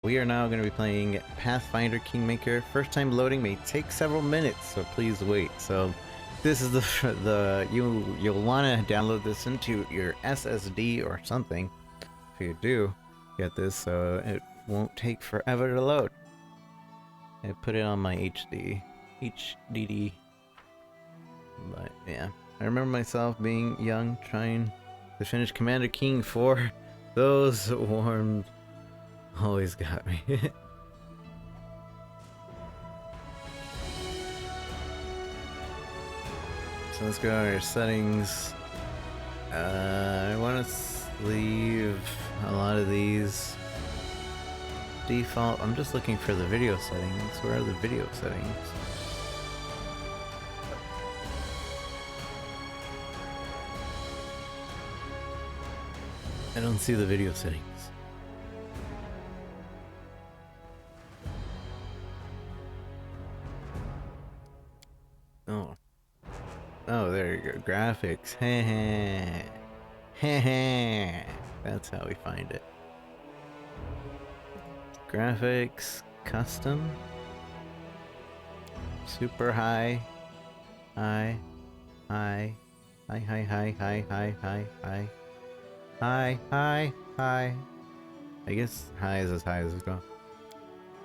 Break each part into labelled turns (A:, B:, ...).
A: We are now going to be playing Pathfinder Kingmaker. First time loading may take several minutes, so please wait. So this is you'll want to download this into your SSD or something. If you do get this, so it won't take forever to load. I put it on my HDD. But yeah, I remember myself being young, trying to finish Commander King 4. Those warmed always got me. So let's go to our settings. I want to leave a lot of these default. I'm just looking for the video settings. Where are the video settings? I don't see the video settings. Oh, there you go. Graphics. Heh. That's how we find it. Graphics. Custom. Super high. High. High. High. I guess high is as high as it goes.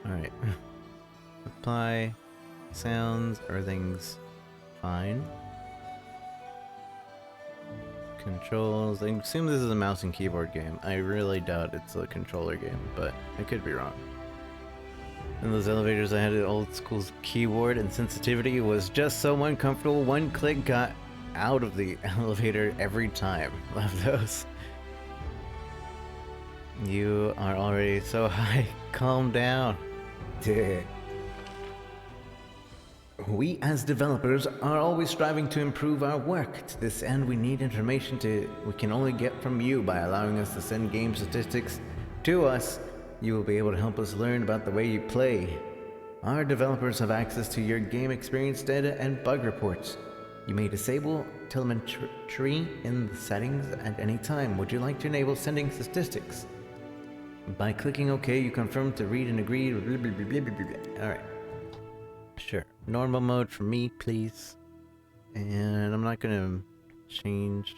A: Alright. Apply. Sounds. Everything's fine. Controls. I assume this is a mouse and keyboard game. I really doubt it's a controller game, but I could be wrong. In those elevators, I had an old school keyboard, and sensitivity was just so uncomfortable. One click got out of the elevator every time. Love those. You are already so high. Calm down. We as developers are always striving to improve our work. To this end, we need information we can only get from you. By allowing us to send game statistics to us, you will be able to help us learn about the way you play. Our developers have access to your game experience data and bug reports. You may disable telemetry in the settings at any time. Would you like to enable sending statistics? By clicking OK, you confirm to read and agree. Alright. Sure. Normal mode for me, please. And I'm not gonna change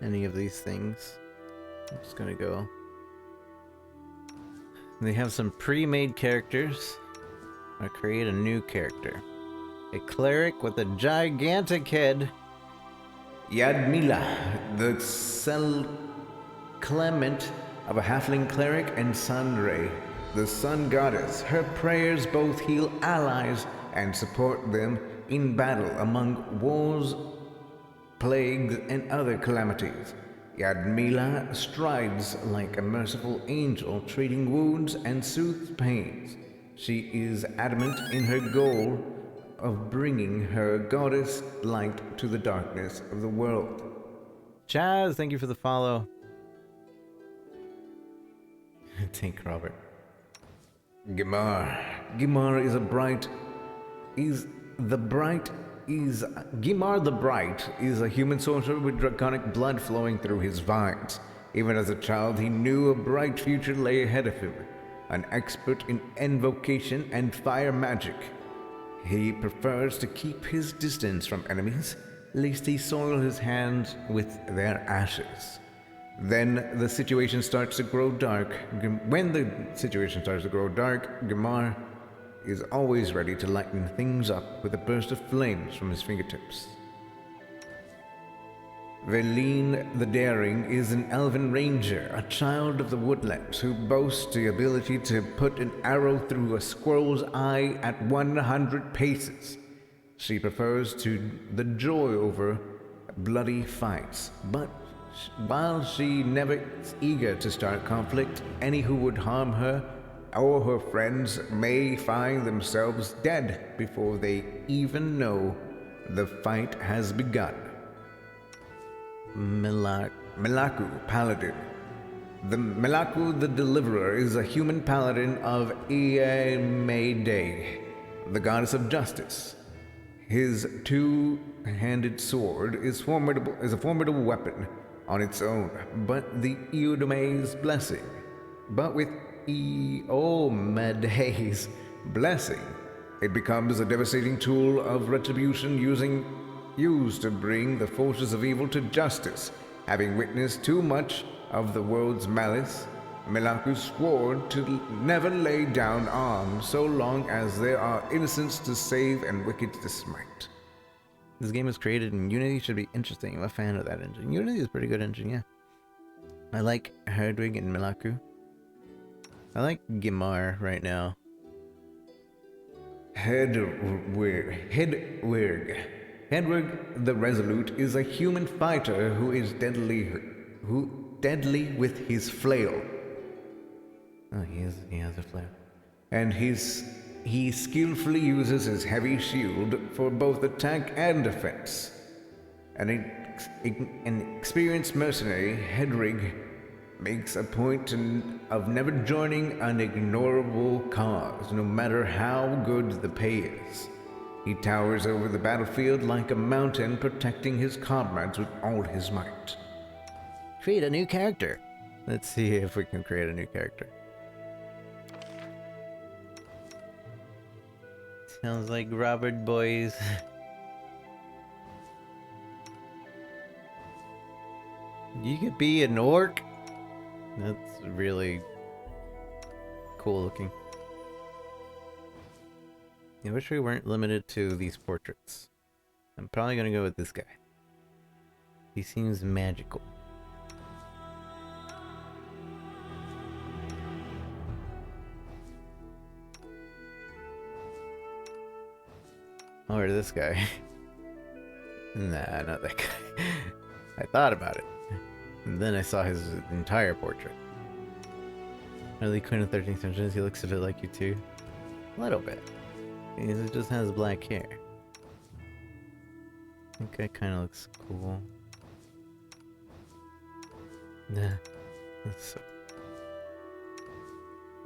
A: any of these things. I'm just gonna go. They have some pre-made characters. I'll create a new character. A cleric with a gigantic head. Yadmila, the Cel Clement of a halfling cleric, and Sunray, the sun goddess. Her prayers both heal allies and support them in battle among wars, plagues, and other calamities. Yadmila strides like a merciful angel, treating wounds and soothes pains. She is adamant in her goal of bringing her goddess light to the darkness of the world. Chaz, thank you for the follow. Thank Robert. Gimar the Bright is a human sorcerer with draconic blood flowing through his veins. Even as a child, he knew a bright future lay ahead of him. An expert in invocation and fire magic. He prefers to keep his distance from enemies, lest he soil his hands with their ashes. Then the situation starts to grow dark. When the situation starts to grow dark, Gimar is always ready to lighten things up with a burst of flames from his fingertips. Veline the Daring is an elven ranger, a child of the woodlands, who boasts the ability to put an arrow through a squirrel's eye at 100 paces. She prefers to the joy over bloody fights, but while she never is eager to start conflict, any who would harm her or her friends may find themselves dead before they even know the fight has begun. Melaku Paladin. The Melaku the Deliverer is a human paladin of Mayday, the goddess of justice. His two-handed sword is a formidable weapon on its own, but with Eomeday's blessing, it becomes a devastating tool of retribution used to bring the forces of evil to justice. Having witnessed too much of the world's malice, Milaku swore to never lay down arms so long as there are innocents to save and wicked to smite. This game was created in Unity, should be interesting. I'm a fan of that engine. Unity is a pretty good engine, yeah. I like Hedwig and Milaku. I like Gimar right now. Hedwig the Resolute is a human fighter who is deadly with his flail. Oh, he has a flail. And he skillfully uses his heavy shield for both attack and defense. An experienced mercenary, Hedwig makes a point of never joining an ignorable cause, no matter how good the pay is. He towers over the battlefield like a mountain, protecting his comrades with all his might. Create a new character. Let's see if we can create a new character. Sounds like Robert Boys. You could be an orc? That's really cool looking. I wish we weren't limited to these portraits. I'm probably gonna go with this guy. He seems magical. Or this guy. Nah, not that guy. I thought about it. And then I saw his entire portrait. Harley Quinn of 13th Century, he looks a bit like you too. A little bit. He just has black hair. I think that kind of looks cool. Nah. So.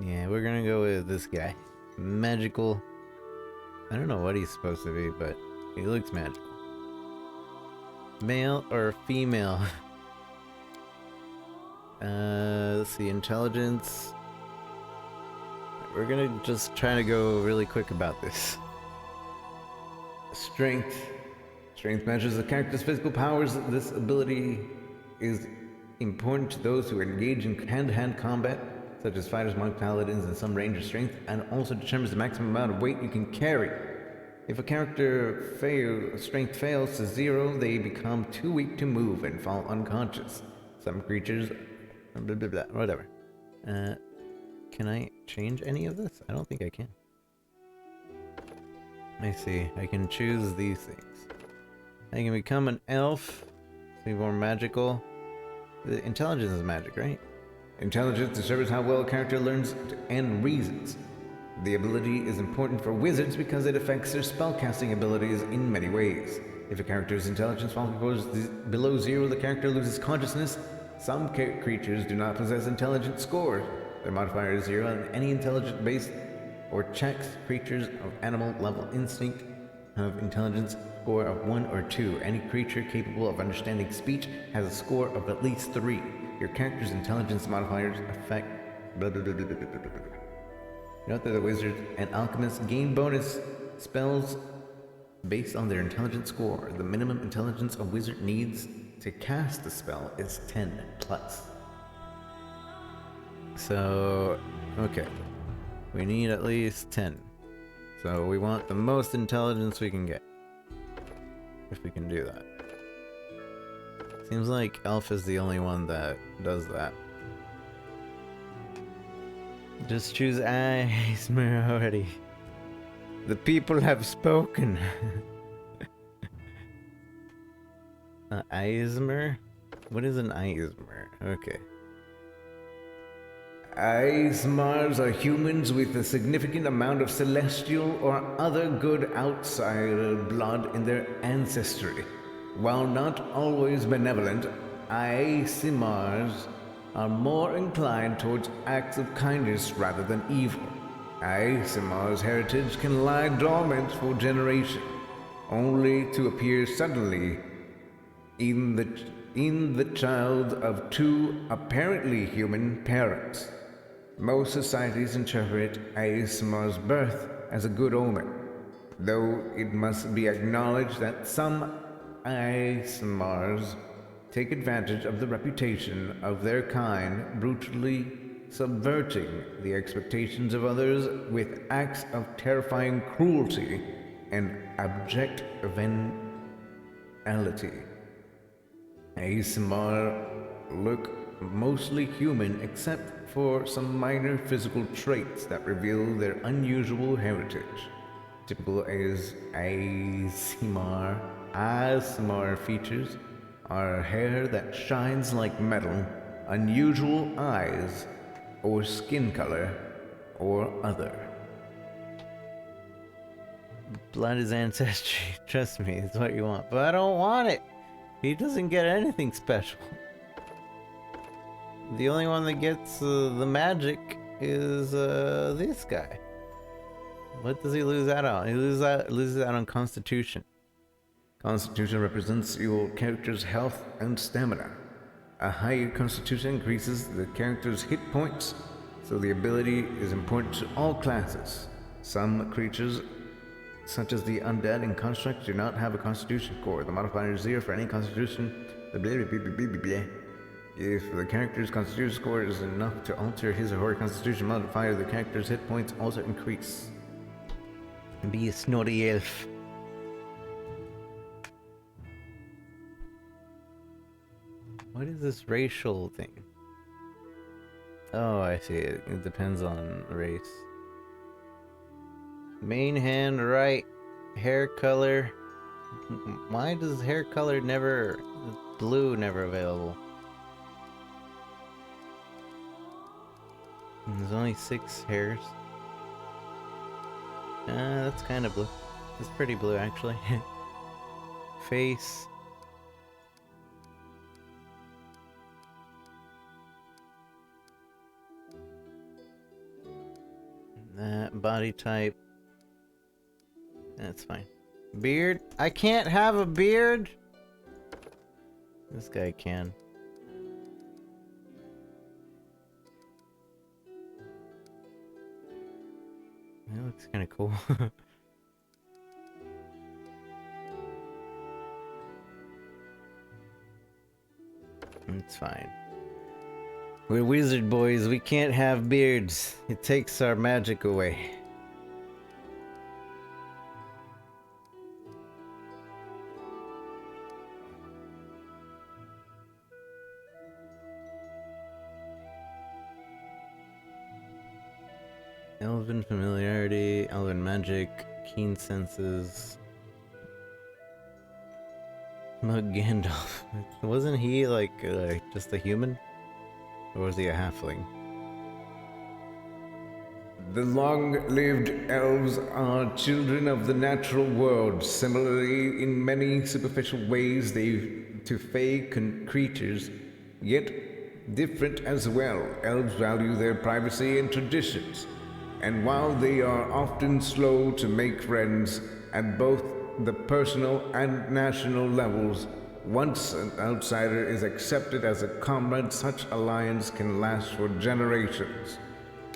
A: Yeah, we're gonna go with this guy. Magical. I don't know what he's supposed to be, but he looks magical. Male or female? Let's see, intelligence. We're gonna just try to go really quick about this. Strength. Strength measures the character's physical powers. This ability is important to those who engage in hand-to-hand combat, such as fighters, monks, paladins, and some ranger strength, and also determines the maximum amount of weight you can carry. If a character strength fails to 0, they become too weak to move and fall unconscious. Some creatures... blah, blah, blah, whatever. Can I change any of this? I don't think I can. I see. I can choose these things. I can become an elf. Be more magical. The intelligence is magic, right? Intelligence determines how well a character learns and reasons. The ability is important for wizards because it affects their spellcasting abilities in many ways. If a character's intelligence falls below 0, the character loses consciousness. Some creatures do not possess intelligence scores. Their modifier is 0, and any intelligence-based or checks creatures of animal level instinct have intelligence score of 1 or 2. Any creature capable of understanding speech has a score of at least 3. Your character's intelligence modifiers affect blah blah blah blah blah blah blah blah. Note that the wizard and alchemist gain bonus spells based on their intelligence score. The minimum intelligence a wizard needs to cast the spell is 10 plus. So, okay. We need at least 10. So we want the most intelligence we can get. If we can do that. Seems like Elf is the only one that does that. Just choose Eismer already. The people have spoken. Eismer? What is an Eismer? Okay. Eismars are humans with a significant amount of celestial or other good outsider blood in their ancestry. While not always benevolent, Eismars are more inclined towards acts of kindness rather than evil. Eismar's heritage can lie dormant for generations, only to appear suddenly in the child of 2 apparently human parents. Most societies interpret ASMR's birth as a good omen, though it must be acknowledged that some ASMRs take advantage of the reputation of their kind, brutally subverting the expectations of others with acts of terrifying cruelty and abject venality. ASMR look mostly human except for some minor physical traits that reveal their unusual heritage. Typical as ASMR features are hair that shines like metal, unusual eyes, or skin color, or other. Blood is ancestry. Trust me, it's what you want. But I don't want it! He doesn't get anything special. The only one that gets the magic is this guy. What does he lose out on? He loses out on Constitution. Constitution represents your character's health and stamina. A higher Constitution increases the character's hit points, so the ability is important to all classes. Some creatures, such as the undead and constructs, do not have a Constitution score. The modifier is 0 for any Constitution. If the character's Constitution score is enough to alter his or her Constitution modifier, the character's hit points also increase. Be a snotty elf. What is this racial thing? Oh, I see. It depends on race. Main hand right. Hair color. Why does hair color never... blue never available? There's only 6 hairs. That's kind of blue. It's pretty blue, actually. Face. That body type. That's fine. Beard? I can't have a beard? This guy can. That looks kind of cool. It's fine. We're wizard boys, we can't have beards. It takes our magic away. Elven familiarity, elven magic, keen senses. Mug Gandalf. Wasn't he like just a human? Or was he a halfling? The long-lived elves are children of the natural world. Similarly, in many superficial ways, to fey creatures, yet different as well. Elves value their privacy and traditions. And while they are often slow to make friends at both the personal and national levels, once an outsider is accepted as a comrade, such alliance can last for generations.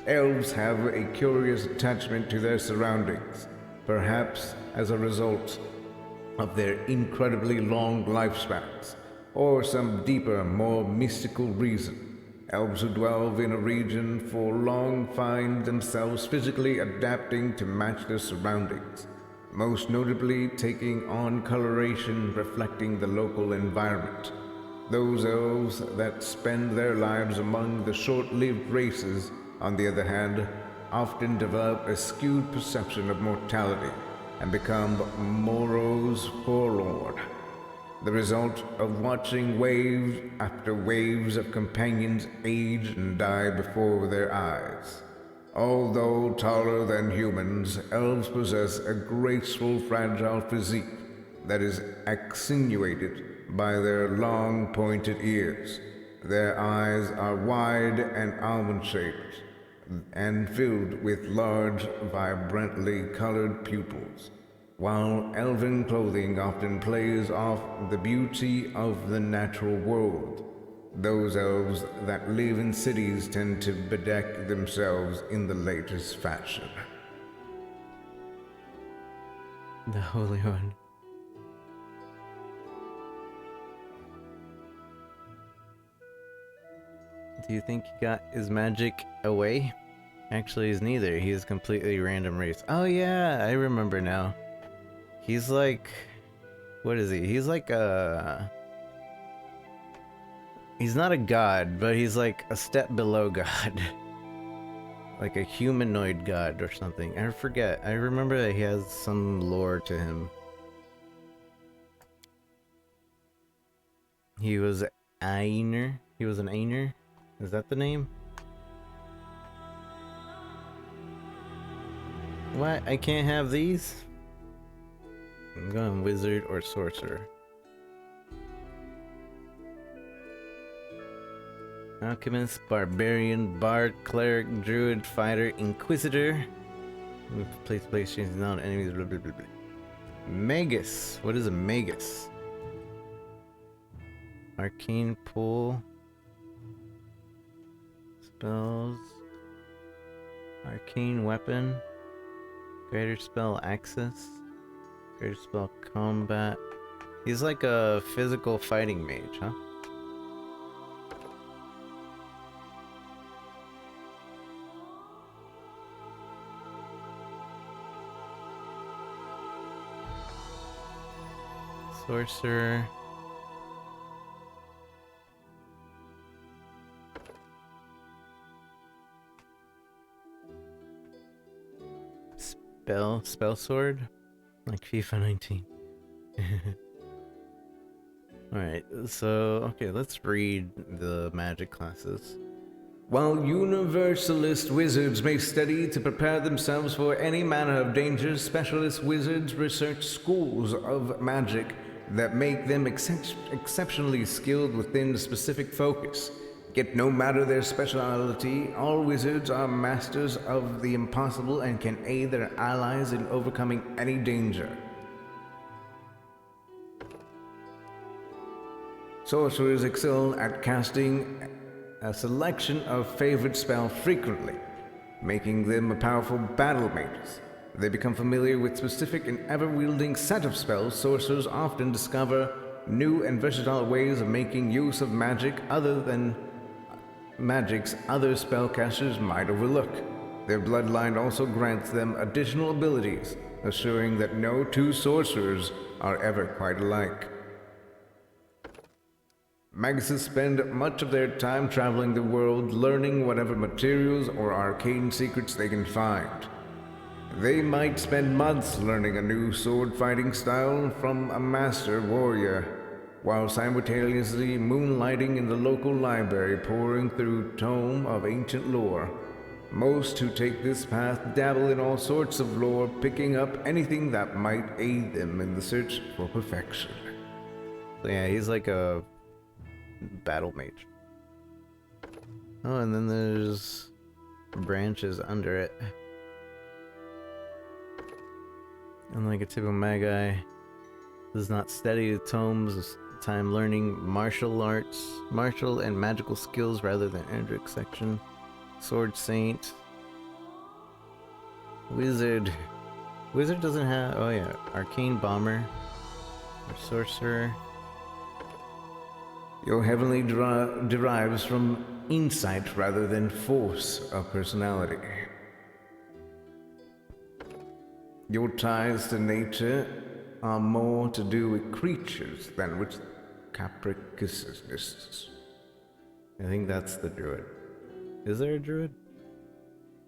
A: Elves have a curious attachment to their surroundings, perhaps as a result of their incredibly long lifespans, or some deeper, more mystical reason. Elves who dwell in a region for long find themselves physically adapting to match their surroundings, most notably taking on coloration reflecting the local environment. Those elves that spend their lives among the short-lived races, on the other hand, often develop a skewed perception of mortality and become morose forlorn, the result of watching waves after waves of companions age and die before their eyes. Although taller than humans, elves possess a graceful, fragile physique that is accentuated by their long, pointed ears. Their eyes are wide and almond-shaped and filled with large, vibrantly colored pupils, while elven clothing often plays off the beauty of the natural world. Those elves that live in cities tend to bedeck themselves in the latest fashion. The Holy One. Do you think he got his magic away? Actually, he's neither. He is completely random race. Oh yeah, I remember now. He's like... What is he? He's like a... He's not a god, but he's like a step below god. Like a humanoid god or something. I forget. I remember that he has some lore to him. He was Ainer. He was an Ainer. Is that the name? What? I can't have these? I'm going wizard or sorcerer. Alchemist, barbarian, bard, cleric, druid, fighter, inquisitor. Place changes non enemies. Blah, blah, blah, blah. Magus. What is a magus? Arcane pool. Spells. Arcane weapon. Greater spell access. Greater spell combat. He's like a physical fighting mage, huh? Sorcerer. Spell sword? Like FIFA 19. Alright, so, okay, let's read the magic classes. While universalist wizards may study to prepare themselves for any manner of danger, specialist wizards research schools of magic that make them exceptionally skilled within a specific focus. Yet no matter their speciality, all wizards are masters of the impossible and can aid their allies in overcoming any danger. Sorcerers excel at casting a selection of favorite spells frequently, making them a powerful battle mages. They become familiar with specific and ever-wielding set of spells. Sorcerers often discover new and versatile ways of making use of magic other than magics other spellcasters might overlook. Their bloodline also grants them additional abilities, assuring that no two sorcerers are ever quite alike. Maguses spend much of their time traveling the world, learning whatever materials or arcane secrets they can find. They might spend months learning a new sword fighting style from a master warrior, while simultaneously moonlighting in the local library, poring through tome of ancient lore. Most who take this path dabble in all sorts of lore, picking up anything that might aid them in the search for perfection. So yeah, he's like a battle mage. Oh, and then there's branches under it. Unlike a typical magi, does not study the tomes, time learning martial arts, martial and magical skills rather than intersection. Sword Saint. Wizard. Wizard doesn't have, oh yeah, Arcane Bomber. Or Sorcerer. Your heavenly derives from insight rather than force of personality. Your ties to nature are more to do with creatures than with capriciousness. I think that's the druid. Is there a druid?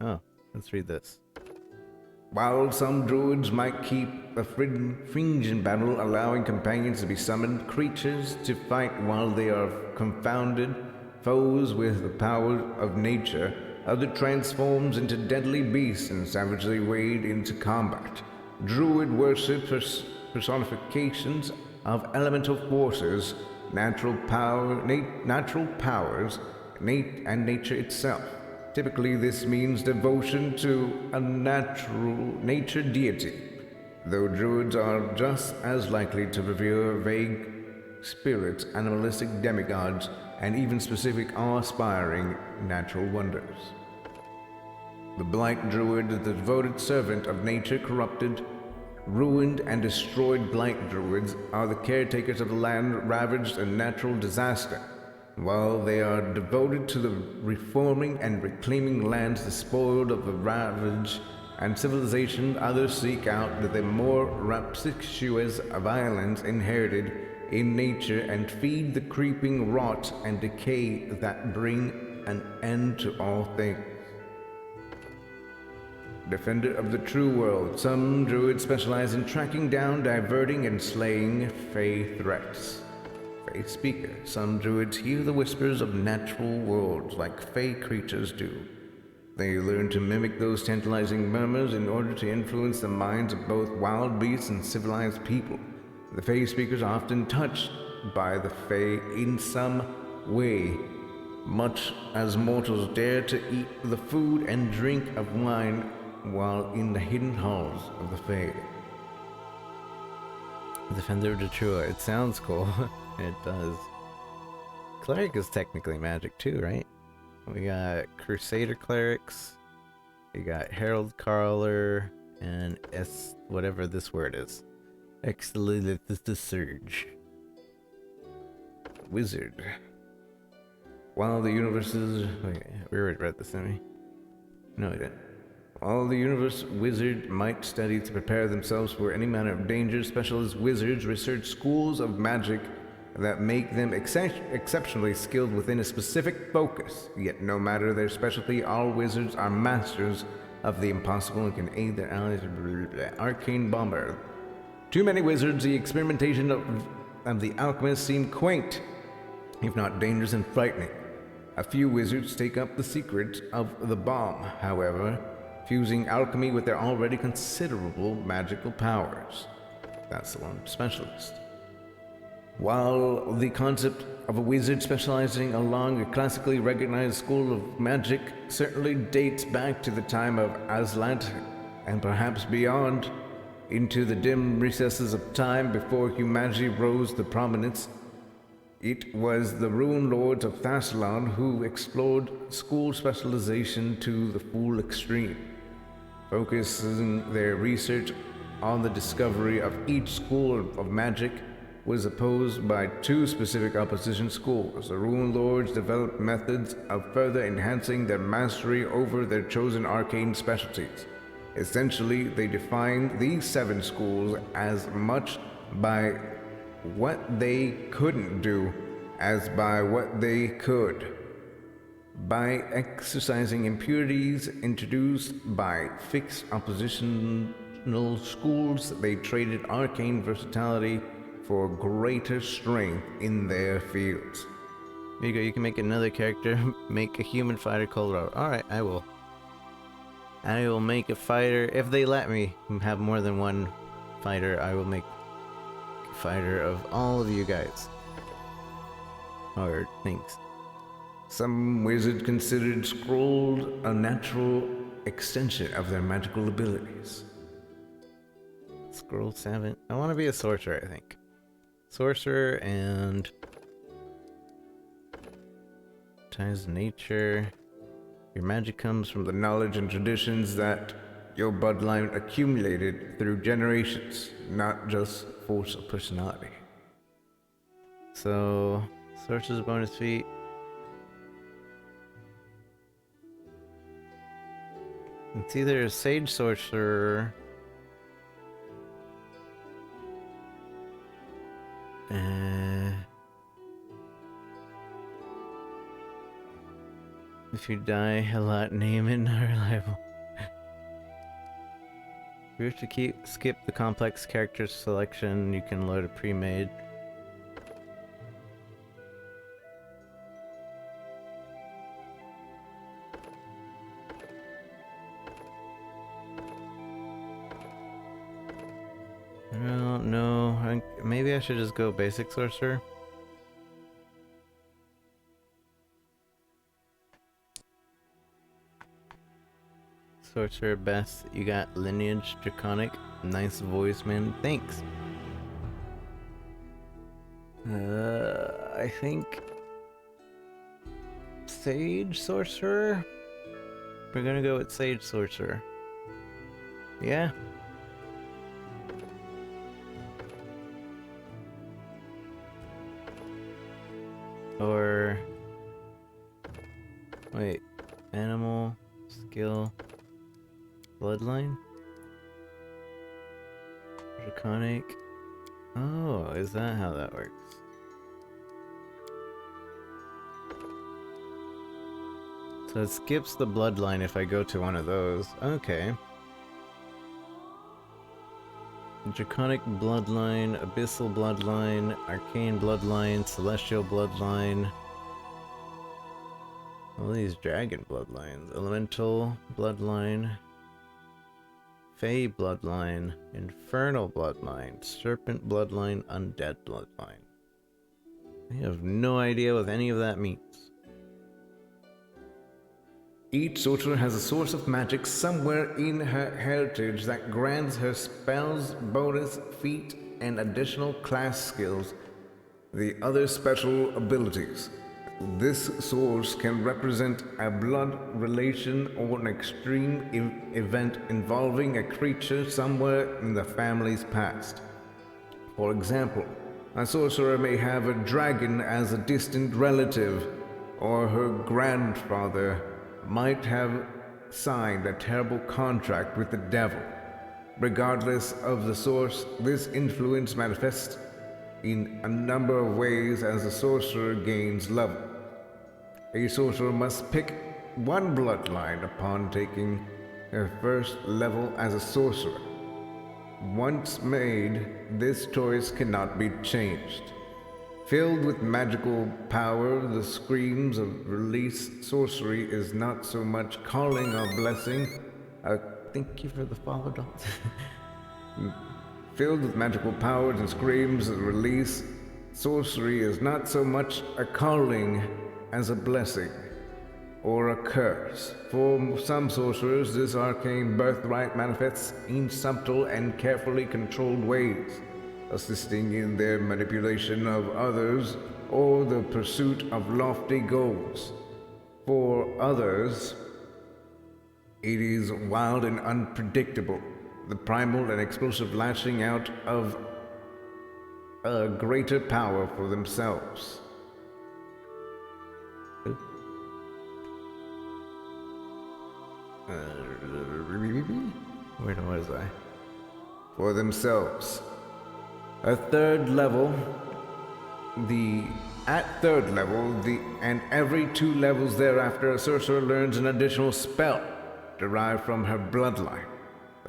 A: Oh, let's read this. While some druids might keep a fringe in battle, allowing companions to be summoned, creatures to fight while they are confounded, foes with the power of nature, other transforms into deadly beasts and savagely wade into combat. Druid worship personifications of elemental forces, natural powers, and nature itself. Typically, this means devotion to a nature deity, though druids are just as likely to revere vague spirits, animalistic demigods, and even specific awe-inspiring natural wonders. The Blight Druid is the devoted servant of nature. Corrupted, ruined, and destroyed Blight Druids are the caretakers of the land ravaged in natural disaster. While they are devoted to the reforming and reclaiming lands despoiled of the ravage and civilization, others seek out the more rapacious violence inherited in nature and feed the creeping rot and decay that bring an end to all things. Defender of the true world, some druids specialize in tracking down, diverting, and slaying Fey threats. Fey speaker, some druids hear the whispers of natural worlds like Fey creatures do. They learn to mimic those tantalizing murmurs in order to influence the minds of both wild beasts and civilized people. The Fey speakers are often touched by the Fey in some way, much as mortals dare to eat the food and drink of wine while in the hidden halls of the Fey. Defender of the True. It sounds cool. It does. Cleric is technically magic too, right? We got Crusader Clerics, we got Herald Caller, and whatever this word is. Excellent, the Surge. Wizard. While the universe is... Wait, we already read this, didn't we? No, we didn't. While the universe wizard might study to prepare themselves for any manner of danger, specialist wizards research schools of magic that make them exceptionally skilled within a specific focus. Yet no matter their specialty, all wizards are masters of the impossible and can aid their allies. Arcane Bomber. Too many wizards, the experimentation of the alchemists seem quaint, if not dangerous and frightening. A few wizards take up the secret of the bomb, however, fusing alchemy with their already considerable magical powers. That's the one specialist. While the concept of a wizard specializing along a classically recognized school of magic certainly dates back to the time of Aslan and perhaps beyond, into the dim recesses of time before humanity rose to prominence, it was the Ruin Lords of Thassalon who explored school specialization to the full extreme, focusing their research on the discovery of each school of magic was opposed by two specific opposition schools. The Ruin Lords developed methods of further enhancing their mastery over their chosen arcane specialties. Essentially, they defined these 7 schools as much by what they couldn't do as by what they could. By exercising impurities introduced by fixed oppositional schools, they traded arcane versatility for greater strength in their fields. There you go, you can make another character, make a human fighter called Robert. Alright, I will. I will make a fighter, if they let me have more than one fighter, I will make a fighter of all of you guys. Or things. Some wizards considered scrolled a natural extension of their magical abilities. Scroll 7. I want to be a sorcerer, I think. Sorcerer and ties nature. Your magic comes from the knowledge and traditions that your bloodline accumulated through generations, not just force of personality. So, sorcerer's bonus feat. It's either a sage sorcerer if you die a lot, name it not reliable. If you wish to skip the complex character selection, you can load a pre-made. I don't know. Maybe I should just go basic sorcerer. Sorcerer best. You got lineage, draconic, nice voice, man. Thanks. I think Sage Sorcerer? We're gonna go with Sage Sorcerer. Yeah. Or... Wait. Animal, skill, bloodline? Draconic. Oh, is that how that works? So it skips the bloodline if I go to one of those. Okay. Draconic bloodline, abyssal bloodline, arcane bloodline, celestial bloodline. All these dragon bloodlines. Elemental bloodline. Fey bloodline. Infernal bloodline. Serpent bloodline. Undead bloodline. I have no idea what any of that means. Each sorcerer has a source of magic somewhere in her heritage that grants her spells, bonus, feat, and additional class skills, the other special abilities. This source can represent a blood relation or an extreme event involving a creature somewhere in the family's past. For example, a sorcerer may have a dragon as a distant relative, or her grandfather might have signed a terrible contract with the devil. Regardless of the source, this influence manifests in a number of ways as the sorcerer gains level. A sorcerer must pick one bloodline upon taking their first level as a sorcerer. Once made, this choice cannot be changed. Filled with magical power, the screams of release sorcery is not so much calling or blessing. Thank you for the follow, dogs. Filled with magical powers and screams of release, sorcery is not so much a calling as a blessing or a curse. For some sorcerers, this arcane birthright manifests in subtle and carefully controlled ways, assisting in their manipulation of others or the pursuit of lofty goals. For others, it is wild and unpredictable, the primal and explosive lashing out of a greater power for themselves. Where was I? For themselves. At third level, and every 2 levels thereafter, a sorcerer learns an additional spell derived from her bloodline.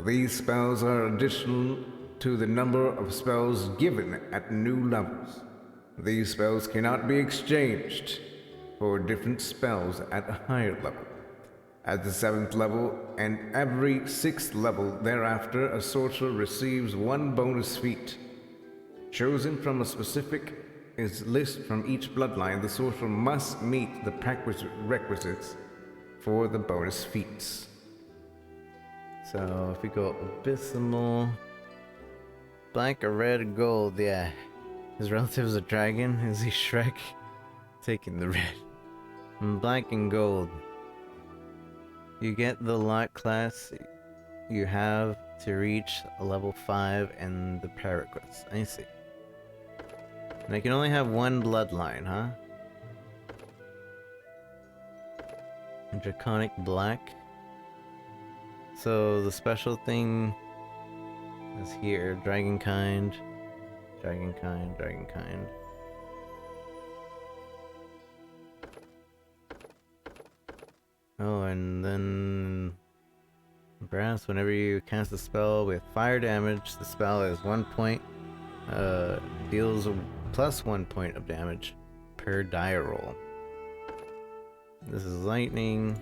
A: These spells are additional to the number of spells given at new levels. These spells cannot be exchanged for different spells at a higher level. At the 7th level and every 6th level thereafter, a sorcerer receives 1 bonus feat. Chosen from a specific list from each bloodline, the sorcerer must meet the prerequisites for the bonus feats. So if we go abysmal, black or red or gold, yeah. His relative is a dragon. Is he Shrek? Taking the red. Black and gold. You get the lot class you have to reach a level 5 and the prerequisites. I see. And I can only have 1 bloodline, huh? Draconic black. So the special thing is here. Dragonkind. Dragonkind. Dragonkind. Oh, and then brass, whenever you cast a spell with fire damage, the spell is 1 point, deals plus 1 point of damage per die roll. This is lightning.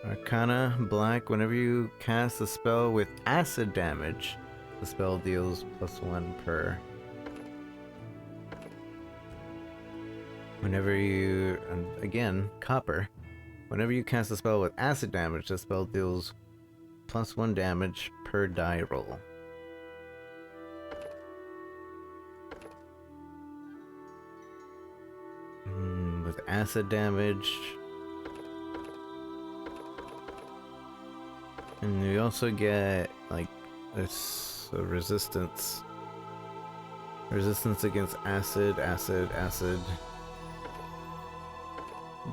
A: Arcana, black, whenever you cast a spell with acid damage, the spell deals plus 1 per. Whenever you, and again, copper. Whenever you cast a spell with acid damage, the spell deals plus 1 damage per die roll. With acid damage. And we also get, like, this resistance. Resistance against acid.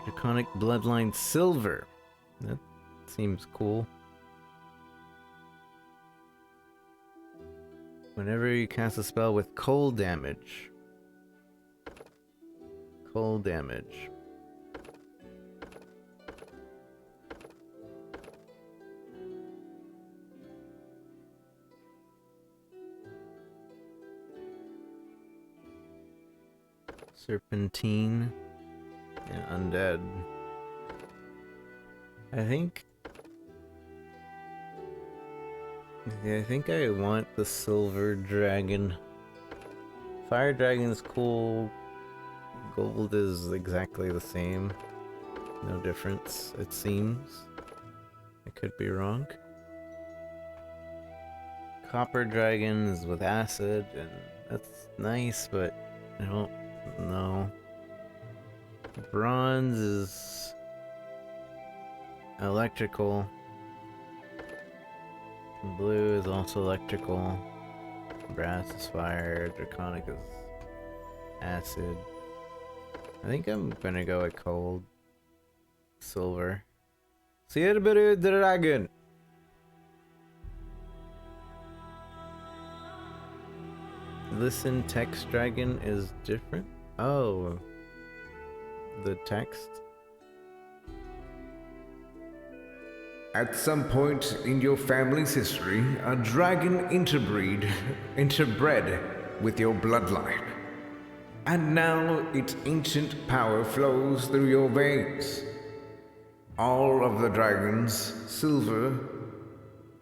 A: Draconic Bloodline Silver. That seems cool. Whenever you cast a spell with cold damage. Cold damage. Serpentine and undead. I think I want the silver dragon. Fire dragon is cool. Gold is exactly the same. No difference, it seems. I could be wrong. Copper dragon is with acid, and that's nice, but I don't know. Bronze is electrical. Blue is also electrical. Brass is fire. Draconic is acid. I think I'm gonna go with cold. Silver. Silver dragon. Listen, text dragon is different. Oh, the text.
B: At some point in your family's history, a dragon interbred with your bloodline. And now its ancient power flows through your veins. All of the dragons,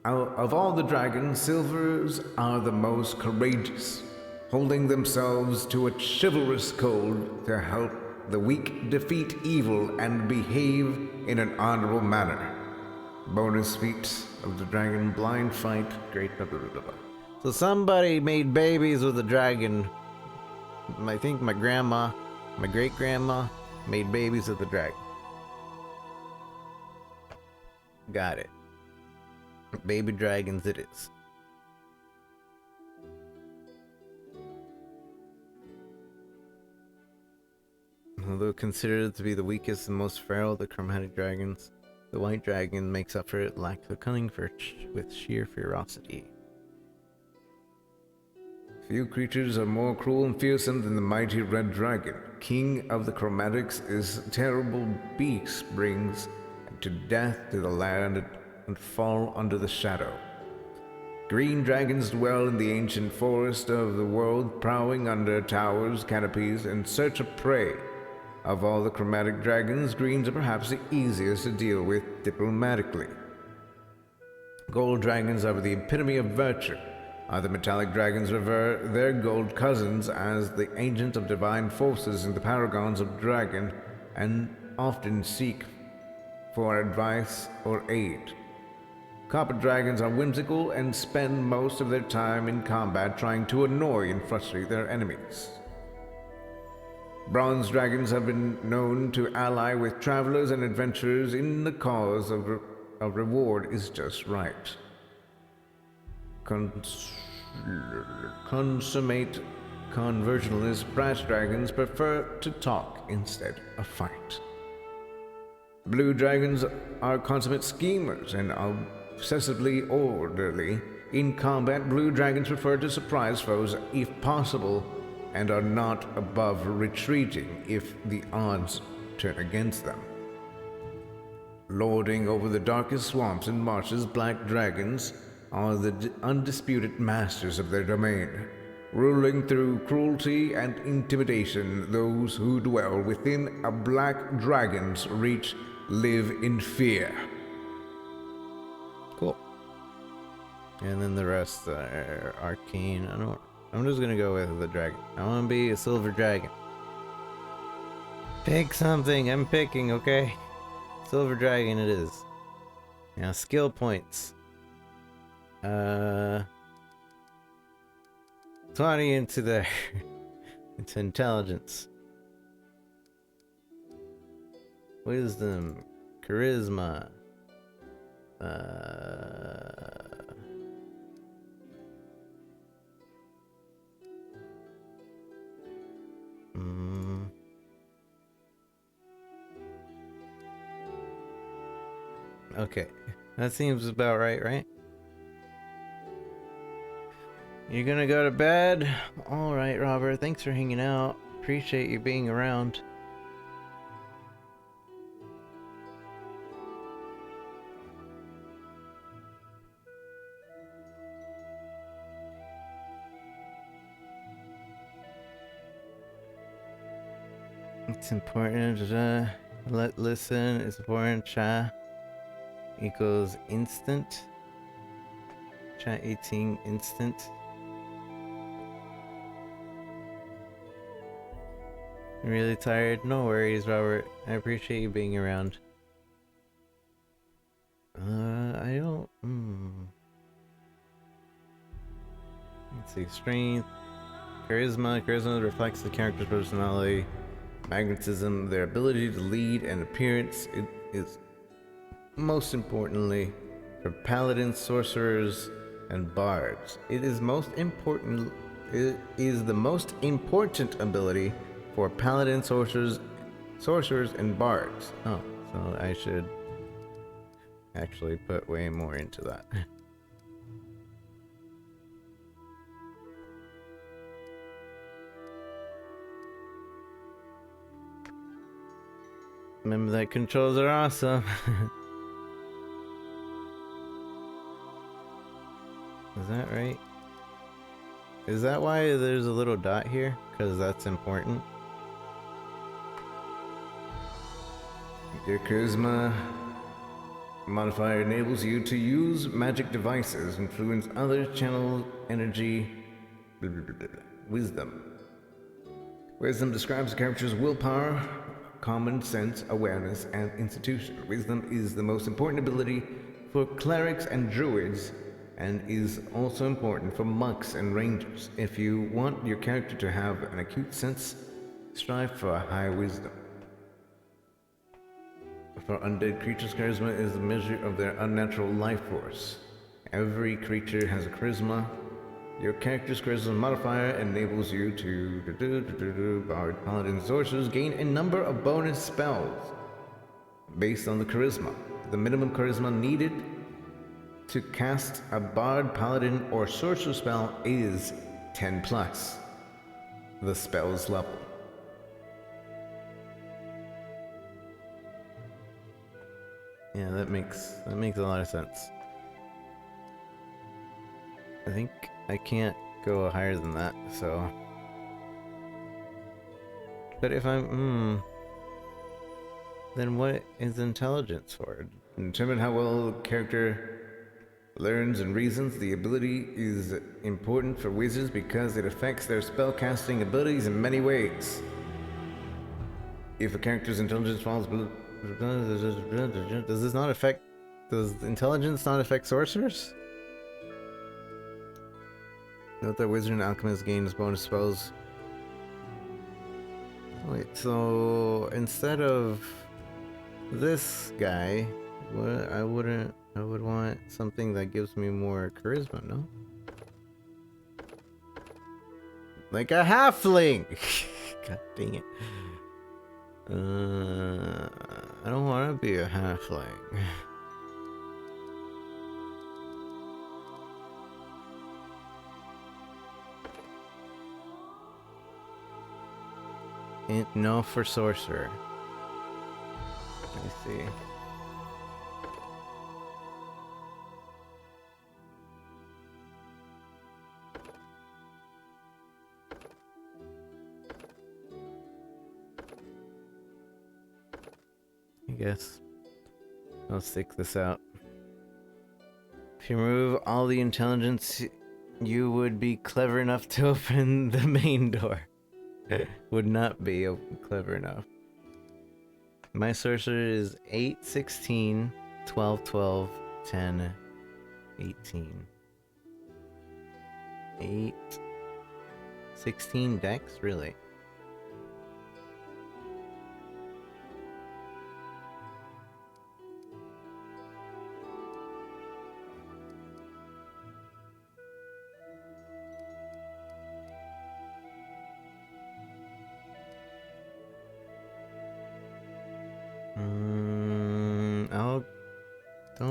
B: of all the dragons, silvers are the most courageous, holding themselves to a chivalrous code to help the weak defeat evil and behave in an honorable manner. Bonus feats of the dragon blind fight, great blah blah blah blah.
A: So somebody made babies with a dragon. I think my grandma, my great grandma, made babies with a dragon. Got it. Baby dragons it is. Although considered to be the weakest and most feral of the chromatic dragons, the white dragon makes up for it lack of cunning with sheer ferocity.
B: Few creatures are more cruel and fearsome than the mighty red dragon. King of the chromatics, is terrible beast brings to death to the land and fall under the shadow. Green dragons dwell in the ancient forest of the world, prowling under towers, canopies, in search of prey. Of all the chromatic dragons, greens are perhaps the easiest to deal with diplomatically. Gold dragons are the epitome of virtue. Other metallic dragons revere their gold cousins as the agents of divine forces and the paragons of dragon, and often seek for advice or aid. Copper dragons are whimsical and spend most of their time in combat trying to annoy and frustrate their enemies. Bronze dragons have been known to ally with travelers and adventurers in the cause of reward is just right. Consummate conversionalist brass dragons prefer to talk instead of fight. Blue dragons are consummate schemers and obsessively orderly. In combat, blue dragons prefer to surprise foes if possible and are not above retreating if the odds turn against them. Lording over the darkest swamps and marshes, black dragons are the undisputed masters of their domain, ruling through cruelty and intimidation. Those who dwell within a black dragon's reach live in fear.
A: Cool. And then the rest are arcane. I'm just gonna go with the dragon. I want to be a silver dragon. Pick something. I'm picking, okay? Silver dragon it is. Now skill points. 20 into there. Into intelligence. wisdom, charisma. Mm, okay, that seems about right, right? You're gonna go to bed? Alright, Robert, thanks for hanging out. Appreciate you being around. It's important. Listen, it's important. Cha equals instant. Cha 18 instant. I'm really tired? No worries, Robert. I appreciate you being around. I don't. Let's see. Strength, charisma. Charisma reflects the character's personality. Magnetism, their ability to lead, and appearance. It is most importantly for paladins, sorcerers, and bards. It is most important. It is the most important ability for paladins, sorcerers, and bards. Oh, so I should actually put way more into that. Remember that controls are awesome. Is that right? Is that why there's a little dot here? Because that's important.
B: Your charisma modifier enables you to use magic devices, influence others, channel energy, blah, blah, blah, blah, blah. Wisdom. Wisdom describes the character's willpower, common sense, awareness, and institution. Wisdom is the most important ability for clerics and druids, and is also important for monks and rangers. If you want your character to have an acute sense, strive for a high wisdom. For undead creatures, charisma is the measure of their unnatural life force. Every creature has a charisma. Your character's charisma modifier enables you to bard, paladin, sorcerers gain a number of bonus spells based on the charisma. The minimum charisma needed to cast a bard, paladin, or sorcerer spell is 10 plus the spell's level.
A: Yeah, that makes a lot of sense. I think I can't go higher than that, so. But if I'm then what is intelligence for?
B: Determine how well the character learns and reasons. The ability is important for wizards because it affects their spellcasting abilities in many ways. If a character's intelligence falls below...
A: Does this not affect... Does intelligence not affect sorcerers? Note that wizard and alchemist gains bonus spells. Wait, so instead of this guy, I would want something that gives me more charisma, no? Like a halfling! God dang it. I don't want to be a halfling. No for sorcerer. Let me see. I guess I'll stick this out. If you remove all the intelligence, you would be clever enough to open the main door. Would not be clever enough. My sorcerer is 8, 16, 12, 12, 10, 18. 8, 16 dex? Really?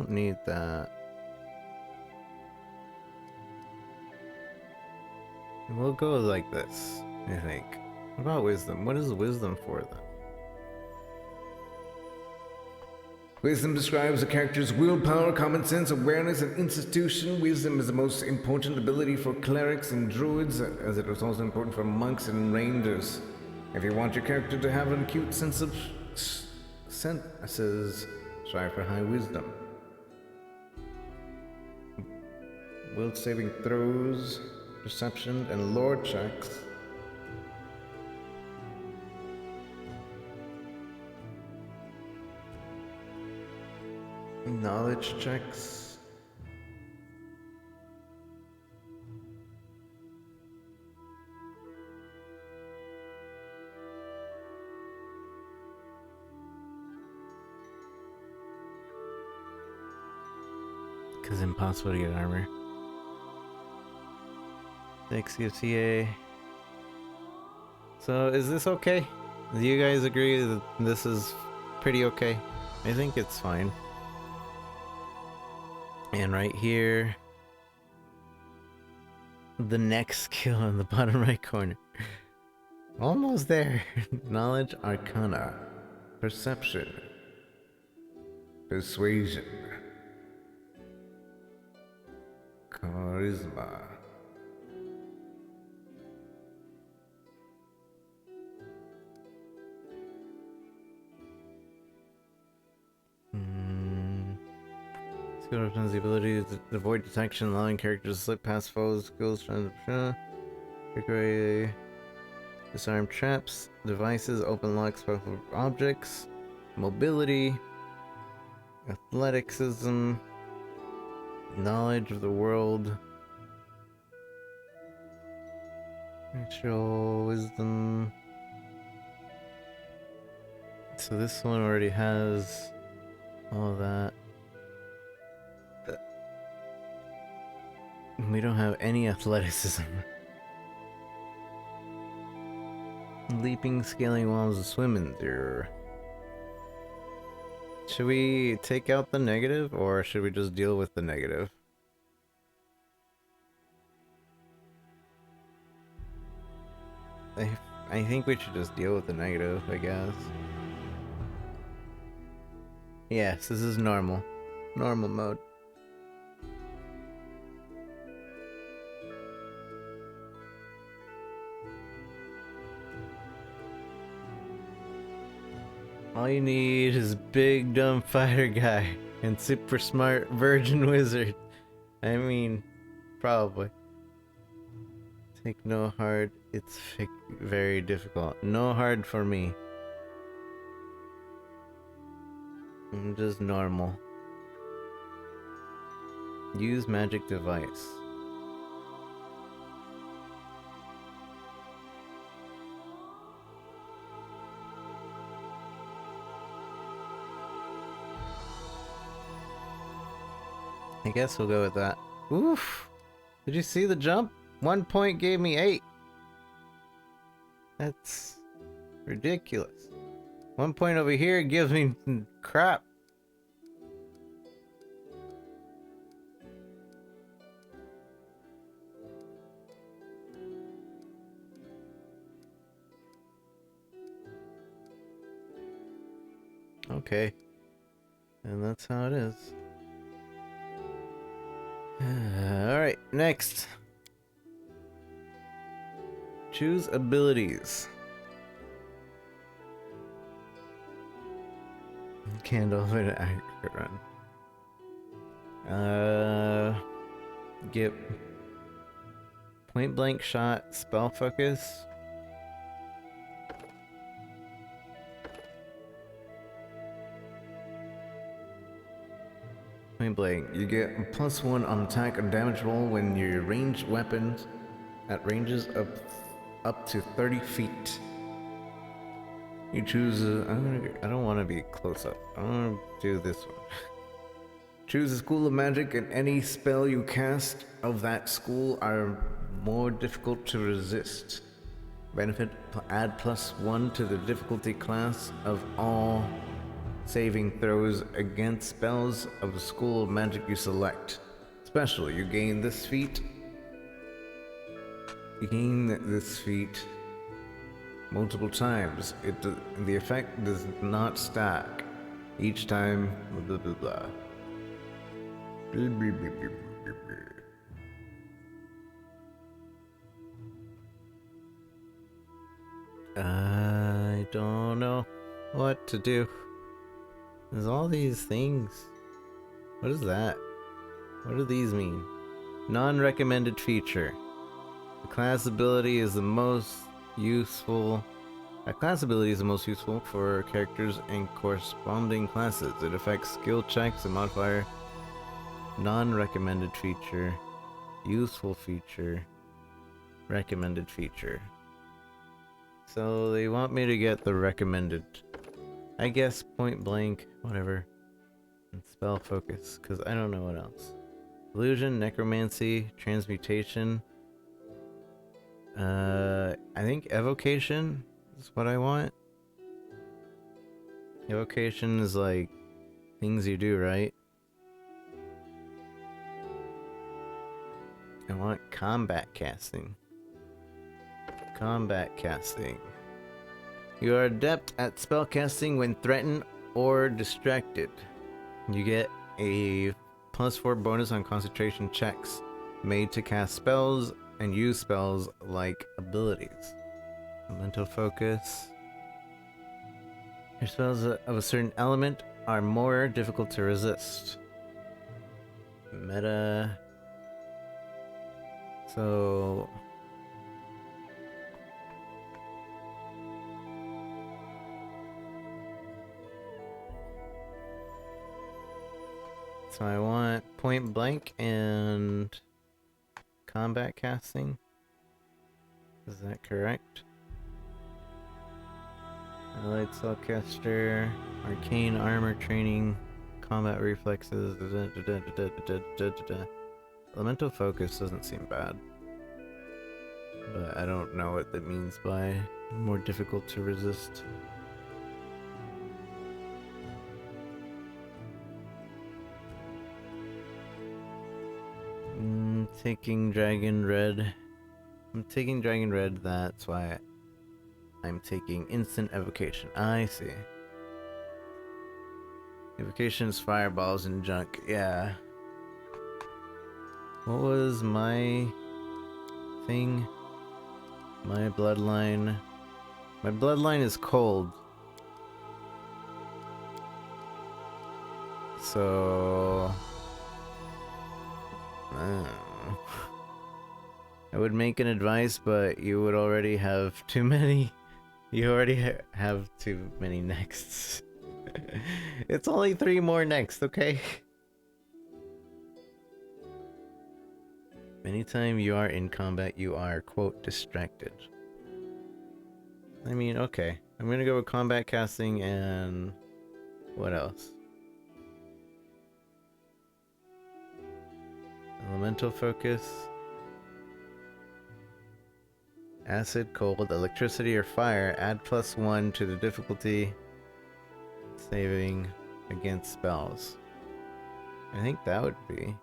A: don't need that. We'll go like this, I think. What about wisdom? What is wisdom for then?
B: Wisdom describes a character's willpower, common sense, awareness, and institution. Wisdom is the most important ability for clerics and druids, as it is also important for monks and rangers. If you want your character to have an acute sense of senses, strive for high wisdom. Will saving throws, perception, and lore checks. Knowledge checks.
A: Because impossible to get armor. 6 CFCA. So is this okay? Do you guys agree that this is pretty okay? I think it's fine. And right here, the next skill in the bottom right corner. Almost there. Knowledge, Arcana, Perception,
B: Persuasion, Charisma.
A: Skill represents the ability to avoid detection, allowing characters to slip past foes. Skills trying to take away, disarm traps, devices, open locks, powerful objects, mobility, athleticism, knowledge of the world, natural wisdom. So this one already has all that. We don't have any athleticism. Leaping, scaling walls, swimming through. Should we take out the negative, or should we just deal with the negative? I think we should just deal with the negative, I guess. Yes, this is normal. Normal mode. All you need is big dumb fighter guy and super smart virgin wizard. I mean, probably. Take no hard, it's very difficult. No hard for me. I'm just normal. Use magic device. I guess we'll go with that. Oof! Did you see the jump? 1 point gave me 8. That's ridiculous. 1 point over here gives me crap. Okay. And that's how it is. Alright, next. Choose abilities. Candle of an accurate run. Get point blank shot, spell focus. Point blank. You get a +1 on attack and damage roll when your ranged weapons at ranges of up to 30 feet. You choose I don't want to be close up. I want to do this one. Choose a school of magic, and any spell you cast of that school are more difficult to resist. Benefit, add +1 to the difficulty class of all saving throws against spells of the school of magic you select. Special, you gain this feat. You gain this feat multiple times. The effect does not stack. Each time, blah blah blah. Blah, blah, blah, blah, blah, blah. I don't know what to do. There's all these things. What is that? What do these mean? Non-recommended feature. The class ability is the most useful. A class ability is the most useful for characters and corresponding classes. It affects skill checks and modifier. Non-recommended feature. Useful feature. Recommended feature. So they want me to get the recommended. I guess point blank, whatever. And spell focus, because I don't know what else. Illusion, necromancy, transmutation. I think evocation is what I want. Evocation is like things you do, right? I want combat casting. Combat casting. You are adept at spell casting when threatened or distracted. You get a +4 bonus on concentration checks made to cast spells and use spells like abilities. Mental focus. Your spells of a certain element are more difficult to resist. Meta. So I want point blank and combat casting. Is that correct? Allied spellcaster, arcane armor training, combat reflexes. Elemental focus doesn't seem bad, but I don't know what that means by more difficult to resist. Taking Dragon Red. I'm taking Dragon Red, that's why I'm taking instant evocation. I see. Evocation is fireballs and junk, yeah. What was my thing? My bloodline. My bloodline is cold. So I would make an advice, but you would already have too many. You already have too many nexts. It's only 3 more next, okay? Anytime you are in combat, you are, quote, distracted. I mean, okay. I'm gonna go with combat casting and what else? Elemental focus. Acid, cold, electricity, or fire. Add +1 to the difficulty saving against spells. I think that would be.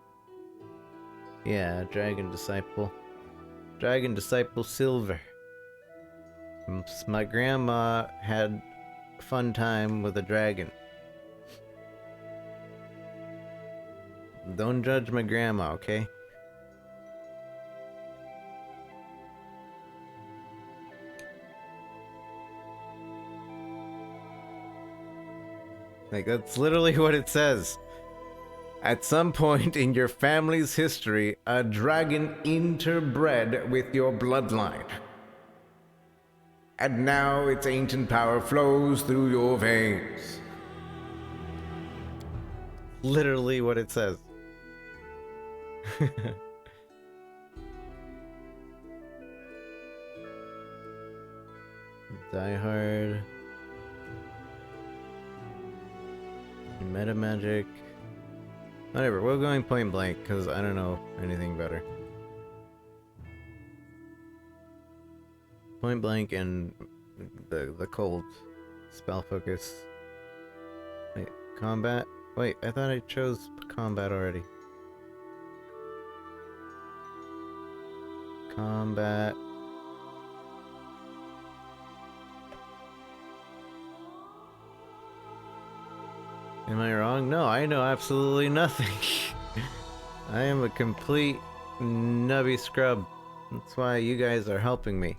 A: Yeah, Dragon Disciple. Dragon Disciple Silver. My grandma had a fun time with a dragon. Don't judge my grandma, okay? Like, that's literally what it says. At some point in your family's history, a dragon interbred with your bloodline. And now its ancient power flows through your veins. Literally what it says. Die Hard. Meta Magic. Whatever, we're going point blank because I don't know anything better. Point blank and the cold spell focus. Combat? Wait, I thought I chose combat already. Combat. Am I wrong? No, I know absolutely nothing. I am a complete nubby scrub. That's why you guys are helping me.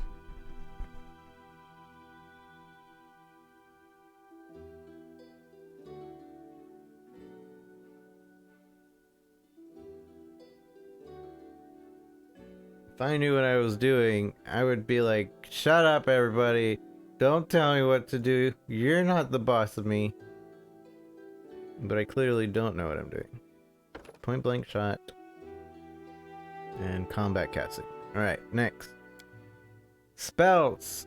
A: If I knew what I was doing, I would be like, shut up everybody. Don't tell me what to do. You're not the boss of me. But I clearly don't know what I'm doing. Point blank shot. And combat casting. Alright, next. Spells!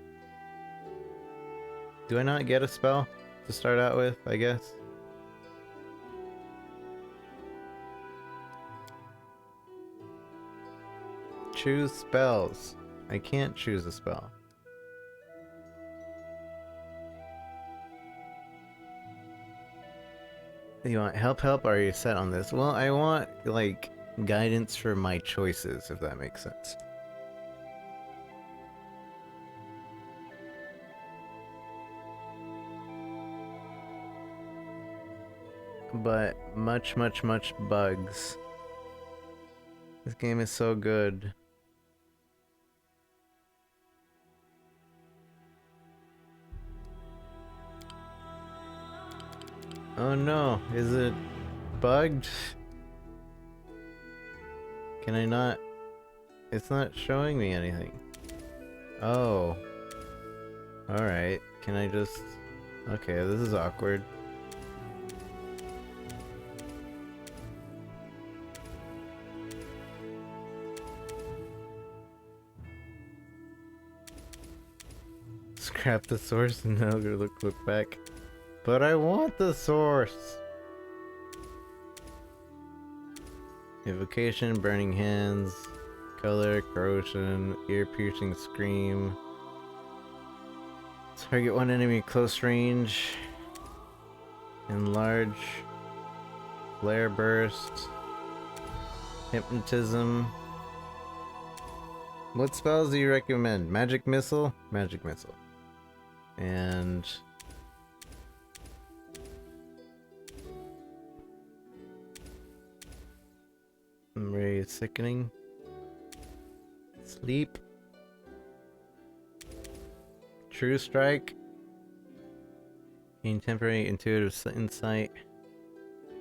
A: Do I not get a spell to start out with, I guess? Choose spells. I can't choose a spell. You want help, or are you set on this? Well, I want, like, guidance for my choices, if that makes sense. But much bugs. This game is so good. Oh no, is it bugged? Can I not? It's not showing me anything. Oh. Alright, can I just... Okay, this is awkward. Scrap the source and now look back. But I want the source! Evocation, burning hands, color, corrosion, ear-piercing scream. Target one enemy close range. Enlarge. Flare burst. Hypnotism. What spells do you recommend? Magic missile? Magic missile. And... Very sickening. Sleep. True strike. Gain temporary intuitive insight.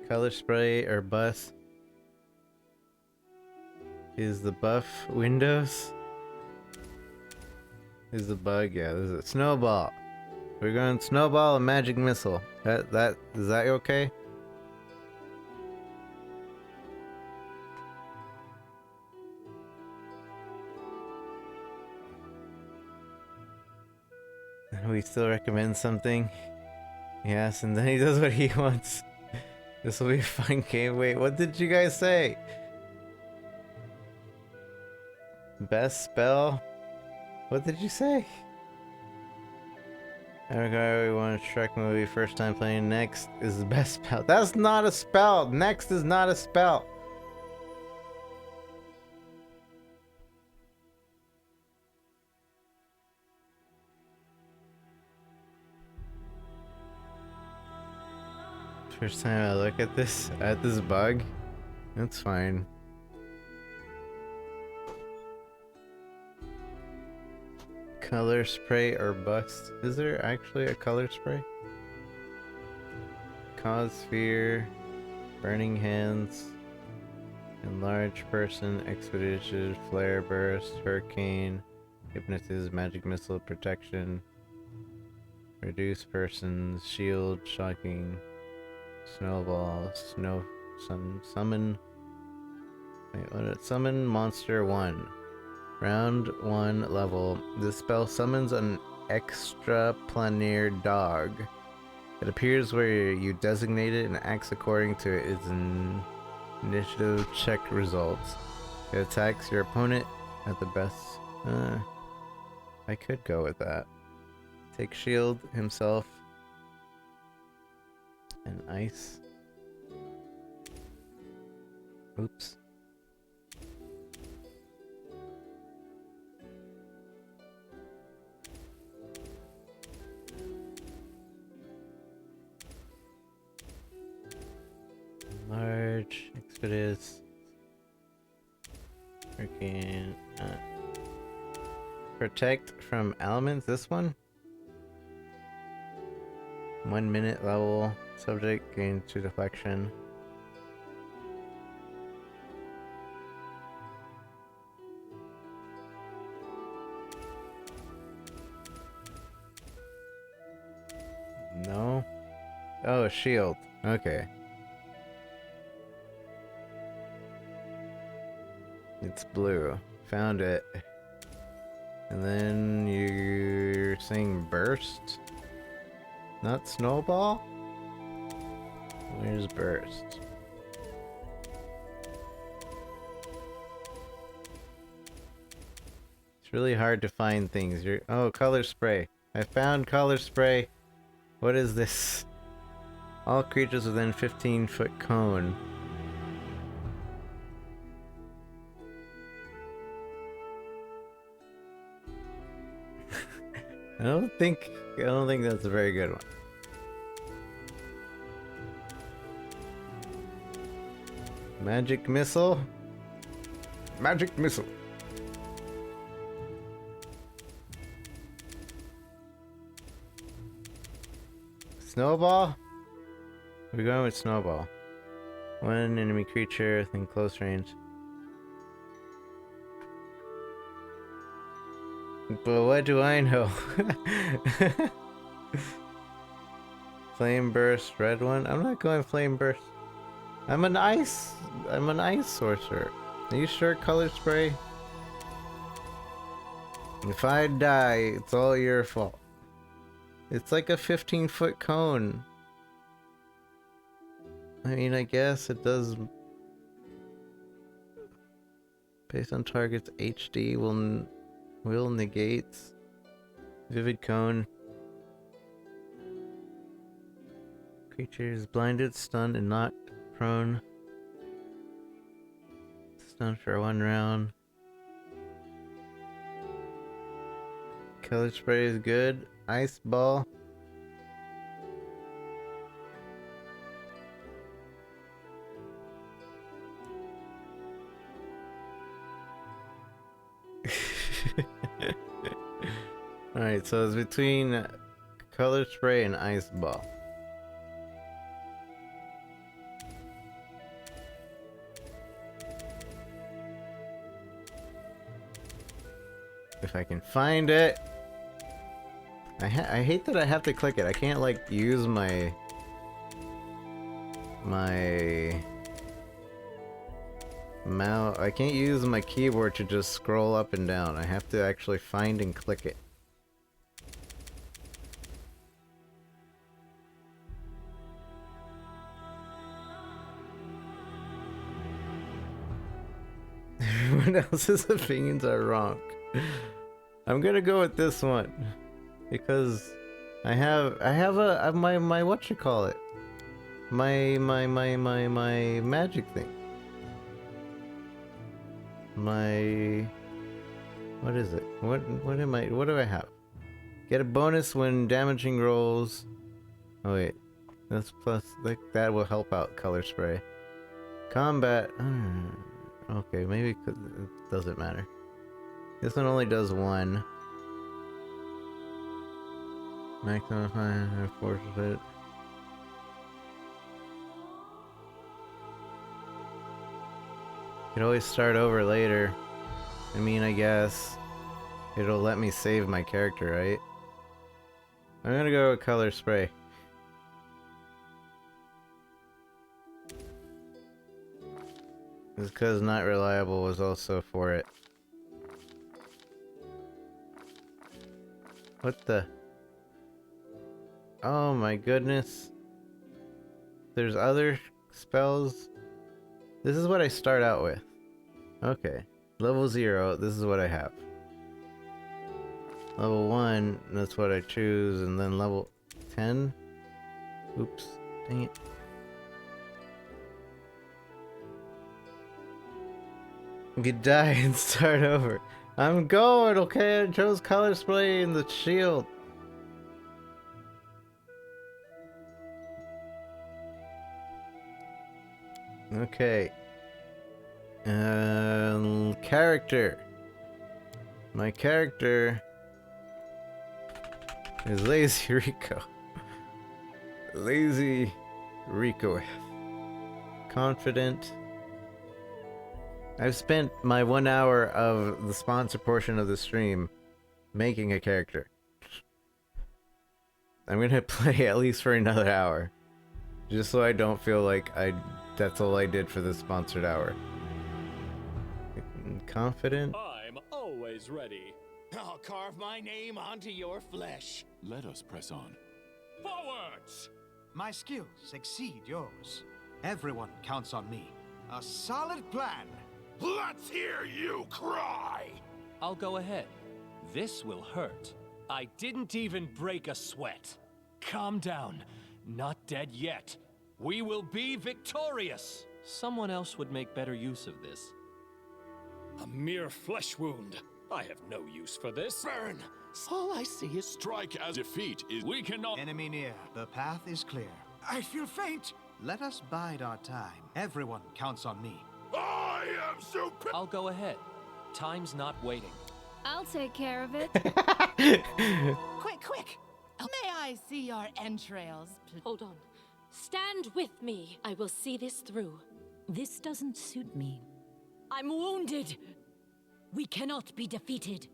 A: Color spray or bus. Is the buff Windows? Is the bug? Yeah, this is a snowball. We're going snowball and magic missile. Is that okay? We still recommend something. Yes, and then he does what he wants. This will be a fun game. Wait, what did you guys say? Best spell? What did you say? I regard one Shrek movie, first time playing. Next is the best spell. That's not a spell! Next is not a spell! First time I look at this bug, that's fine. Color spray or bust. Is there actually a color spray? Cause fear, burning hands, enlarge person, expedition, flare burst, hurricane, hypnotism, magic missile, protection, reduce persons, shield, shocking, snowball, summon. Wait, what? Summon monster 1. Round 1 level. This spell summons an extraplanar dog. It appears where you designate it and acts according to its initiative check results. It attacks your opponent at the best. I could go with that. Take shield himself. and ice. Oops. Large, expeditious, freaking protect from elements. This one, 1 minute level. Subject gains 2 deflection. No. Oh, shield. Okay. It's blue. Found it. And then you're saying burst? Not snowball? Where's burst? It's really hard to find things. Oh, color spray. I found color spray. What is this? All creatures within 15-foot cone. I don't think that's a very good one. Magic missile?
B: Magic missile.
A: Snowball? We're going with snowball. One enemy creature within close range. But what do I know? Flame burst, red one. I'm not going flame burst. I'm an ice sorcerer. Are you sure color spray? If I die, it's all your fault. It's like a 15-foot cone. I mean, I guess it does. Based on target's HD will negates vivid cone. Creatures blinded, stunned, and knocked prone. Stunned for 1 round. Color spray is good. Ice ball. Alright, so it's between color spray and ice ball. If I can find it. I hate that I have to click it. I can't like use my mouse. I can't use my keyboard to just scroll up and down. I have to actually find and click it. Everyone else's opinions are wrong. I'm gonna go with this one because I have my whatchamacallit, my magic thing. What is it? What do I have? Get a bonus when damaging rolls. Oh wait, that's plus, like, that will help out color spray. Combat. Okay, maybe it doesn't matter. This one only does 1. Maximum fine, forces it. Could always start over later. I mean, I guess it'll let me save my character, right? I'm gonna go with color spray. It's because not reliable was also for it. What the? Oh my goodness. There's other spells. This is what I start out with. Okay. Level 0, this is what I have. Level 1, that's what I choose, and then level 10? Oops. Dang it. You could die and start over. I'm going, okay? I chose color spray and the shield. Okay. Character. My character is Lazy Rico. Lazy Rico. Confident. I've spent my 1 hour of the sponsor portion of the stream making a character. I'm gonna play at least for another hour. Just so I don't feel like that's all I did for the sponsored hour. Confident?
C: I'm always ready.
D: I'll carve my name onto your flesh.
E: Let us press on.
C: Forwards!
F: My skills exceed yours. Everyone counts on me. A solid plan.
D: Let's hear you cry!
C: I'll go ahead. This will hurt. I didn't even break a sweat. Calm down. Not dead yet. We will be victorious. Someone else would make better use of this. A mere flesh wound. I have no use for this.
D: Burn! All I see is
E: Strike as defeat is.
C: We cannot.
F: Enemy near. The path is clear. I feel faint. Let us bide our time. Everyone counts on me.
D: I am super.
C: I'll go ahead. Time's not waiting.
G: I'll take care of it.
H: Quick, quick! May I see your entrails?
I: Hold on. Stand with me. I will see this through.
J: This doesn't suit me.
I: I'm wounded. We cannot be defeated.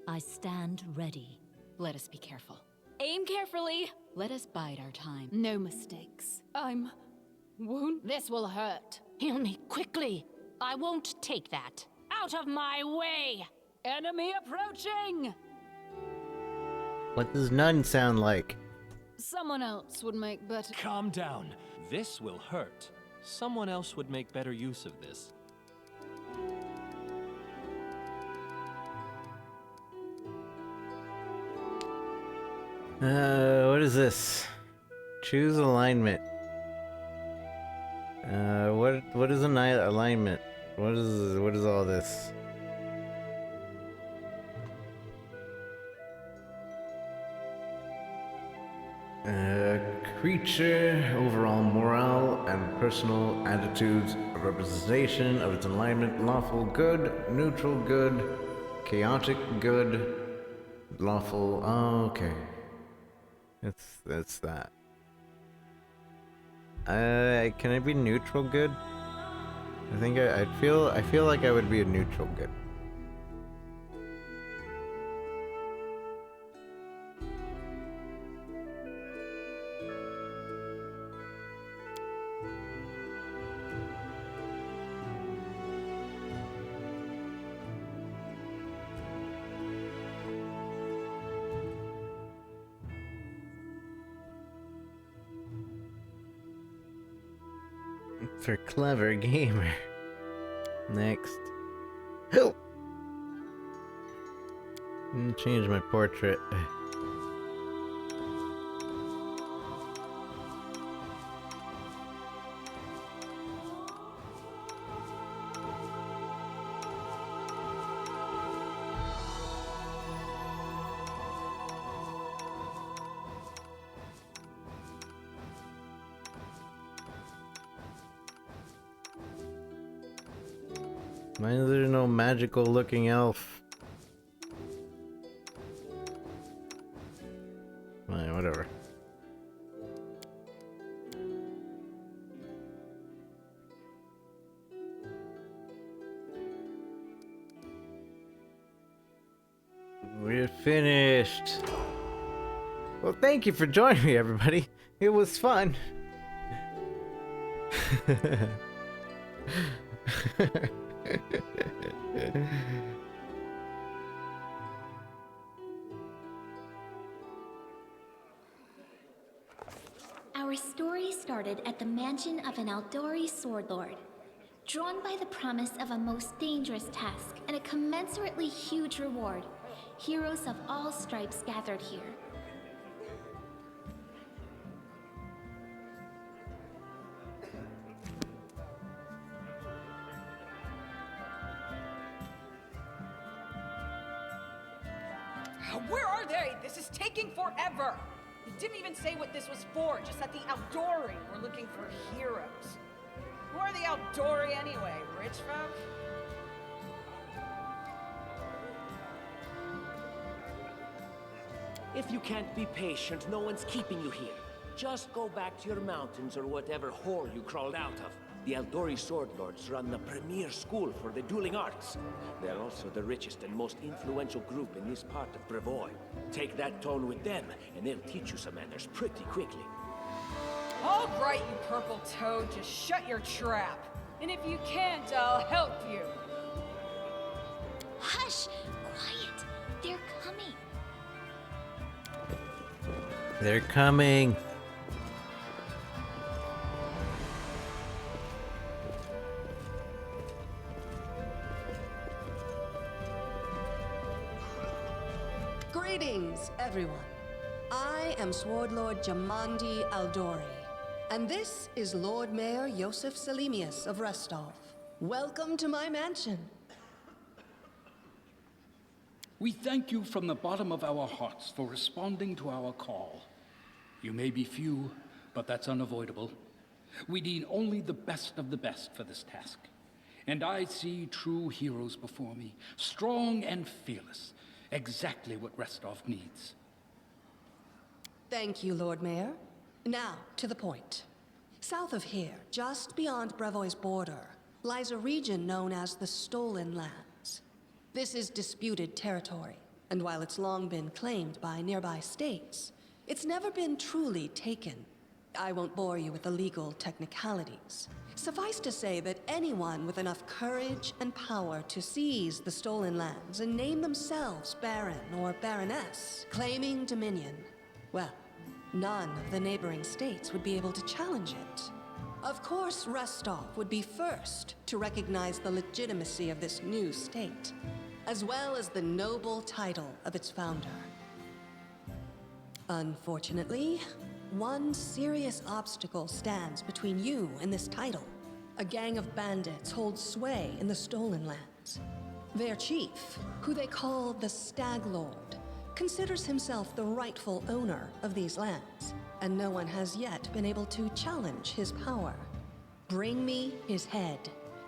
J: I stand ready.
H: Let us be careful.
G: Aim carefully.
H: Let us bide our time.
G: No mistakes. I'm wounded. This will hurt.
I: Heal me quickly. I won't take that. Out of my way!
G: Enemy approaching!
A: What does none sound like?
G: Someone else would make better.
C: Calm down. This will hurt. Someone else would make better use of this.
A: What is this? Choose alignment. What is an alignment? What is all this? Creature, overall morale and personal attitudes, a representation of its alignment, lawful good, neutral good, chaotic good, lawful. Oh, okay. That's that. Can I be neutral good? I think I feel like I would be a neutral good. For clever gamer. Next. Help! Change my portrait. Why is there no magical looking elf? Fine, whatever. We're finished. Well, thank you for joining me, everybody. It was fun.
K: Our story started at the mansion of an Aldori sword lord. Drawn by the promise of a most dangerous task and a commensurately huge reward, heroes of all stripes gathered here.
L: Where are they? This is taking forever! They didn't even say what this was for, just that the Aldori were looking for heroes. Who are the Aldori anyway? Rich folk?
M: If you can't be patient, no one's keeping you here. Just go back to your mountains or whatever hole you crawled out of. The Aldori Sword Lords run the premier school for the dueling arts. They're also the richest and most influential group in this part of Brevoy. Take that tone with them, and they'll teach you some manners pretty quickly.
L: All right, you purple toad, just shut your trap. And if you can't, I'll help you.
K: Hush! Quiet! They're coming.
A: They're coming.
N: Greetings, everyone. I am Sword Lord Jamandi Aldori, and this is Lord Mayor Yosef Selimius of Restov. Welcome to my mansion.
O: We thank you from the bottom of our hearts for responding to our call. You may be few, but that's unavoidable. We need only the best of the best for this task. And I see true heroes before me, strong and fearless, exactly what Restov needs.
N: Thank you, Lord Mayor. Now, to the point. South of here, just beyond Brevoy's border, lies a region known as the Stolen Lands. This is disputed territory, and while it's long been claimed by nearby states, it's never been truly taken. I won't bore you with the legal technicalities. Suffice to say that anyone with enough courage and power to seize the stolen lands and name themselves Baron or Baroness, claiming dominion, well, none of the neighboring states would be able to challenge it. Of course, Restov would be first to recognize the legitimacy of this new state, as well as the noble title of its founder. Unfortunately, one serious obstacle stands between you and this title. A gang of bandits holds sway in the Stolen Lands. Their chief, who they call the Stag Lord, considers himself the rightful owner of these lands, and no one has yet been able to challenge his power. Bring me his head,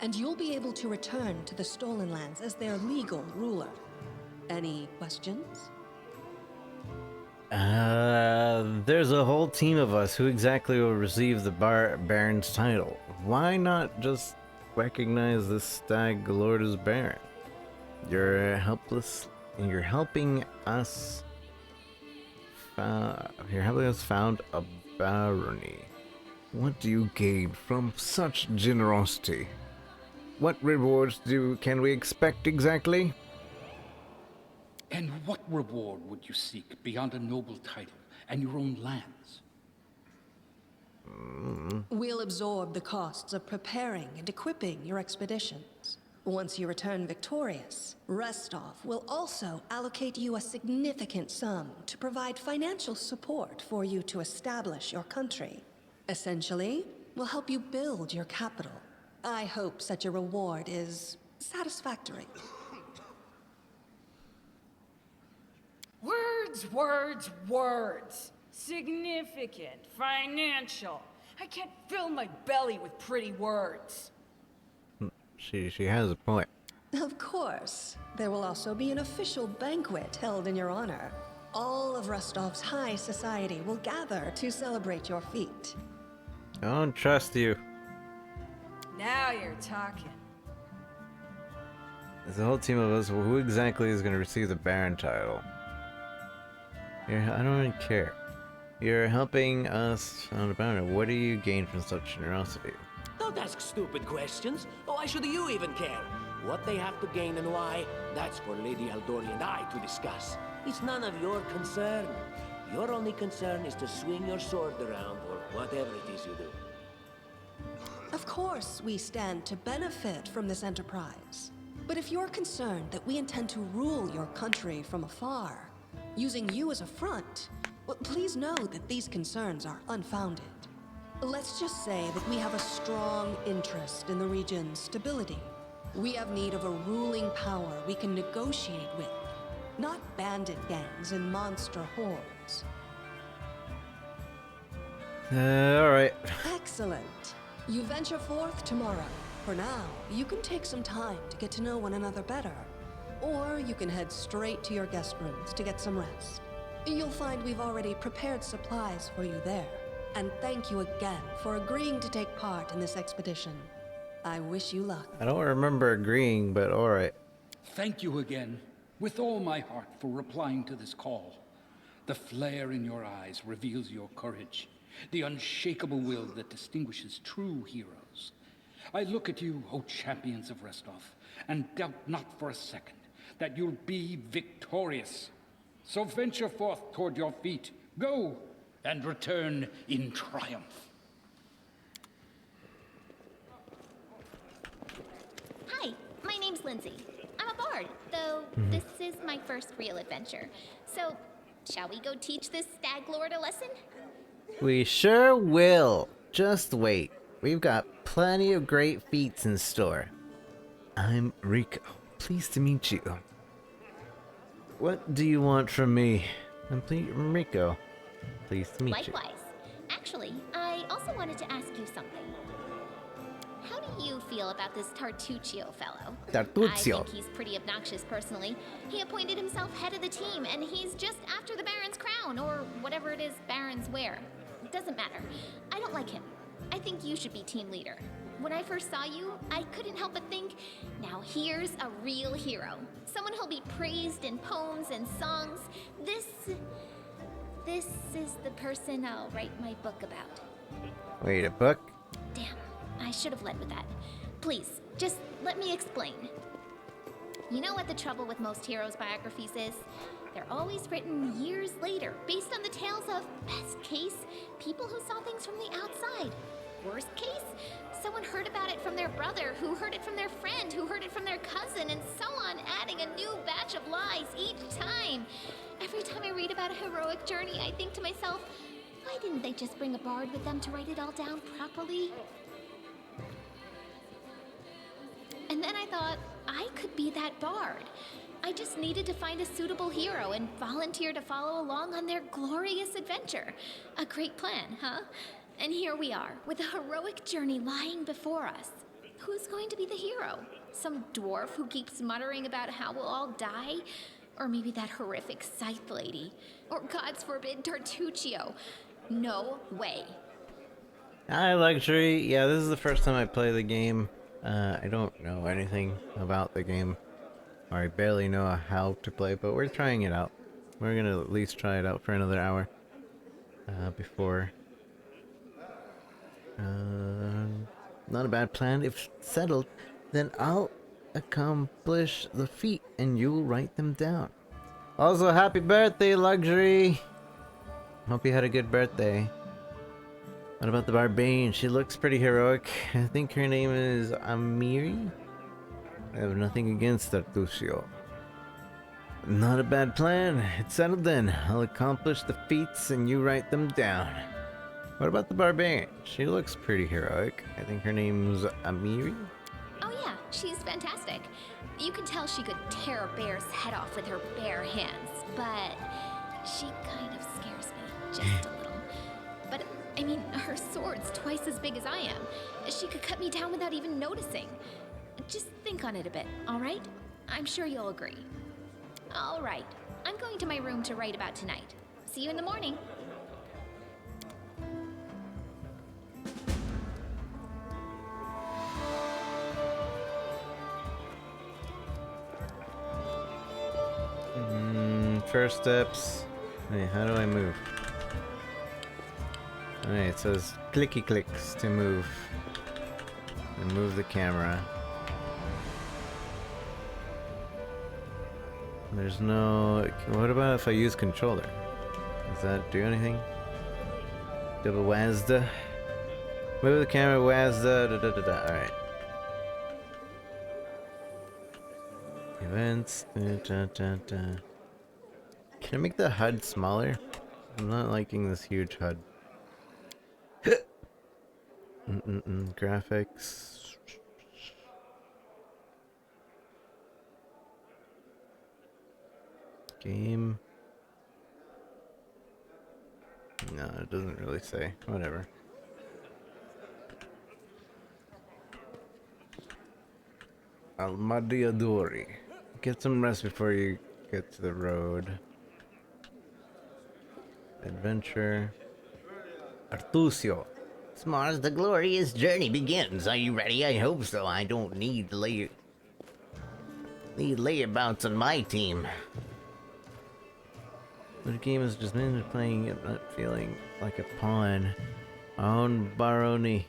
N: and you'll be able to return to the Stolen Lands as their legal ruler. Any questions?
A: There's a whole team of us. Who exactly will receive the Baron's title? Why not just recognize this Stag Lord as Baron? You're helpless. You're helping us. You're helping us found a barony.
B: What do you gain from such generosity? What rewards can we expect exactly?
O: And what reward would you seek beyond a noble title and your own lands?
N: We'll absorb the costs of preparing and equipping your expeditions. Once you return victorious, Restov will also allocate you a significant sum to provide financial support for you to establish your country. Essentially, we'll help you build your capital. I hope such a reward is satisfactory.
L: Words, words, words. Significant, financial. I can't fill my belly with pretty words.
A: She has a point.
N: Of course. There will also be an official banquet held in your honor. All of Rostov's high society will gather to celebrate your feat.
A: I don't trust you.
L: Now you're talking.
A: There's a whole team of us. Well, who exactly is going to receive the Baron title? I don't really care. You're helping us found a Baron. What do you gain from such generosity?
M: Don't ask stupid questions. Why should you even care? What they have to gain and why, that's for Lady Aldori and I to discuss. It's none of your concern. Your only concern is to swing your sword around, or whatever it is you do.
N: Of course, we stand to benefit from this enterprise. But if you're concerned that we intend to rule your country from afar, using you as a front, well, please know that these concerns are unfounded. Let's just say that we have a strong interest in the region's stability. We have need of a ruling power we can negotiate with. not bandit gangs and monster hordes.
A: Alright.
N: Excellent. You venture forth tomorrow. For now, you can take some time to get to know one another better. Or you can head straight to your guest rooms to get some rest. You'll find we've already prepared supplies for you there. And thank you again for agreeing to take part in this expedition. I wish you luck.
A: I don't remember agreeing, but alright.
O: Thank you again, with all my heart, for replying to this call. The flare in your eyes reveals your courage, the unshakable will that distinguishes true heroes. I look at you, O champions of Restov, and doubt not for a second that you'll be victorious. So venture forth toward your feet. Go, and return in triumph.
K: Hi, my name's Lindsay. I'm a bard, though this is my first real adventure. So, shall we go teach this stag lord a lesson?
A: We sure will. Just wait. We've got plenty of great feats in store. I'm Rico. Pleased to meet you. What do you want from me? I'm Rico. Pleased to meet you.
K: Likewise. Actually, I also wanted to ask you something. How do you feel about this Tartuccio fellow?
A: Tartuccio.
K: I think he's pretty obnoxious personally. He appointed himself head of the team, and he's just after the Baron's crown, or whatever it is barons wear. It doesn't matter. I don't like him. I think you should be team leader. When I first saw you, I couldn't help but think, now here's a real hero. Someone who'll be praised in poems and songs. This is the person I'll write my book about.
A: Wait, a book?
K: Damn, I should have led with that. Please, just let me explain. You know what the trouble with most heroes' biographies is? They're always written years later, based on the tales of, best case, people who saw things from the outside. Worst case, someone heard about it from their brother, who heard it from their friend, who heard it from their cousin, and so on, adding a new batch of lies each time. Every time I read about a heroic journey, I think to myself, why didn't they just bring a bard with them to write it all down properly? And then I thought, I could be that bard. I just needed to find a suitable hero and volunteer to follow along on their glorious adventure. A great plan, huh? And here we are, with a heroic journey lying before us. Who's going to be the hero? Some dwarf who keeps muttering about how we'll all die? Or maybe that horrific scythe lady? Or, God's forbid, Tartuccio? No way.
A: Hi, Luxury. Yeah, this is the first time I play the game. I don't know anything about the game. Or I barely know how to play, but we're trying it out. We're gonna at least try it out for another hour. Before... not a bad plan. If settled, then I'll accomplish the feat and you'll write them down. Also, happy birthday, Luxury! Hope you had a good birthday. What about the Barbarian? She looks pretty heroic. I think her name is Amiri? I have nothing against Tartuccio. Not a bad plan. It's settled then. I'll accomplish the feats and you write them down. What about the Barbarian? She looks pretty heroic. I think her name's Amiri?
K: Oh yeah, she's fantastic. You can tell she could tear a bear's head off with her bare hands, but she kind of scares me, just a little. But, I mean, her sword's twice as big as I am. She could cut me down without even noticing. Just think on it a bit, alright? I'm sure you'll agree. Alright, I'm going to my room to write about tonight. See you in the morning.
A: First steps. Hey, how do I move? Alright, it says clicky clicks to move. And move the camera. There's no... What about if I use controller? Does that do anything? Double WASD. Move the camera, WASD, da da da da. Alright. Events. Da, da, da, da. Can I make the HUD smaller? I'm not liking this huge HUD. Graphics. Game. No, it doesn't really say. Whatever. Almadiadori. Get some rest before you get to the road. Adventure. Artusio.
P: Smars, the glorious journey begins. Are you ready? I hope so. I don't need layabouts on my team.
A: The game is just me playing it, not feeling like a pawn. On Baroni.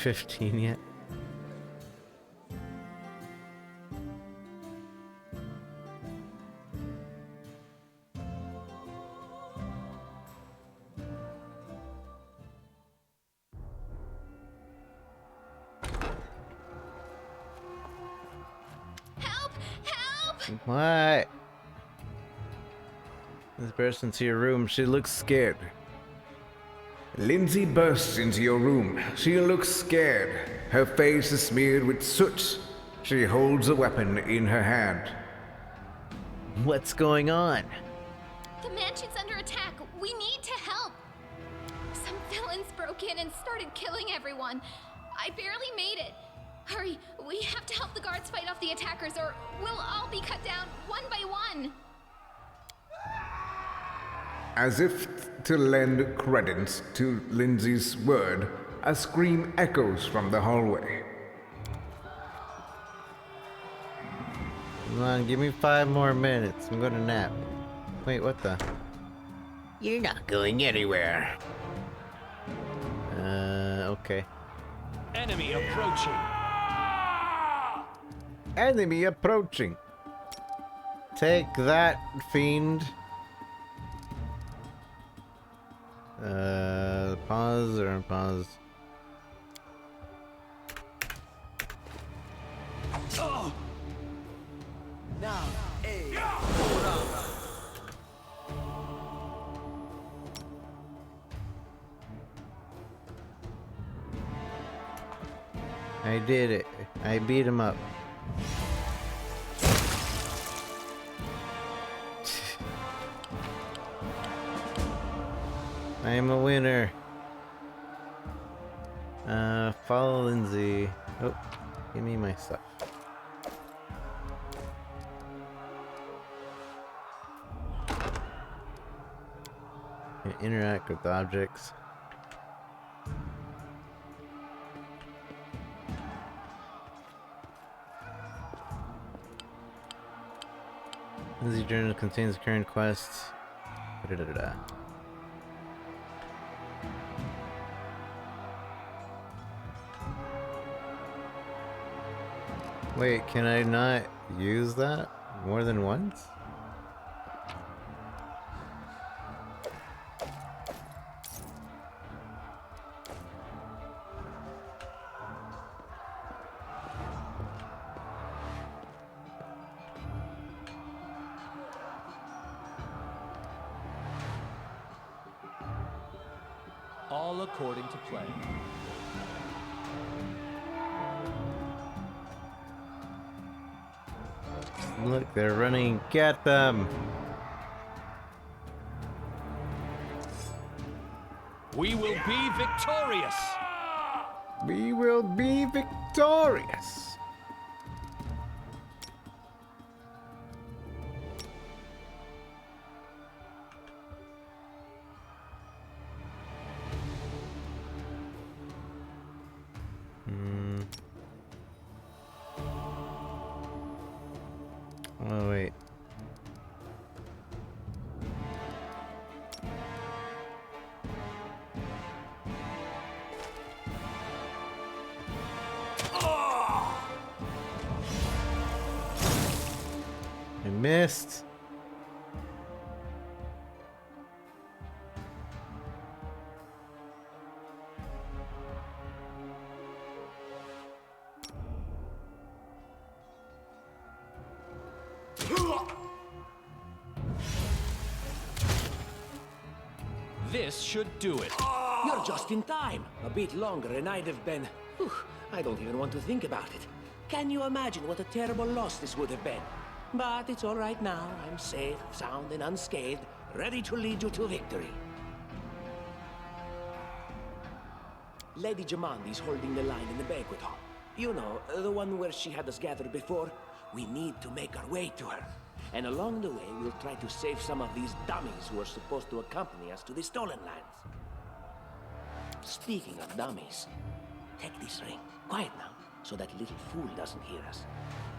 A: $15 yet?
K: Help! Help!
A: What? This bursts into your room. She looks scared.
B: Lindsay bursts into your room. She looks scared. Her face is smeared with soot. She holds a weapon in her hand.
A: What's going on?
K: The mansion's under attack. We need to help. Some villains broke in and started killing everyone. I barely made it. Hurry, we have to help the guards fight off the attackers or we'll all be cut down one by one.
B: As if to lend credence to Lindsay's word, a scream echoes from the hallway.
A: Come on, give me 5 more minutes. I'm gonna nap. Wait, what the?
P: You're not going anywhere.
A: Okay.
C: Enemy approaching.
A: Enemy approaching. Take that, fiend. Pause or unpause?
M: Oh! Now,
A: I did it. I beat him up. I am a winner. Follow Lindsay. Oh, give me my stuff. Interact with objects. Lindsay journal contains current quests. Da-da-da-da. Wait, can I not use that more than once?
C: All according to plan.
A: Look, they're running. Get them!
C: We will be victorious!
A: We will be victorious! Oh, wait. I missed.
C: This should do it.
M: You're just in time. A bit longer and I'd have been... Whew, I don't even want to think about it. Can you imagine what a terrible loss this would have been? But it's all right now. I'm safe, sound, and unscathed, ready to lead you to victory. Lady Jamandi's holding the line in the banquet hall. You know, the one where she had us gathered before. We need to make our way to her. And along the way, we'll try to save some of these dummies who are supposed to accompany us to the Stolen Lands. Speaking of dummies, take this ring. Quiet now, so that little fool doesn't hear us.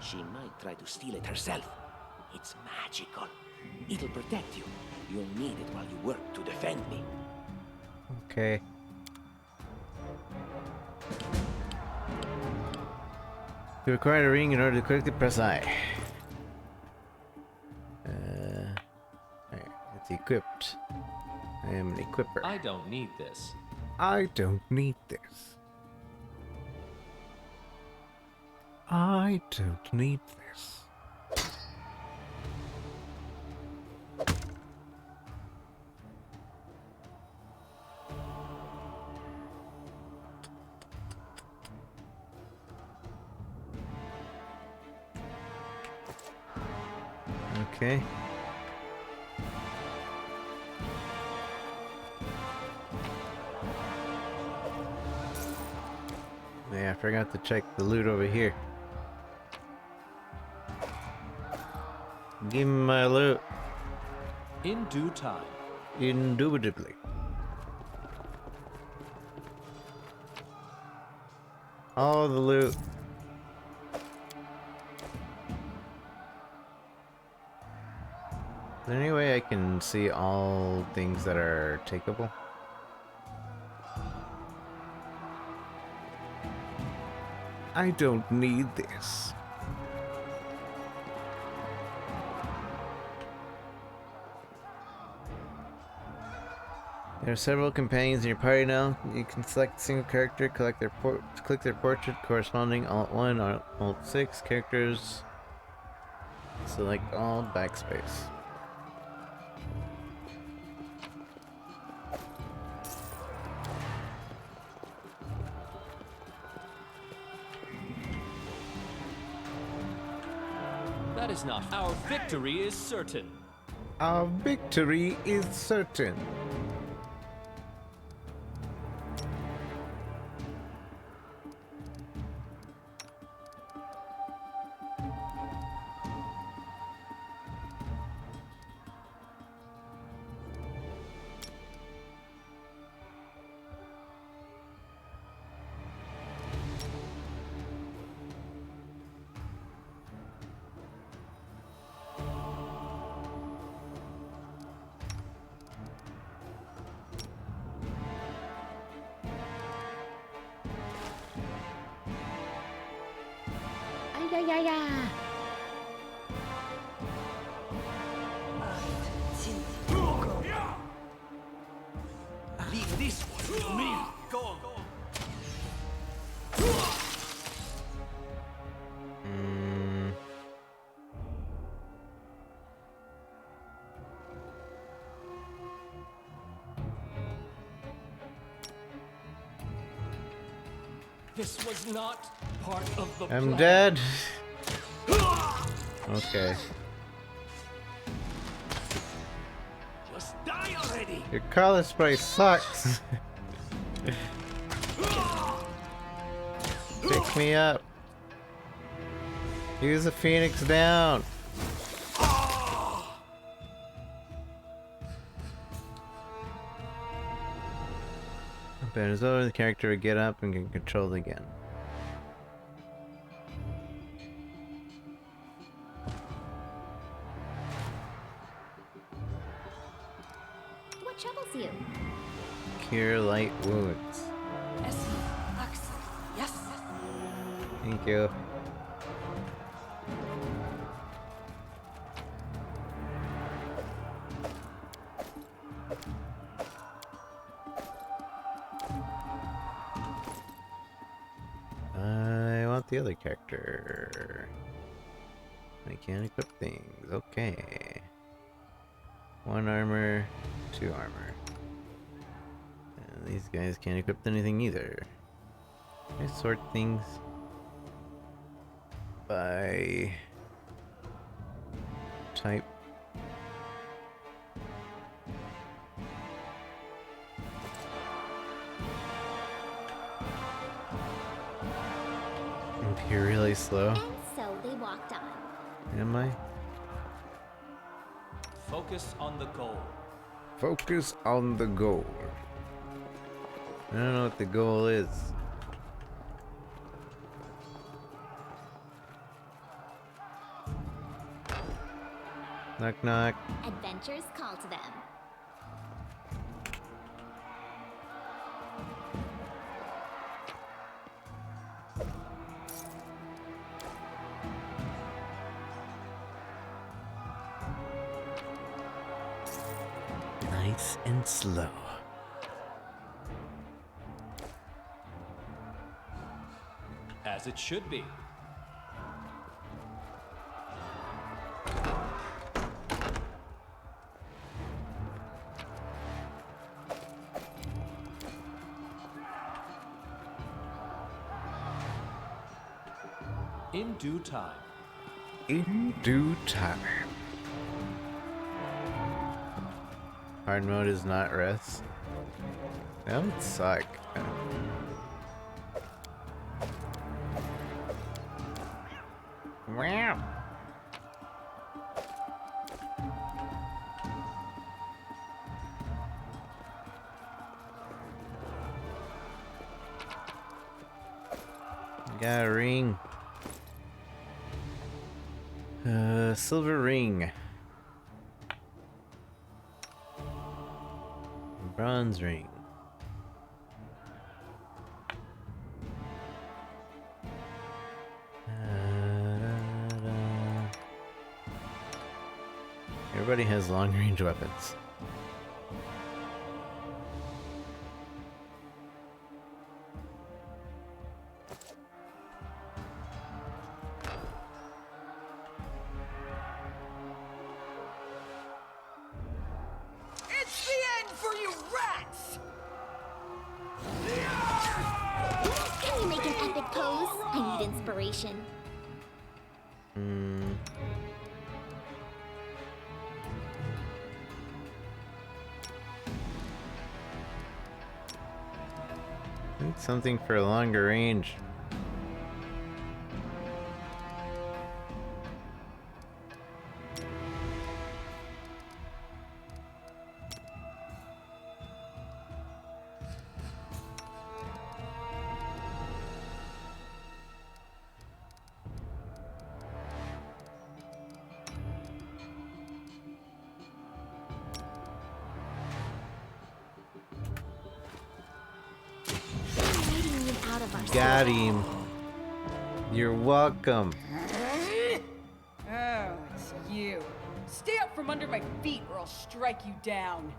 M: She might try to steal it herself. It's magical. It'll protect you. You'll need it while you work to defend me.
A: Okay. You require a ring in order to quickly press I. Alright, it's equipped. I am an equipper.
C: I don't need this.
B: I don't need this. I don't need this.
A: Okay. Yeah, I forgot to check the loot over here. Give me my loot.
C: In due time.
A: Indubitably. All the loot. Is there any way I can see all things that are takeable?
B: I don't need this.
A: There are several companions in your party now. You can select a single character, click their portrait corresponding, Alt 1 or Alt 6 characters. Select all, backspace.
C: That is not. Our victory is certain.
B: Our victory is certain.
M: Leave this one to me. Go.
C: This was not part of the
A: I'm
C: plan.
A: dead. Okay.
M: Just die already.
A: Your color spray sucks. Pick me up. Use the Phoenix down. But as though the character would get up and can control it again.
K: What troubles you?
A: Cure light wounds.
L: Yes.
A: Thank you. I want the other character. I can't equip things. Okay. 1 armor, 2 armor. These guys can't equip anything either. Can I sort things by type? You're really slow.
K: And so they walked on.
A: Am I?
C: Focus on the goal.
B: Focus on the goal.
A: I don't know what the goal is. Knock knock.
K: Adventures call to them.
A: Nice and slow.
C: As it should be. In due time.
B: In due time.
A: Hard mode is not rest. That would suck. Wow. Got a ring. Silver ring. Bronze ring. Everybody has long range weapons.
L: It's the end for you rats!
K: Can you make an epic pose? I need inspiration.
A: I need something for longer range. Got him. You're welcome.
L: Oh, it's you. Stay up from under my feet or I'll strike you down.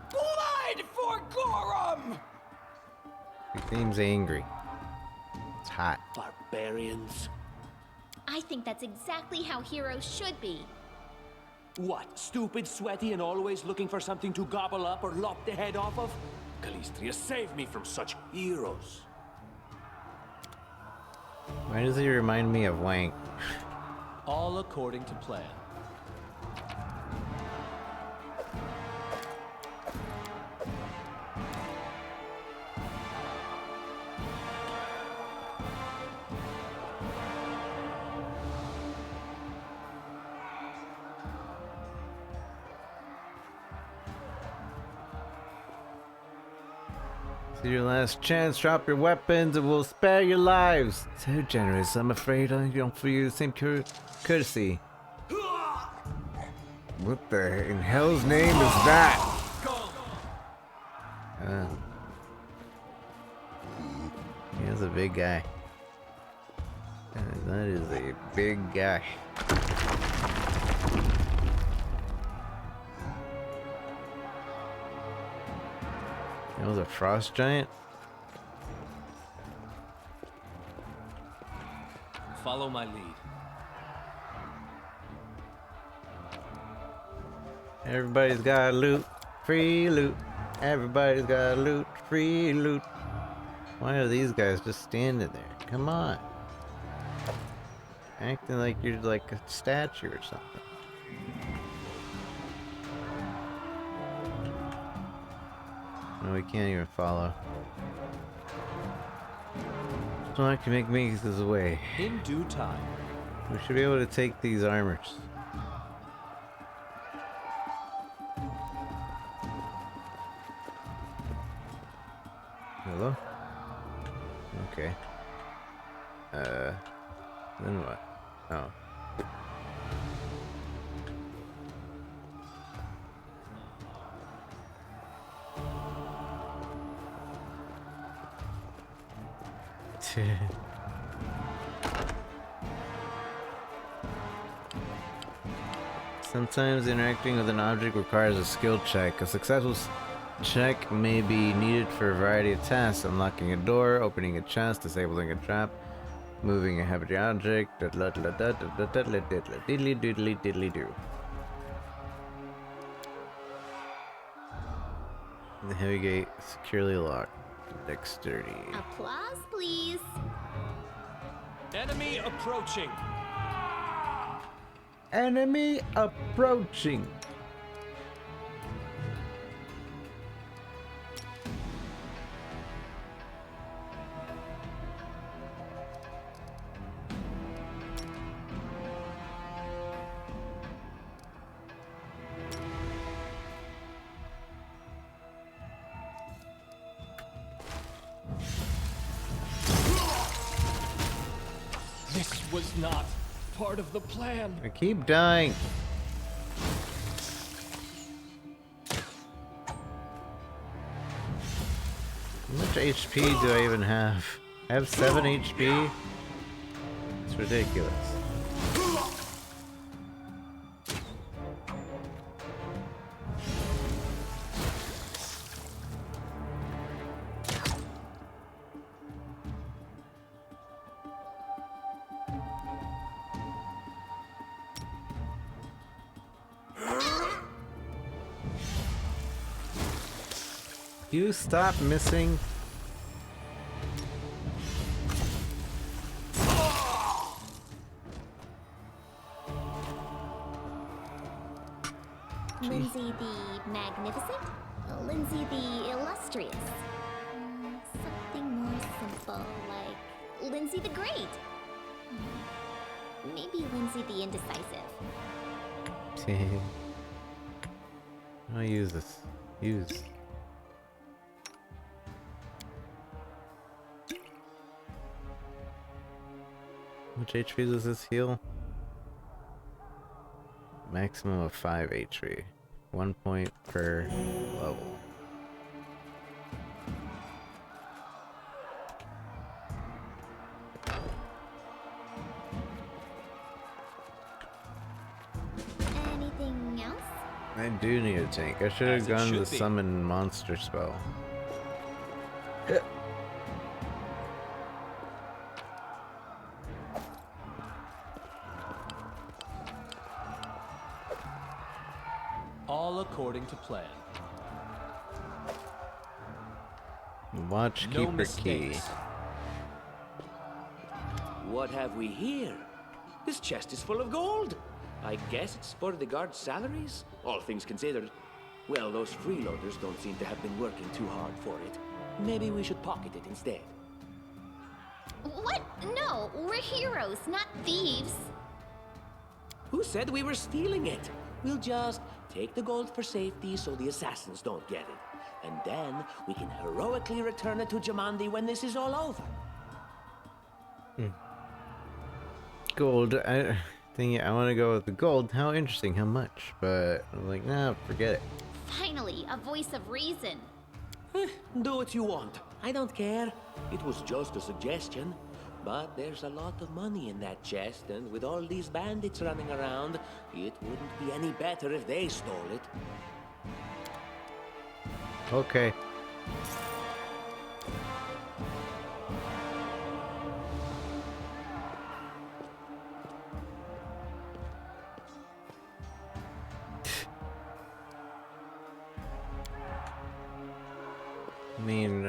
L: Blood for Gorum!
A: He seems angry. It's hot.
M: Barbarians.
K: I think that's exactly how heroes should be.
M: What, stupid, sweaty, and always looking for something to gobble up or lop the head off of? Calistria, save me from such heroes.
A: Why does he remind me of Wank?
C: All according to plan.
A: This is your last chance. Drop your weapons and we'll spare your lives. So generous. I'm afraid I don't feel you the same courtesy.
B: What the in hell's name is that?
A: He's a big guy. That is a big guy. That was a frost giant?
C: Follow my lead.
A: Everybody's got loot. Free loot. Everybody's got loot, free loot. Why are these guys just standing there? Come on. Acting like you're like a statue or something. No, we can't even follow. So I can make this way.
C: In due time.
A: We should be able to take these armors. Hello? Okay. Then what? Oh. Sometimes interacting with an object requires a skill check. A successful check may be needed for a variety of tasks: unlocking a door, opening a chest, disabling a trap, moving a heavy object. Diddly doodly diddly doo. The heavy gate securely locked. Dexterity.
K: Applause, please.
C: Enemy approaching.
A: Enemy approaching.
C: This was not part of the plan.
A: I keep dying. How much HP do I even have? I have 7 HP? It's ridiculous. You stop missing.
K: Lindsay the Magnificent? Lindsay the Illustrious? Something more simple, like Lindsay the Great? Maybe Lindsay the Indecisive.
A: I'll use this. Use. How much HP does this heal? Maximum of 5 HP. 1 point per level.
K: Anything else?
A: I do need a tank. I should have gone the summon monster spell.
C: All according to plan.
A: Watchkeeper key.
M: What have we here? This chest is full of gold. I guess it's for the guards' salaries, all things considered. Well, those freeloaders don't seem to have been working too hard for it. Maybe we should pocket it instead.
K: What? No, we're heroes, not thieves.
M: Who said we were stealing it? We'll just take the gold for safety so the assassins don't get it. And then we can heroically return it to Jamandi when this is all over.
A: Gold. I want to go with the gold. How interesting. How much? But I'm like, nah, forget it.
K: Finally, a voice of reason.
M: Do what you want. I don't care. It was just a suggestion. But there's a lot of money in that chest, and with all these bandits running around, it wouldn't be any better if they stole it.
A: Okay. I mean,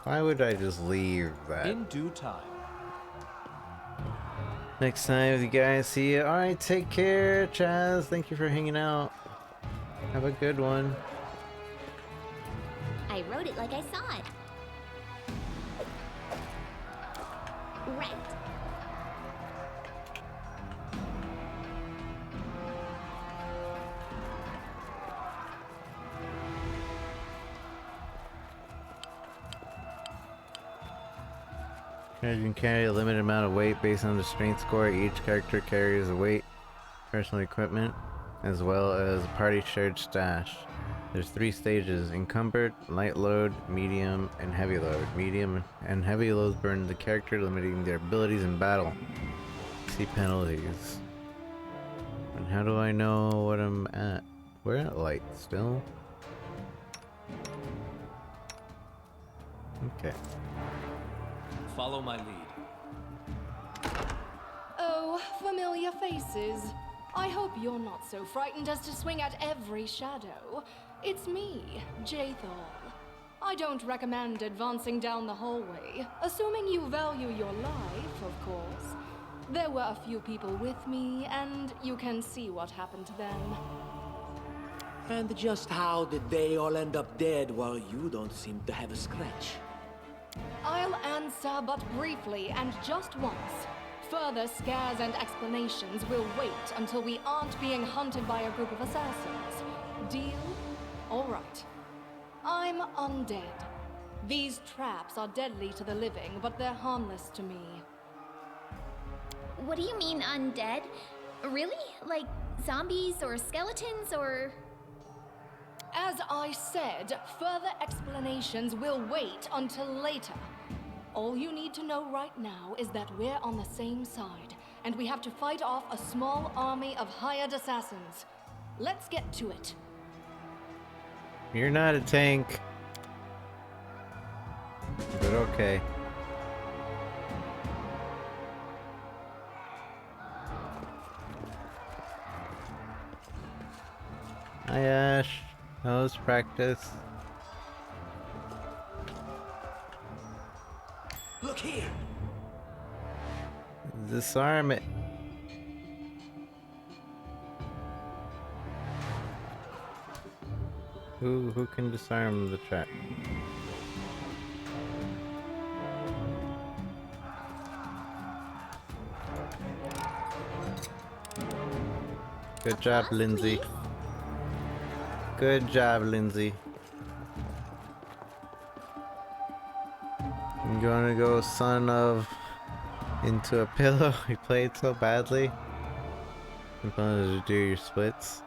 A: why would I just leave that?
C: In due time.
A: Next time you guys see you. Alright, take care, Chaz. Thank you for hanging out. Have a good one.
K: I wrote it like I saw it. Right.
A: You can carry a limited amount of weight based on the strength score. Each character carries a weight, personal equipment, as well as a party shared stash. There's 3 stages: encumbered, light load, medium, and heavy load. Medium and heavy loads burn the character, limiting their abilities in battle. See penalties. And how do I know what I'm at? We're at light still. Okay.
C: Follow my lead.
G: Oh, familiar faces. I hope you're not so frightened as to swing at every shadow. It's me, Jathal. I don't recommend advancing down the hallway, assuming you value your life, of course. There were a few people with me, and you can see what happened to them.
M: And just how did they all end up dead while you don't seem to have a scratch?
G: I'll answer but briefly and just once. Further scares and explanations will wait until we aren't being hunted by a group of assassins. Deal? All right. I'm undead. These traps are deadly to the living, but they're harmless to me.
K: What do you mean undead? Really? Like zombies or skeletons or...
G: As I said, further explanations will wait until later. All you need to know right now is that we're on the same side, and we have to fight off a small army of hired assassins. Let's get to it.
A: You're not a tank. But okay. Hi Ash. How's practice?
M: Look here!
A: Disarm it. Who can disarm the trap? Good job, Lindsay. Good job, Lindsay. I'm gonna go son of into a pillow. You played so badly. I'm going to do your splits.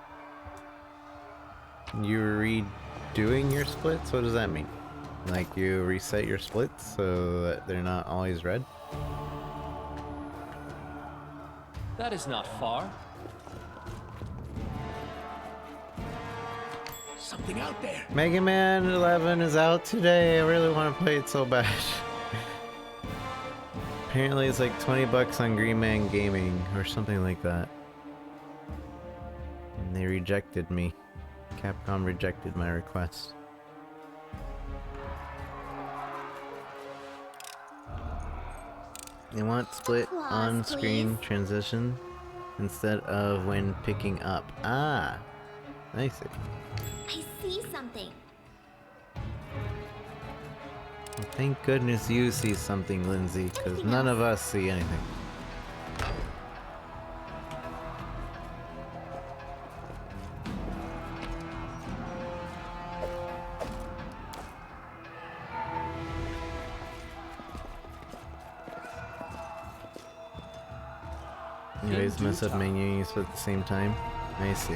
A: You were redoing your splits? What does that mean? Like you reset your splits so that they're not always red?
C: That is not far.
M: Something out there.
A: Mega Man 11 is out today. I really want to play it so bad. Apparently it's like 20 bucks on Green Man Gaming or something like that. And they rejected me. Capcom rejected my request. They want split on-screen transition instead of when picking up. Ah, I see.
K: I see something.
A: Well, thank goodness you see something, Lindsay, because none of us see anything. You always mess up menus at the same time. I see.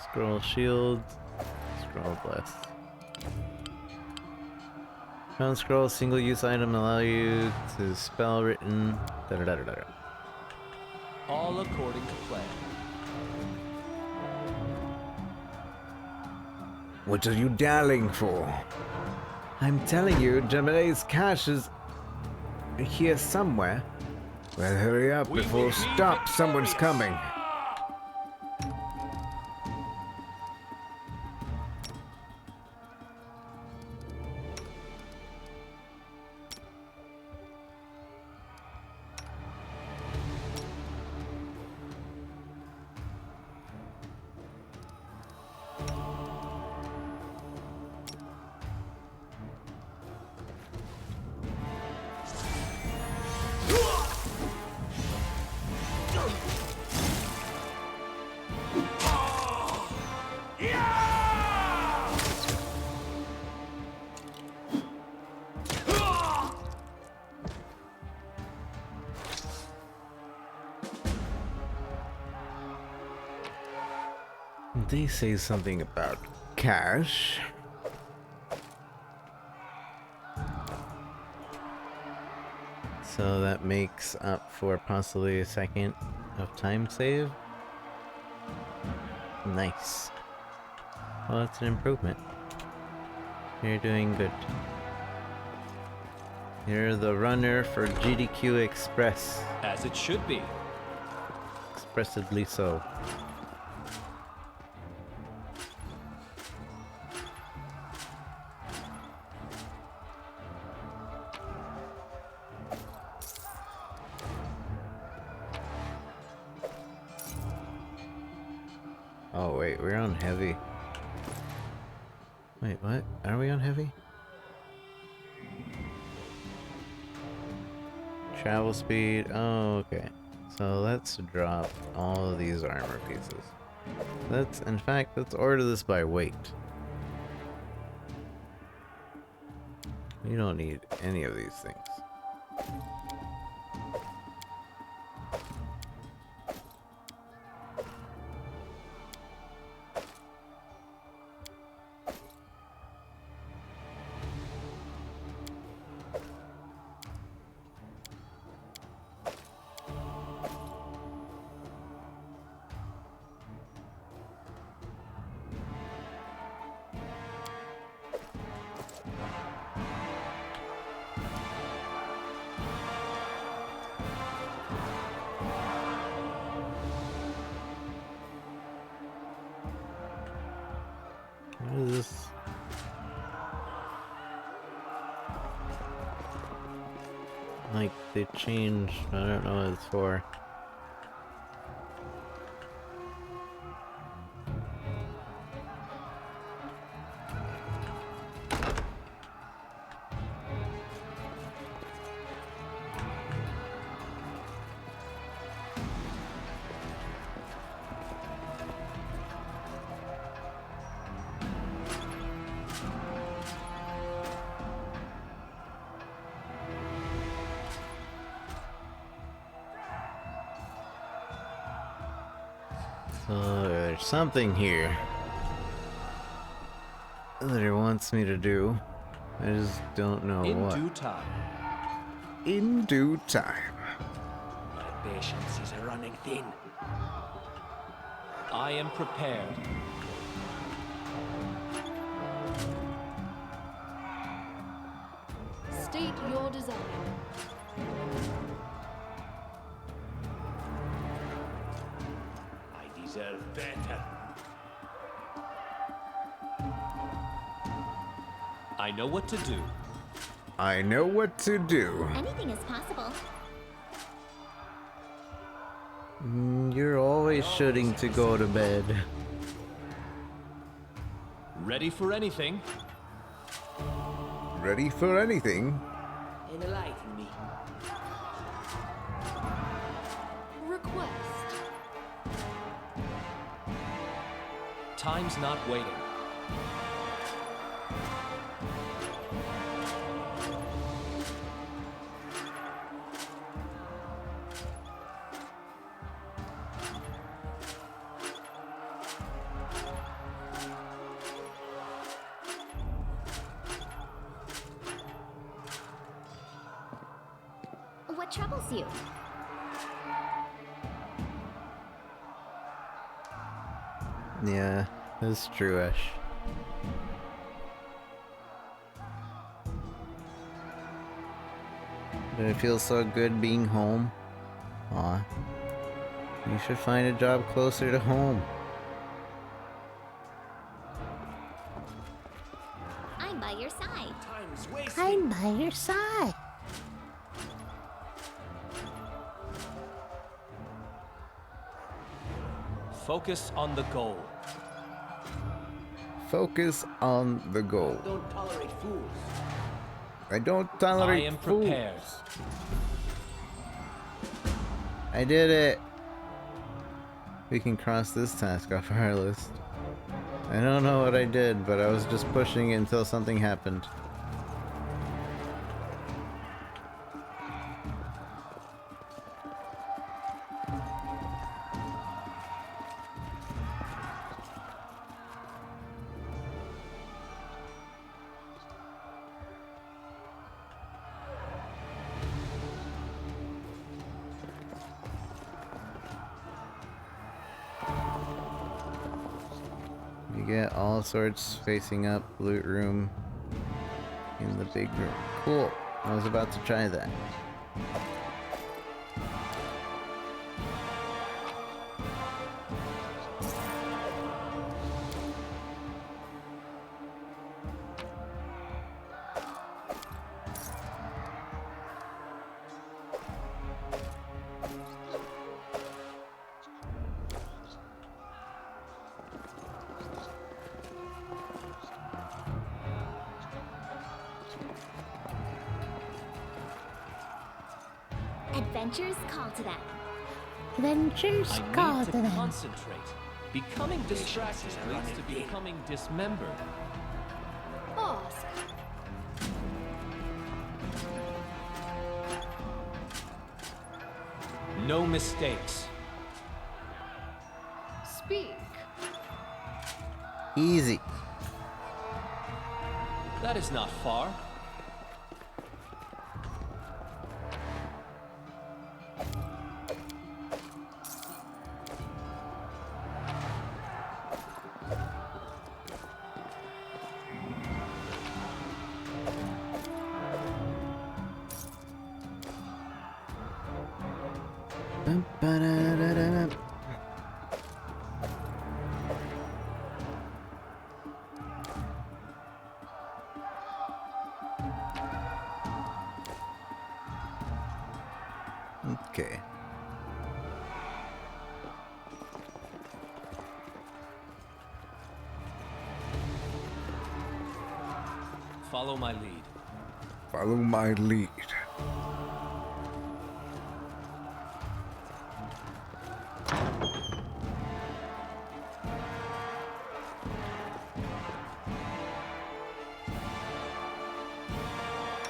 A: Scroll shield. Scroll blast. Round scroll single use item allow you to spell written. Da da da da da.
C: All according to plan.
B: What are you dallying for?
A: I'm telling you, Gemini's cache is here somewhere.
B: Well, hurry up before stop. Someone's coming. they say something about cash?
A: So that makes up for possibly a second of time save. Nice. Well, that's an improvement. You're doing good. You're the runner for GDQ Express.
C: As it should be.
A: Expressively so. Oh wait, we're on heavy. Wait, what? Are we on heavy? Travel speed. Oh, okay. So let's drop all of these armor pieces. In fact, let's order this by weight. We don't need any of these things. What is this? Like, they changed. I don't know what it's for. So there's something here that it wants me to do. I just don't know what.
C: In due time.
B: In due time.
M: My patience is running thin.
C: I am prepared.
G: State your desire.
M: I deserve better.
C: I know what to do.
B: I know what to do.
K: Anything is possible.
A: You're always shooting to go to bed.
C: Ready for anything.
B: Ready for anything?
M: Enlighten me.
G: Request.
C: Time's not waiting.
K: What troubles you?
A: Yeah, that's true, Ash. But it feels so good being home. Aw. You should find a job closer to home.
K: I'm by your side.
M: Time's wasting.
J: I'm by your side.
C: Focus on the goal.
B: Focus on the goal.
M: Don't tolerate fools.
B: I don't tolerate
C: I am
B: fools.
C: prepared.
A: I did it! We can cross this task off our list. I don't know what I did, but I was just pushing it until something happened. You get all sorts facing up, loot room in the big room. Cool. I was about to try that.
K: Adventures call to them.
J: Adventures
C: I
J: call
C: need
J: to
C: to
J: them.
C: concentrate. Becoming distracted leads to becoming dismembered.
G: Ask.
C: No mistakes.
G: Speak.
A: Easy.
C: That is not far.
A: Ba-da-da-da-da. Okay.
C: Follow my lead.
B: Follow my lead.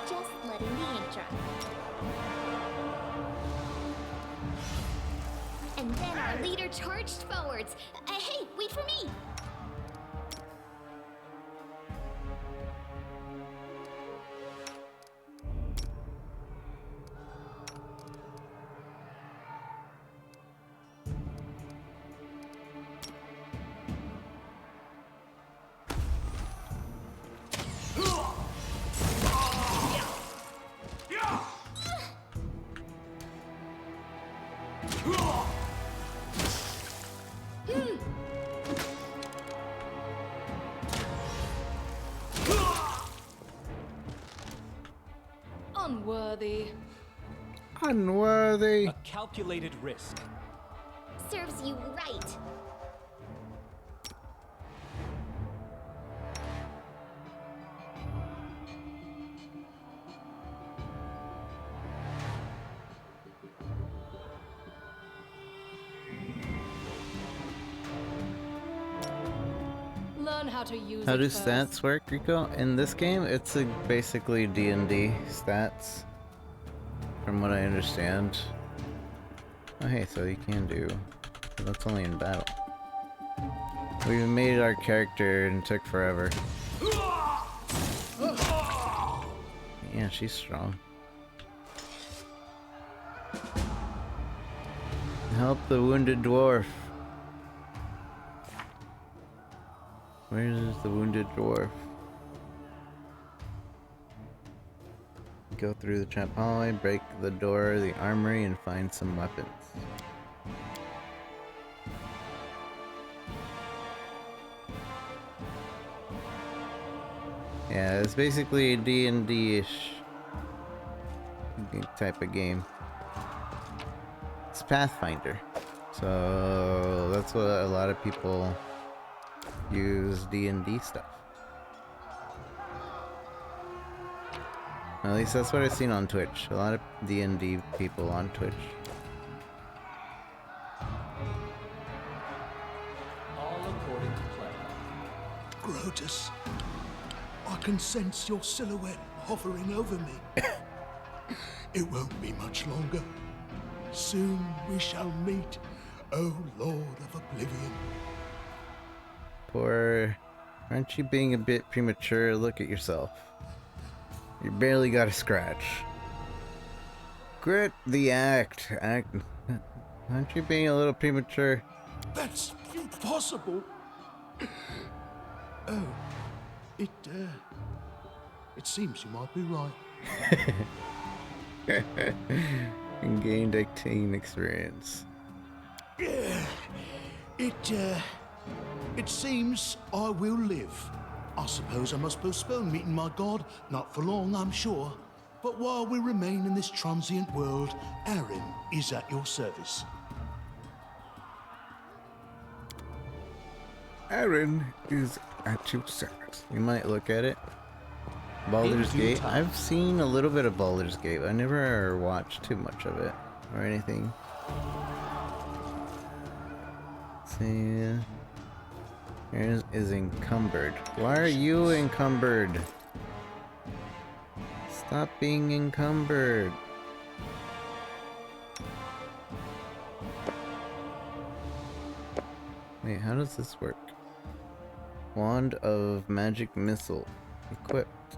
K: Just letting the ink dry. And then our leader charged forwards. Hey, wait for me!
G: Unworthy.
A: Unworthy.
C: A calculated risk.
K: Serves you right.
G: Learn how to use
A: How
G: it
A: do
G: first.
A: stats work, Rico? In this game, it's basically D&D stats, from what I understand. Oh hey, so you can do... but that's only in battle. We made our character and it took forever. Yeah, she's strong. Help the wounded dwarf. Where is the wounded dwarf? Go through the trap hallway, break the door of the armory, and find some weapons. Yeah, it's basically a D&D-ish type of game. It's Pathfinder. So that's what a lot of people use D&D stuff. At least that's what I've seen on Twitch. A lot of D&D people on Twitch.
C: All according to plan.
D: Grotus, I can sense your silhouette hovering over me. It won't be much longer. Soon we shall meet, O Lord of Oblivion.
A: Poor... Aren't you being a bit premature? Look at yourself. You barely got a scratch. Grit the act. Aren't you being a little premature?
D: That's impossible. Oh, it seems you might be right.
A: And gained 18 experience.
D: It seems I will live. I suppose I must postpone meeting my god. Not for long, I'm sure. But while we remain in this transient world, Aaron is at your service.
B: Aaron is at your service.
A: You might look at it. Baldur's Gate. I've seen a little bit of Baldur's Gate. I never watched too much of it or anything. See, here is encumbered. Why are you encumbered? Stop being encumbered. Wait, how does this work? Wand of Magic Missile. Equipped.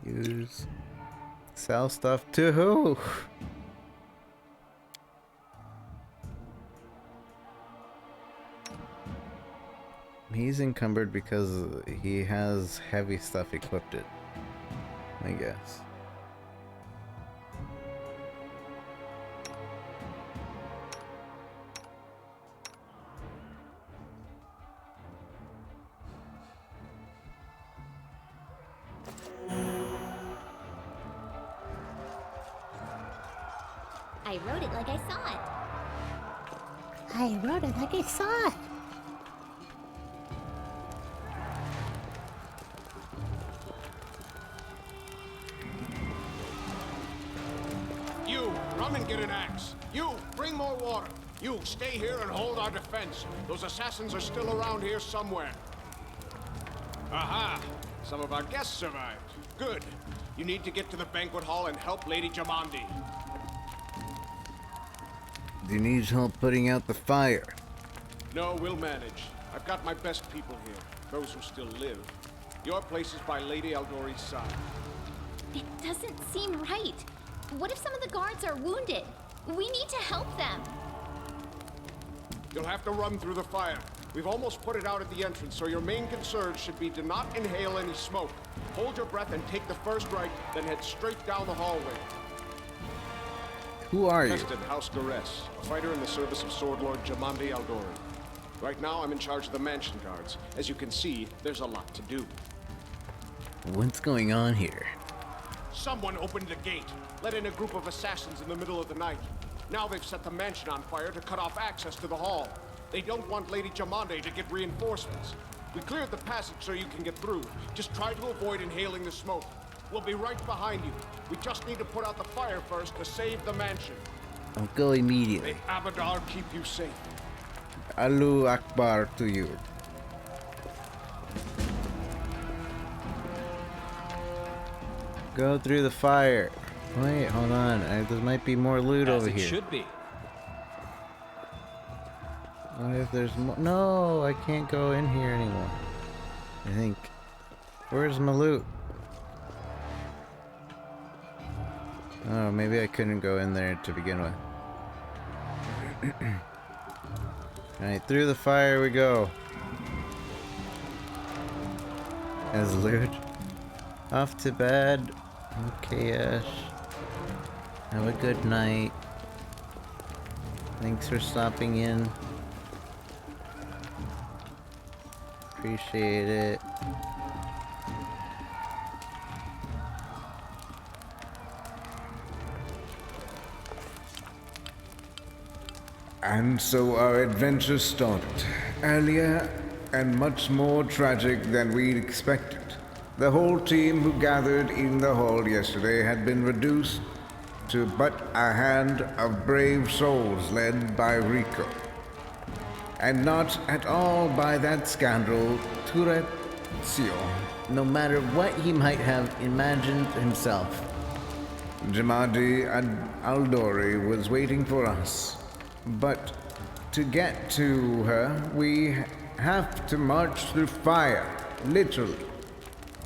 A: Use. Sell stuff to who? He's encumbered because he has heavy stuff equipped, I guess.
K: I wrote it like I saw it.
J: I wrote it like I saw it.
Q: You, run and get an axe. You, bring more water. You, stay here and hold our defense. Those assassins are still around here somewhere. Aha! Some of our guests survived. Good. You need to get to the banquet hall and help Lady Jamandi.
A: Do you need help putting out the fire?
Q: No, we'll manage. I've got my best people here. Those who still live. Your place is by Lady Aldori's side.
K: It doesn't seem right. What if some of the guards are wounded? We need to help them.
Q: You'll have to run through the fire. We've almost put it out at the entrance, so your main concern should be to not inhale any smoke. Hold your breath and take the first right, then head straight down the hallway.
A: Who are you?
Q: Preston House Duress, a fighter in the service of Sword Lord Jamandi Aldori. Right now, I'm in charge of the mansion guards. As you can see, there's a lot to do.
A: What's going on here?
Q: Someone opened the gate, let in a group of assassins in the middle of the night. Now they've set the mansion on fire to cut off access to the hall. They don't want Lady Jamandi to get reinforcements. We cleared the passage so you can get through. Just try to avoid inhaling the smoke. We'll be right behind you. We just need to put out the fire first to save the mansion.
A: I'll go immediately.
Q: May Abadar keep you safe.
A: Allahu Akbar to you. Go through the fire. Wait, hold on. There might be more loot over here.
C: Should be.
A: What if there's more? No, I can't go in here anymore. I think. Where's my loot? Oh, maybe I couldn't go in there to begin with. Alright, through the fire we go. As loot. Off to bed. Okay, Ash. Have a good night. Thanks for stopping in. Appreciate it.
B: And so our adventure started. Earlier and much more tragic than we'd expected. The whole team who gathered in the hall yesterday had been reduced to but a hand of brave souls led by Rico. And not at all by that scoundrel, Turezio.
A: No matter what he might have imagined himself.
B: Jamandi and Aldori was waiting for us. But to get to her, we have to march through fire, literally.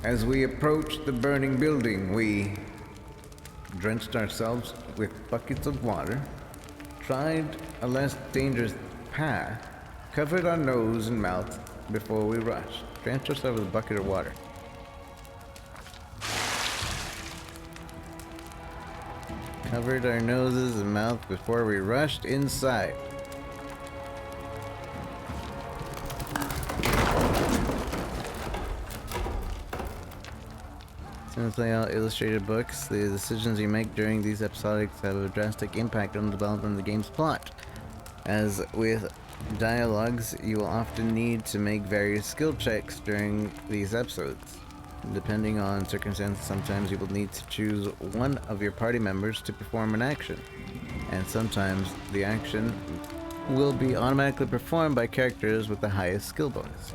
B: As we approached the burning building, we drenched ourselves with buckets of water, tried a less dangerous path, covered our nose and mouth before we rushed. Drenched ourselves with a bucket of water. Covered our noses and mouth before we rushed inside. Since they are illustrated books, the decisions you make during these episodics have a drastic impact on the development of the game's plot. As with dialogues, you will often need to make various skill checks during these episodes. Depending on circumstances, sometimes you will need to choose one of your party members to perform an action, and sometimes the action will be automatically performed by characters with the highest skill bonus.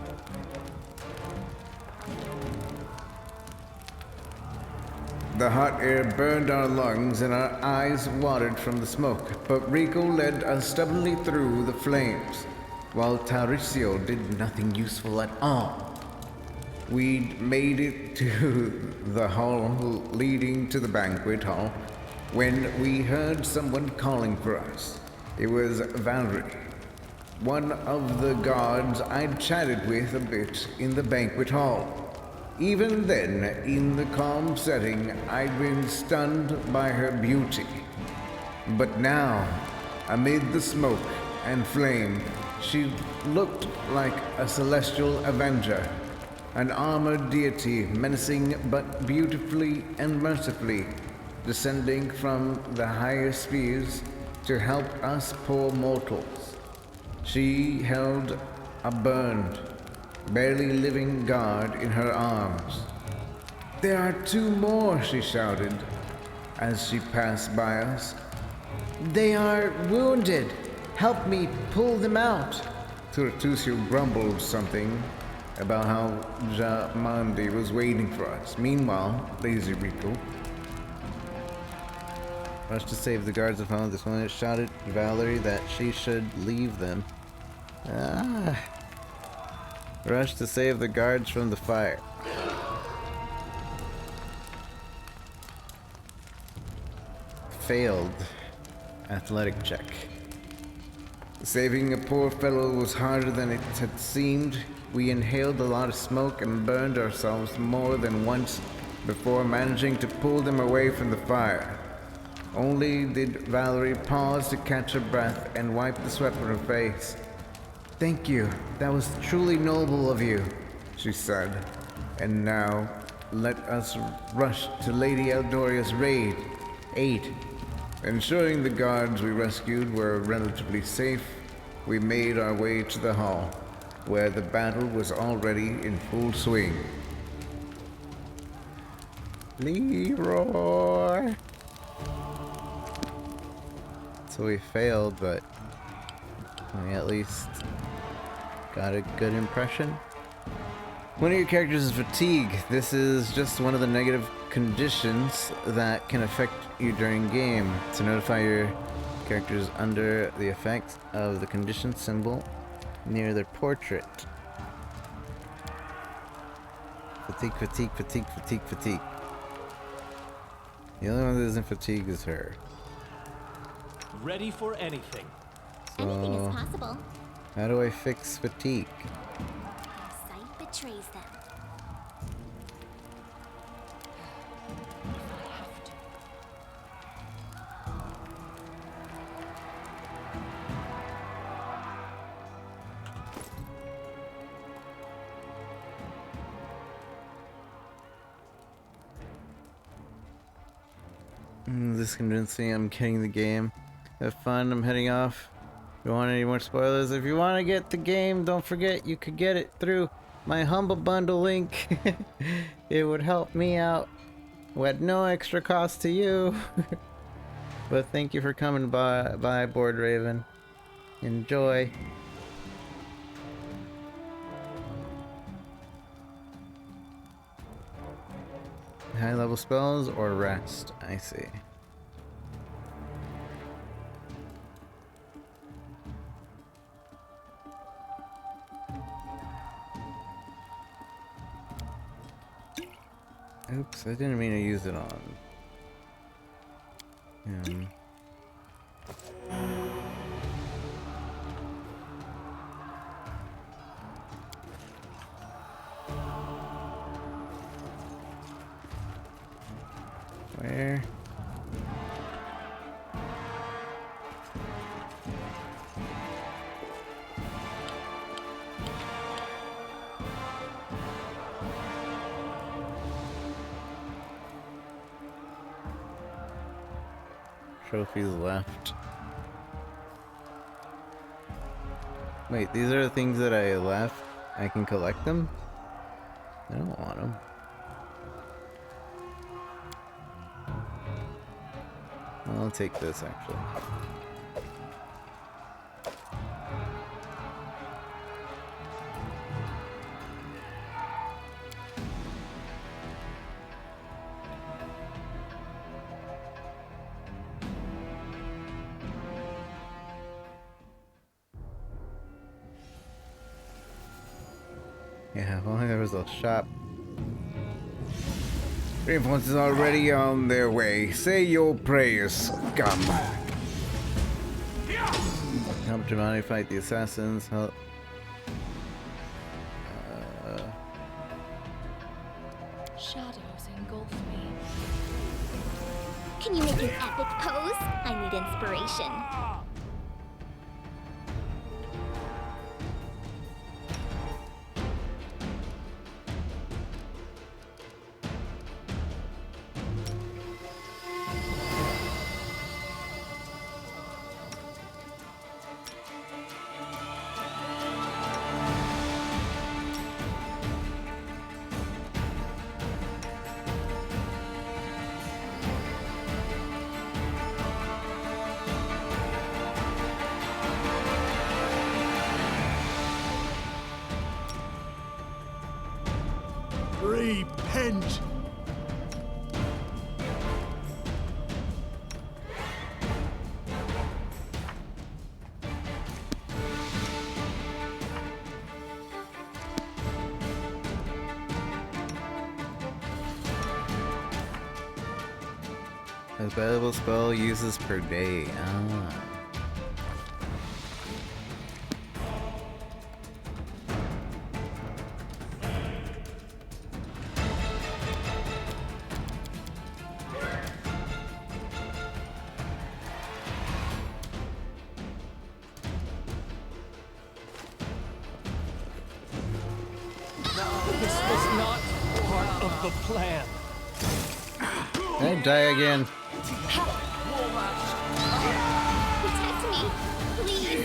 B: The hot air burned our lungs and our eyes watered from the smoke, but Rico led us stubbornly through the flames, while Tauricio did nothing useful at all. We'd made it to the hall leading to the banquet hall when we heard someone calling for us. It was Valerie, one of the guards I'd chatted with a bit in the banquet hall. Even then, in the calm setting, I'd been stunned by her beauty. But now, amid the smoke and flame, she looked like a celestial avenger, an armored deity menacing but beautifully and mercifully, descending from the higher spheres to help us poor mortals. She held a burned, barely living guard in her arms. "There are two more," she shouted as she passed by us. "They are wounded. Help me pull them out." Tertucio grumbled something about how Jamandi was waiting for us. Meanwhile, lazy Rico rushed to save the guards of home. This one shouted Valerie that she should leave them. Rushed to save the guards from the fire. Failed athletic check. Saving a poor fellow was harder than it had seemed. We inhaled a lot of smoke and burned ourselves more than once before managing to pull them away from the fire. Only did Valerie pause to catch her breath and wipe the sweat from her face. "Thank you. That was truly noble of you," she said. "And now, let us rush to Lady Eldoria's aid." Ensuring the guards we rescued were relatively safe, we made our way to the hall, where the battle was already in full swing. Leroy! So we failed, but we at least got a good impression. One of your characters is fatigue. This is just one of the negative conditions that can affect you during game. To notify your characters under the effects of the condition symbol near their portrait. Fatigue, fatigue, fatigue, fatigue, fatigue. The only one that isn't fatigued is her.
C: Ready for anything.
K: Anything is possible.
B: How do I fix fatigue?
K: Sight betrays them.
B: This convinced me I'm getting the game. Have fun, I'm heading off. If you want any more spoilers, if you want to get the game, don't forget you could get it through my Humble Bundle link. It would help me out at no extra cost to you. But thank you for coming by Board Raven. Enjoy. High level spells or rest, I see. Oops, I didn't mean to use it on
A: Where? Trophies left. Wait, these are the things that I left? I can collect them? I don't want them. I'll take this actually. Yeah, if only there was a shop.
B: Reinforcements are already on their way. Say your prayers, scum.
A: Help Giovanni fight the assassins. Help.
G: Shadows engulf me.
K: Can you make an epic pose? I need inspiration.
D: Repent!
A: Available spell uses per day. Ah.
C: This was not part of the plan.
A: Can I die again?
K: Protect me, please.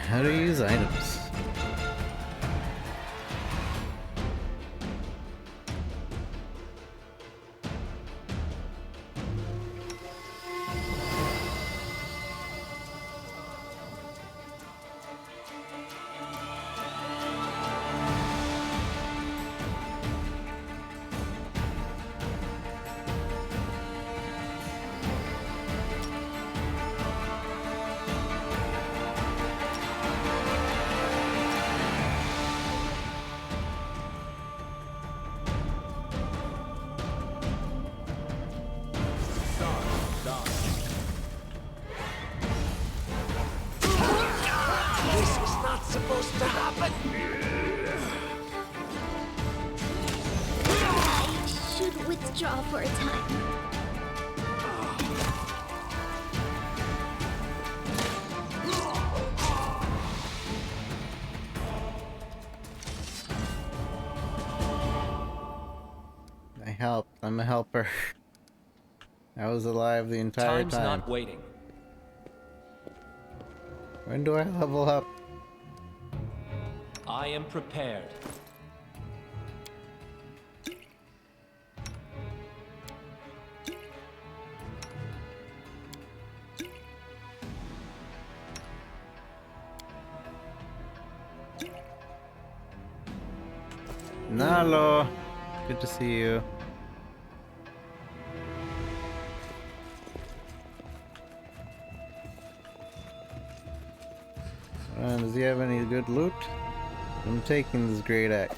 A: How do you use items?
M: This is not supposed to happen.
K: I should withdraw for a time.
A: I helped. I'm I'm a helper. I was alive the entire
C: Time's
A: time.
C: not waiting.
A: When do I level up?
C: I am prepared.
A: Nalo! Good to see you. Does he have any good loot? I'm taking this great axe.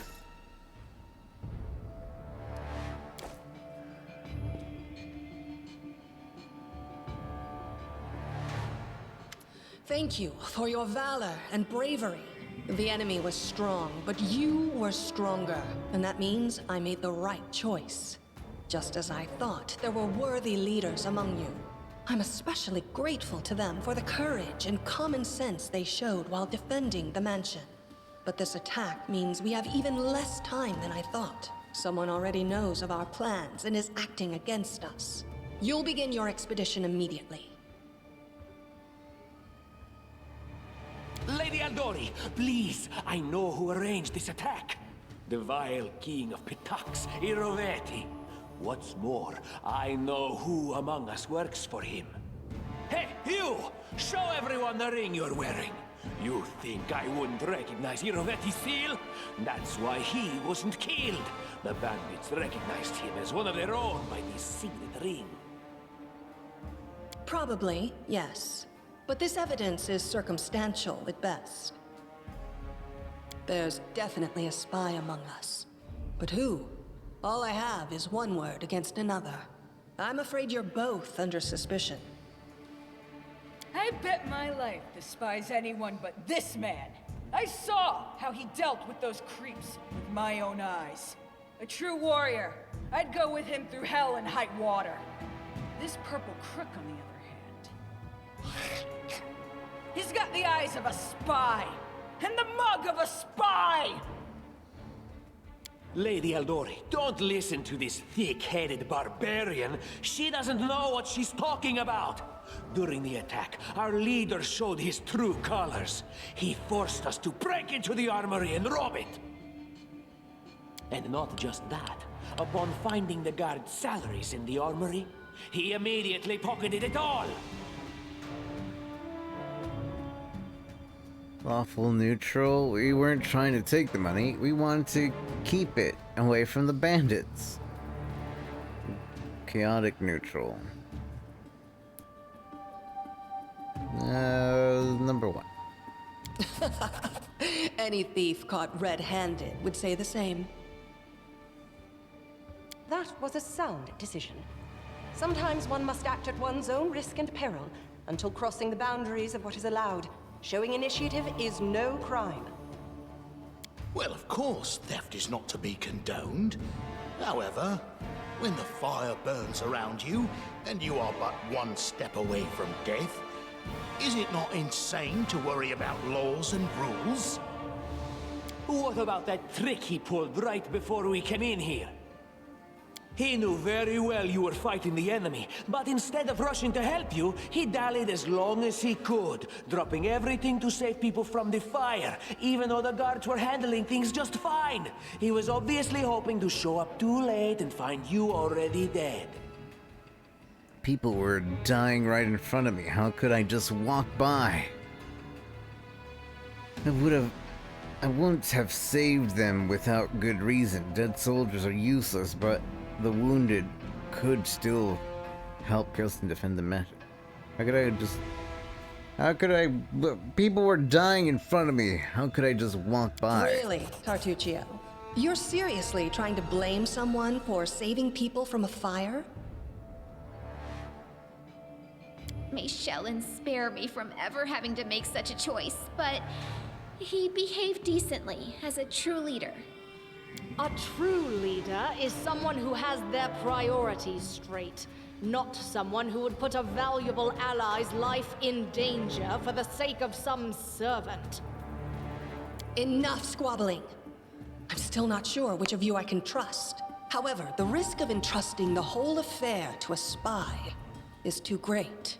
N: Thank you for your valor and bravery. The enemy was strong, but you were stronger. And that means I made the right choice. Just as I thought, there were worthy leaders among you. I'm especially grateful to them for the courage and common sense they showed while defending the mansion. But this attack means we have even less time than I thought. Someone already knows of our plans and is acting against us. You'll begin your expedition immediately.
M: Lady Aldori, please, I know who arranged this attack. The vile king of Pitax, Iroveti. What's more, I know who among us works for him. Hey, you! Show everyone the ring you're wearing. You think I wouldn't recognize Iroveti's seal? That's why he wasn't killed. The bandits recognized him as one of their own by this signet ring.
N: Probably, yes. But this evidence is circumstantial at best. There's definitely a spy among us. But who? All I have is one word against another. I'm afraid you're both under suspicion.
L: I bet my life despise anyone but this man. I saw how he dealt with those creeps with my own eyes. A true warrior. I'd go with him through hell and high water. This purple crook, on the other hand, he's got the eyes of a spy, and the mug of a spy!
M: Lady Aldori, don't listen to this thick-headed barbarian. She doesn't know what she's talking about. During the attack, our leader showed his true colors. He forced us to break into the armory and rob it. And not just that. Upon finding the guards' salaries in the armory, he immediately pocketed it all.
A: Lawful neutral. We weren't trying to take the money. We wanted to keep it away from the bandits. Chaotic neutral. Number one.
N: Any thief caught red-handed would say the same.
R: That was a sound decision. Sometimes one must act at one's own risk and peril until crossing the boundaries of what is allowed. Showing initiative is no crime.
D: Well, of course, theft is not to be condoned. However, when the fire burns around you, and you are but one step away from death, is it not insane to worry about laws and rules?
M: What about that trick he pulled right before we came in here? He knew very well you were fighting the enemy, but instead of rushing to help you, he dallied as long as he could, dropping everything to save people from the fire, even though the guards were handling things just fine. He was obviously hoping to show up too late and find you already dead.
A: People were dying right in front of me. How could I just walk by? I wouldn't have saved them without good reason. Dead soldiers are useless, but the wounded could still help Kirsten defend the meta. People were dying in front of me. How could I just walk by?
N: Really, Tartuccio? You're seriously trying to blame someone for saving people from a fire?
K: May Shellen spare me from ever having to make such a choice, but he behaved decently as a true leader.
G: A true leader is someone who has their priorities straight, not someone who would put a valuable ally's life in danger for the sake of some servant.
N: Enough squabbling. I'm still not sure which of you I can trust. However, the risk of entrusting the whole affair to a spy is too great.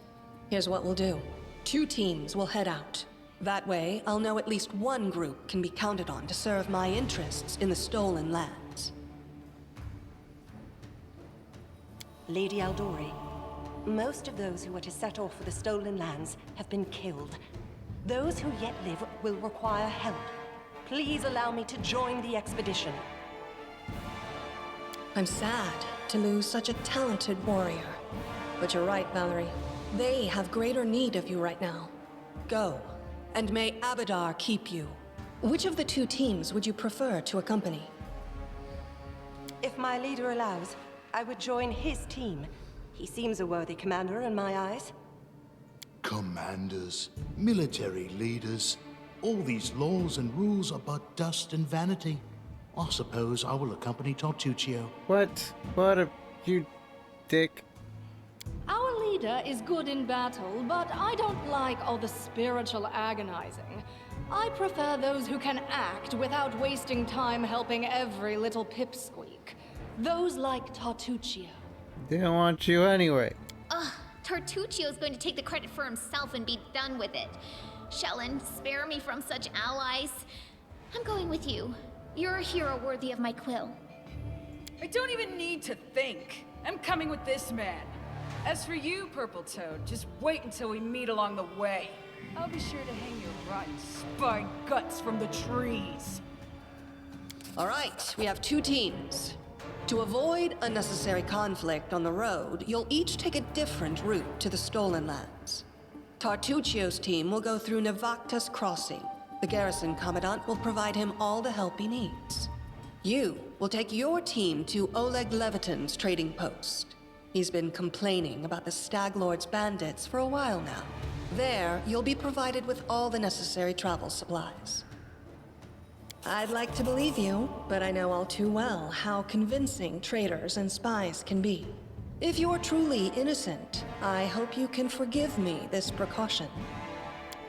N: Here's what we'll do. 2 teams will head out. That way, I'll know at least one group can be counted on to serve my interests in the stolen lands.
R: Lady Aldori, most of those who are to set off for the stolen lands have been killed. Those who yet live will require help. Please allow me to join the expedition.
N: I'm sad to lose such a talented warrior. But you're right, Valerie. They have greater need of you right now. Go, and may Abadar keep you. Which of the 2 teams would you prefer to accompany?
R: If my leader allows, I would join his team. He seems a worthy commander in my eyes.
D: Commanders, military leaders, all these laws and rules are but dust and vanity. I suppose I will accompany Tartuccio.
A: What a you dick.
G: Our leader is good in battle, but I don't like all the spiritual agonizing. I prefer those who can act without wasting time helping every little pipsqueak. Those like Tartuccio.
A: They don't want you anyway.
K: Ugh, Tartuccio's going to take the credit for himself and be done with it. Shellen, spare me from such allies. I'm going with you. You're a hero worthy of my quill.
L: I don't even need to think. I'm coming with this man. As for you, Purple Toad, just wait until we meet along the way. I'll be sure to hang your rotten spine guts from the trees.
N: All right, we have 2 teams. To avoid unnecessary conflict on the road, you'll each take a different route to the stolen lands. Tartuccio's team will go through Navacta's crossing. The garrison commandant will provide him all the help he needs. You will take your team to Oleg Leviton's trading post. He's been complaining about the Stag Lord's bandits for a while now. There, you'll be provided with all the necessary travel supplies. I'd like to believe you, but I know all too well how convincing traitors and spies can be. If you're truly innocent, I hope you can forgive me this precaution.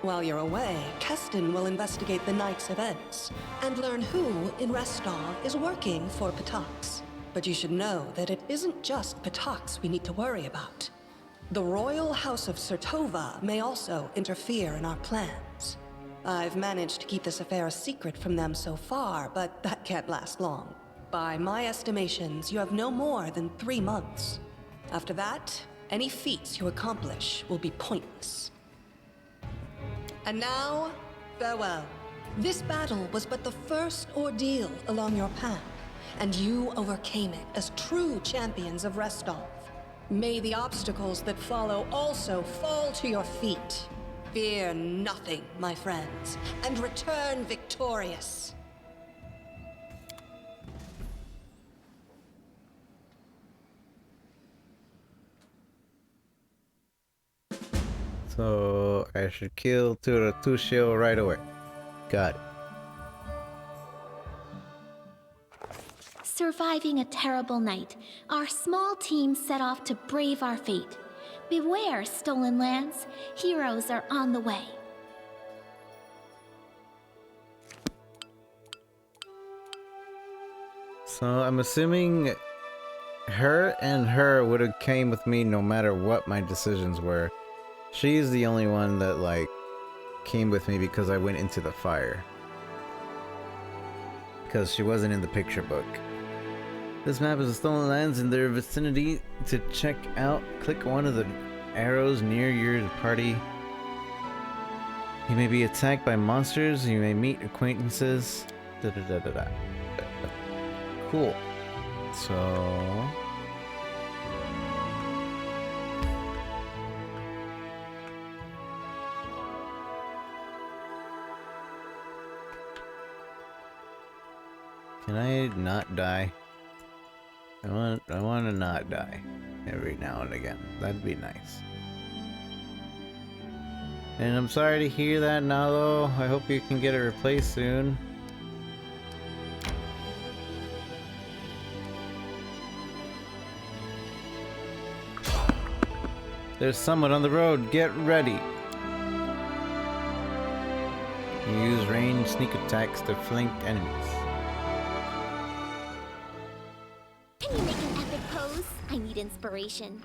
N: While you're away, Keston will investigate the night's events and learn who in Restov is working for Patax. But you should know that it isn't just Patax we need to worry about. The royal house of Sertova may also interfere in our plans. I've managed to keep this affair a secret from them so far, but that can't last long. By my estimations, you have no more than 3 months. After that, any feats you accomplish will be pointless. And now, farewell. This battle was but the first ordeal along your path, and you overcame it as true champions of Restov. May the obstacles that follow also fall to your feet. Fear nothing, my friends, and return victorious.
A: So I should kill Tartuccio right away. Got it.
K: Surviving a terrible night, our small team set off to brave our fate. Beware, stolen lands. Heroes are on the way.
A: So I'm assuming her would have came with me no matter what my decisions were. She's the only one that like came with me because I went into the fire. Because she wasn't in the picture book. This map is the stolen lands in their vicinity. To check out, click one of the arrows near your party. You may be attacked by monsters, you may meet acquaintances. Cool. So... Can I not die? I want to not die every now and again. That'd be nice. And I'm sorry to hear that, Nalo. I hope you can get it replaced soon. There's someone on the road. Get ready. Use ranged sneak attacks to flank enemies.
K: inspiration.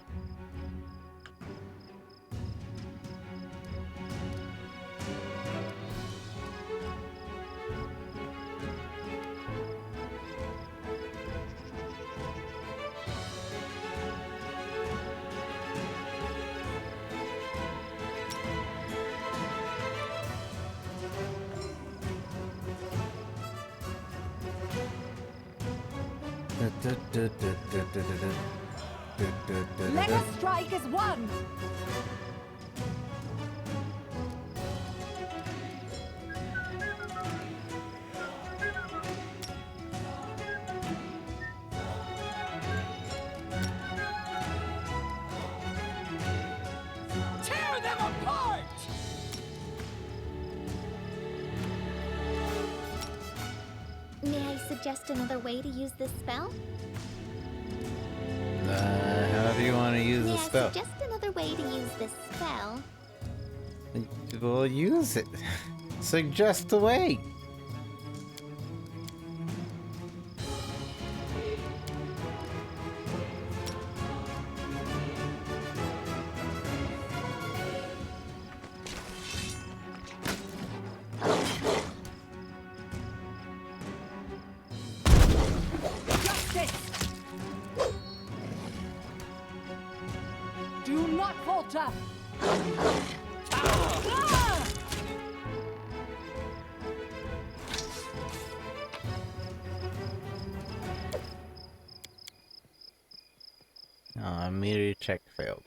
H: Let us strike as one! Tear them apart!
K: May I suggest another way to use this spell?
A: How do you want to use
K: May
A: the
K: I
A: spell?
K: suggest another way to use this spell?
A: Well, use it. Suggest a way.
H: Do not falter! Ah!
A: Meter check failed.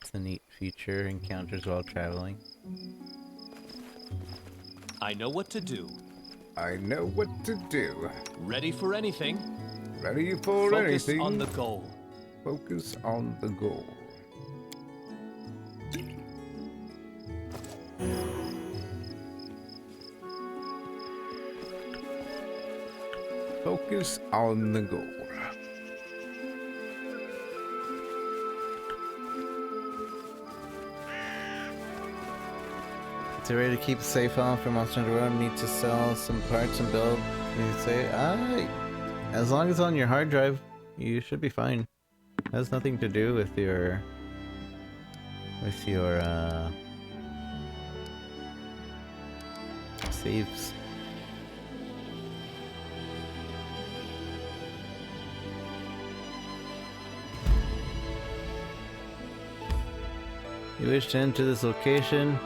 A: It's a neat feature. Encounters while traveling.
C: I know what to do.
B: I know what to do.
C: Ready for anything.
B: Ready for
C: Focus
B: anything.
C: on the goal.
B: Focus on the goal. Focus on the goal.
A: Is it ready to keep a safe on for Monster Hunter World? Need to sell some parts and build. You say, as long as it's on your hard drive, you should be fine. It has nothing to do with your saves. You wish to enter this location?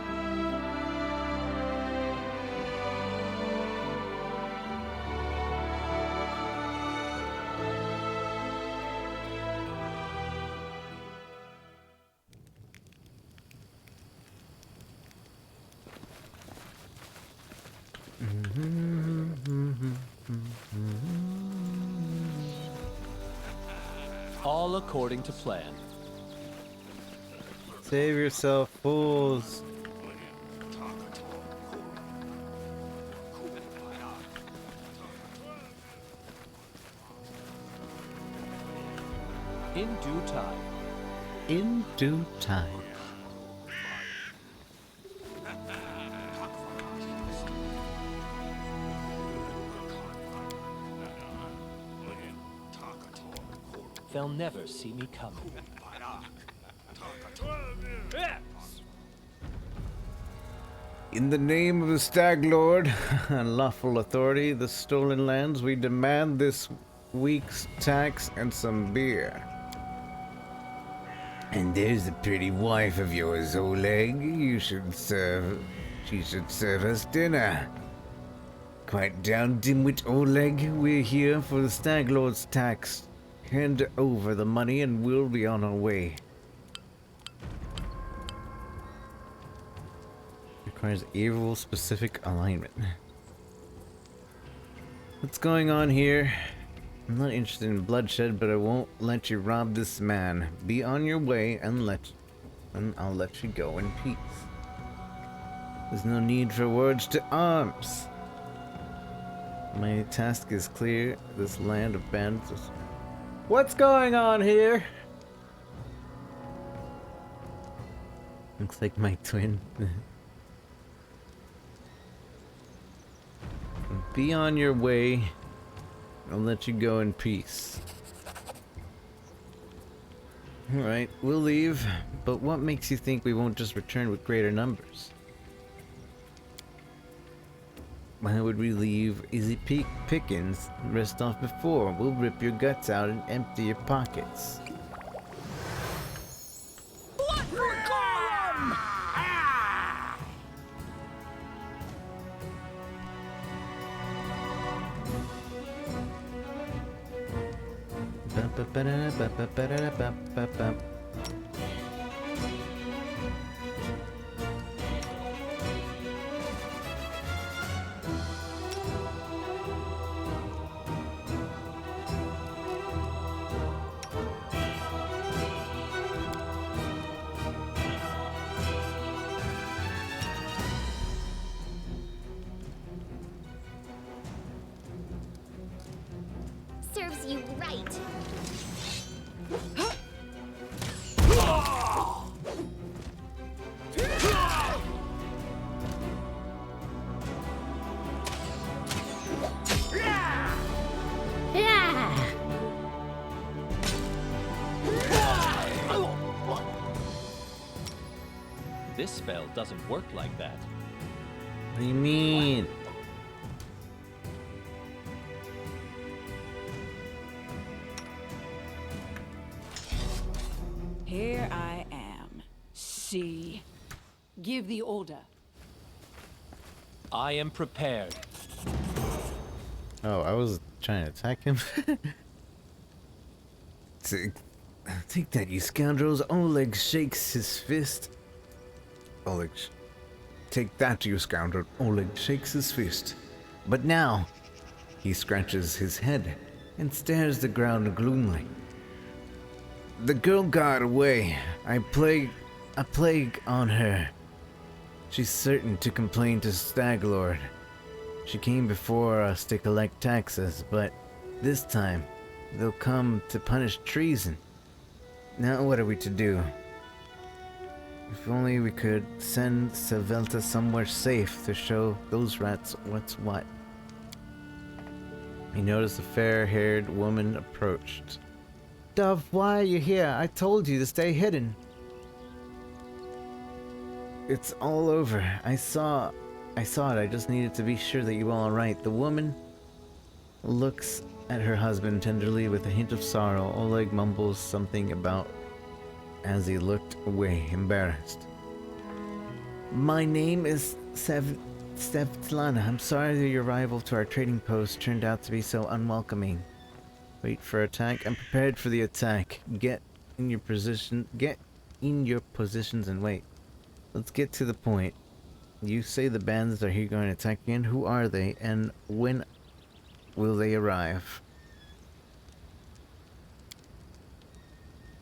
C: All according to plan.
A: Save yourself, fools.
C: In due time.
A: In due time.
C: They'll never see me coming.
B: In the name of the Stag Lord and lawful authority, the stolen lands, we demand this week's tax and some beer. And there's the pretty wife of yours, Oleg. She should serve us dinner. Quiet down, dimwit Oleg. We're here for the Stag Lord's tax. Hand over the money and we'll be on our way.
A: Requires evil specific alignment. What's going on here? I'm not interested in bloodshed, but I won't let you rob this man. Be on your way and I'll let you go in peace. There's no need for words to arms. My task is clear. This land of bandits. What's going on here? Looks like my twin. be on your way. I'll let you go in peace. Alright, we'll leave, but what makes you think we won't just return with greater numbers? Why would we leave easy pickings and rest off before? We'll rip your guts out and empty your pockets.
L: What for Gollum?
K: Serves you right.
J: Yeah!
C: This spell doesn't work like that.
A: What do you mean?
L: Here I am. See? Give the order.
C: I am prepared.
A: Oh, I was trying to attack him. Take that, you scoundrels. Oleg shakes his fist.
B: Take that, you scoundrel.
A: Oleg shakes his fist. But now, he scratches his head and stares the ground gloomily. The girl got away. A plague on her. She's certain to complain to Staglord. She came before us to collect taxes, but this time they'll come to punish treason. Now what are we to do? If only we could send Svelta somewhere safe to show those rats what's what. He noticed a fair-haired woman approached. Dove, why are you here? I told you to stay hidden. It's all over. I saw it. I just needed to be sure that you were all right. The woman looks at her husband tenderly with a hint of sorrow. Oleg mumbles something about as he looked away, embarrassed. My name is Svetlana. I'm sorry that your arrival to our trading post turned out to be so unwelcoming. Wait for attack. I'm prepared for the attack. Get in your positions and wait. Let's get to the point. You say the bandits are here going to attack again. Who are they, and when will they arrive?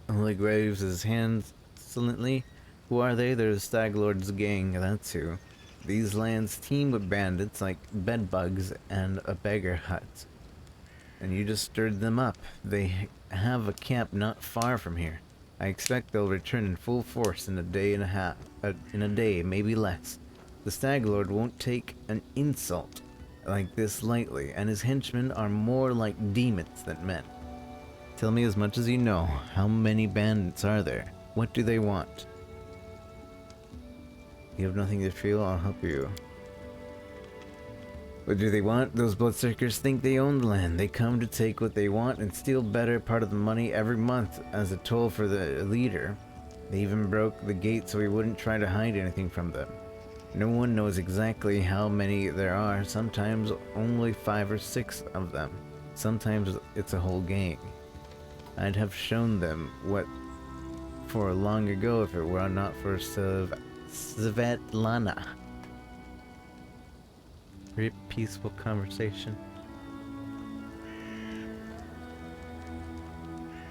A: Oleg waves his hands silently. Who are they? They're the Staglord's gang, that's who. These lands teem with bandits like bedbugs and a beggar hut. And you just stirred them up. They have a camp not far from here. I expect they'll return in full force in a day and a half. In a day, maybe less. The Staglord won't take an insult like this lightly, and his henchmen are more like demons than men. Tell me as much as you know. How many bandits are there? What do they want? You have nothing to feel, I'll help you. What do they want? Those bloodsuckers think they own the land. They come to take what they want and steal better part of the money every month as a toll for the leader. They even broke the gate so we wouldn't try to hide anything from them. No one knows exactly how many there are. Sometimes only 5 or 6 of them. Sometimes it's a whole gang. I'd have shown them what for long ago if it were not for Svetlana. Very peaceful conversation.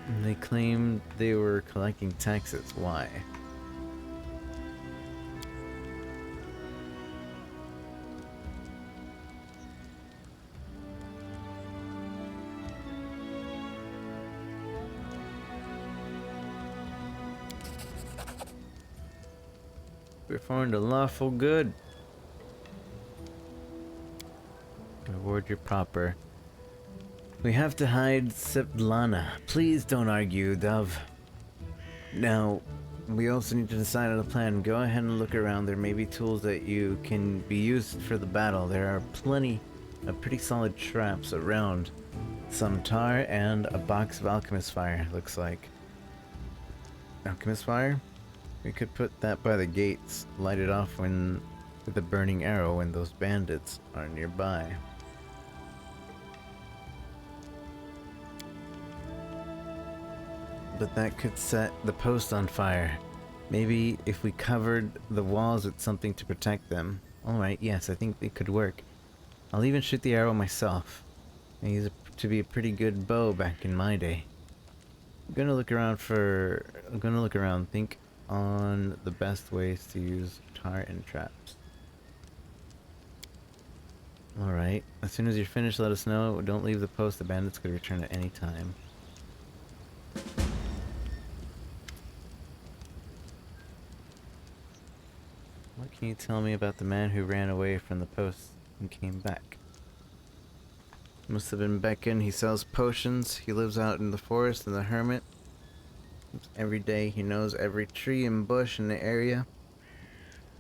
A: And they claimed they were collecting taxes. Why? Performed a lawful good. toward your proper. We have to hide Svetlana. Please don't argue, Dove. Now, we also need to decide on a plan. Go ahead and look around. There may be tools that you can be used for the battle. There are plenty of pretty solid traps around. Some tar and a box of alchemist fire, looks like. Alchemist fire? We could put that by the gates, light it off with the burning arrow when those bandits are nearby. But that could set the post on fire. Maybe if we covered the walls with something to protect them. Alright, yes, I think it could work. I'll even shoot the arrow myself. I used it to be a pretty good bow back in my day. I'm gonna look around, think on the best ways to use tar and traps. Alright, as soon as you're finished, let us know. Don't leave the post, the bandits could return at any time. What can you tell me about the man who ran away from the post and came back? Must have been Becken. He sells potions. He lives out in the forest and the hermit. Every day he knows every tree and bush in the area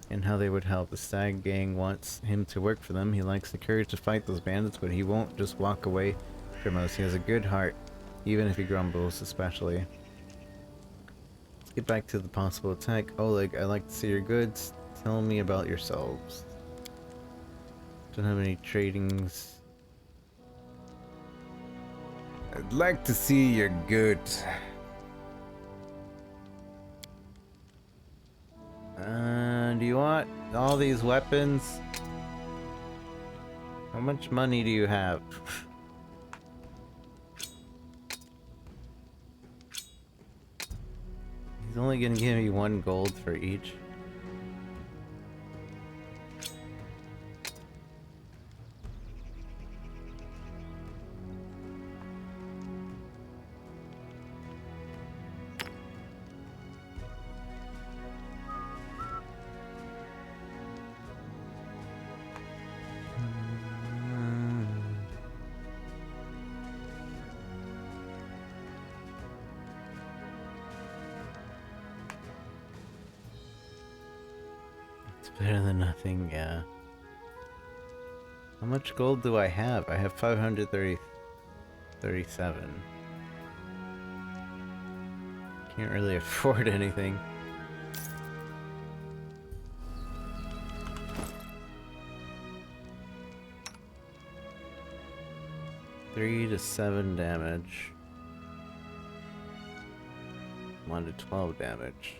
A: and how they would help. The Stag Gang wants him to work for them. He likes the courage to fight those bandits, but he won't just walk away from us. He has a good heart, even if he grumbles, especially. Let's get back to the possible attack. Oleg, I'd like to see your goods. Tell me about yourselves. Don't have any tradings.
B: I'd like to see your goods.
A: Do you want all these weapons? How much money do you have? He's only gonna give me 1 gold for each. Better than nothing, yeah. How much gold do I have? I have 537. Can't really afford anything. Three to 7 damage. 1 to 12 damage.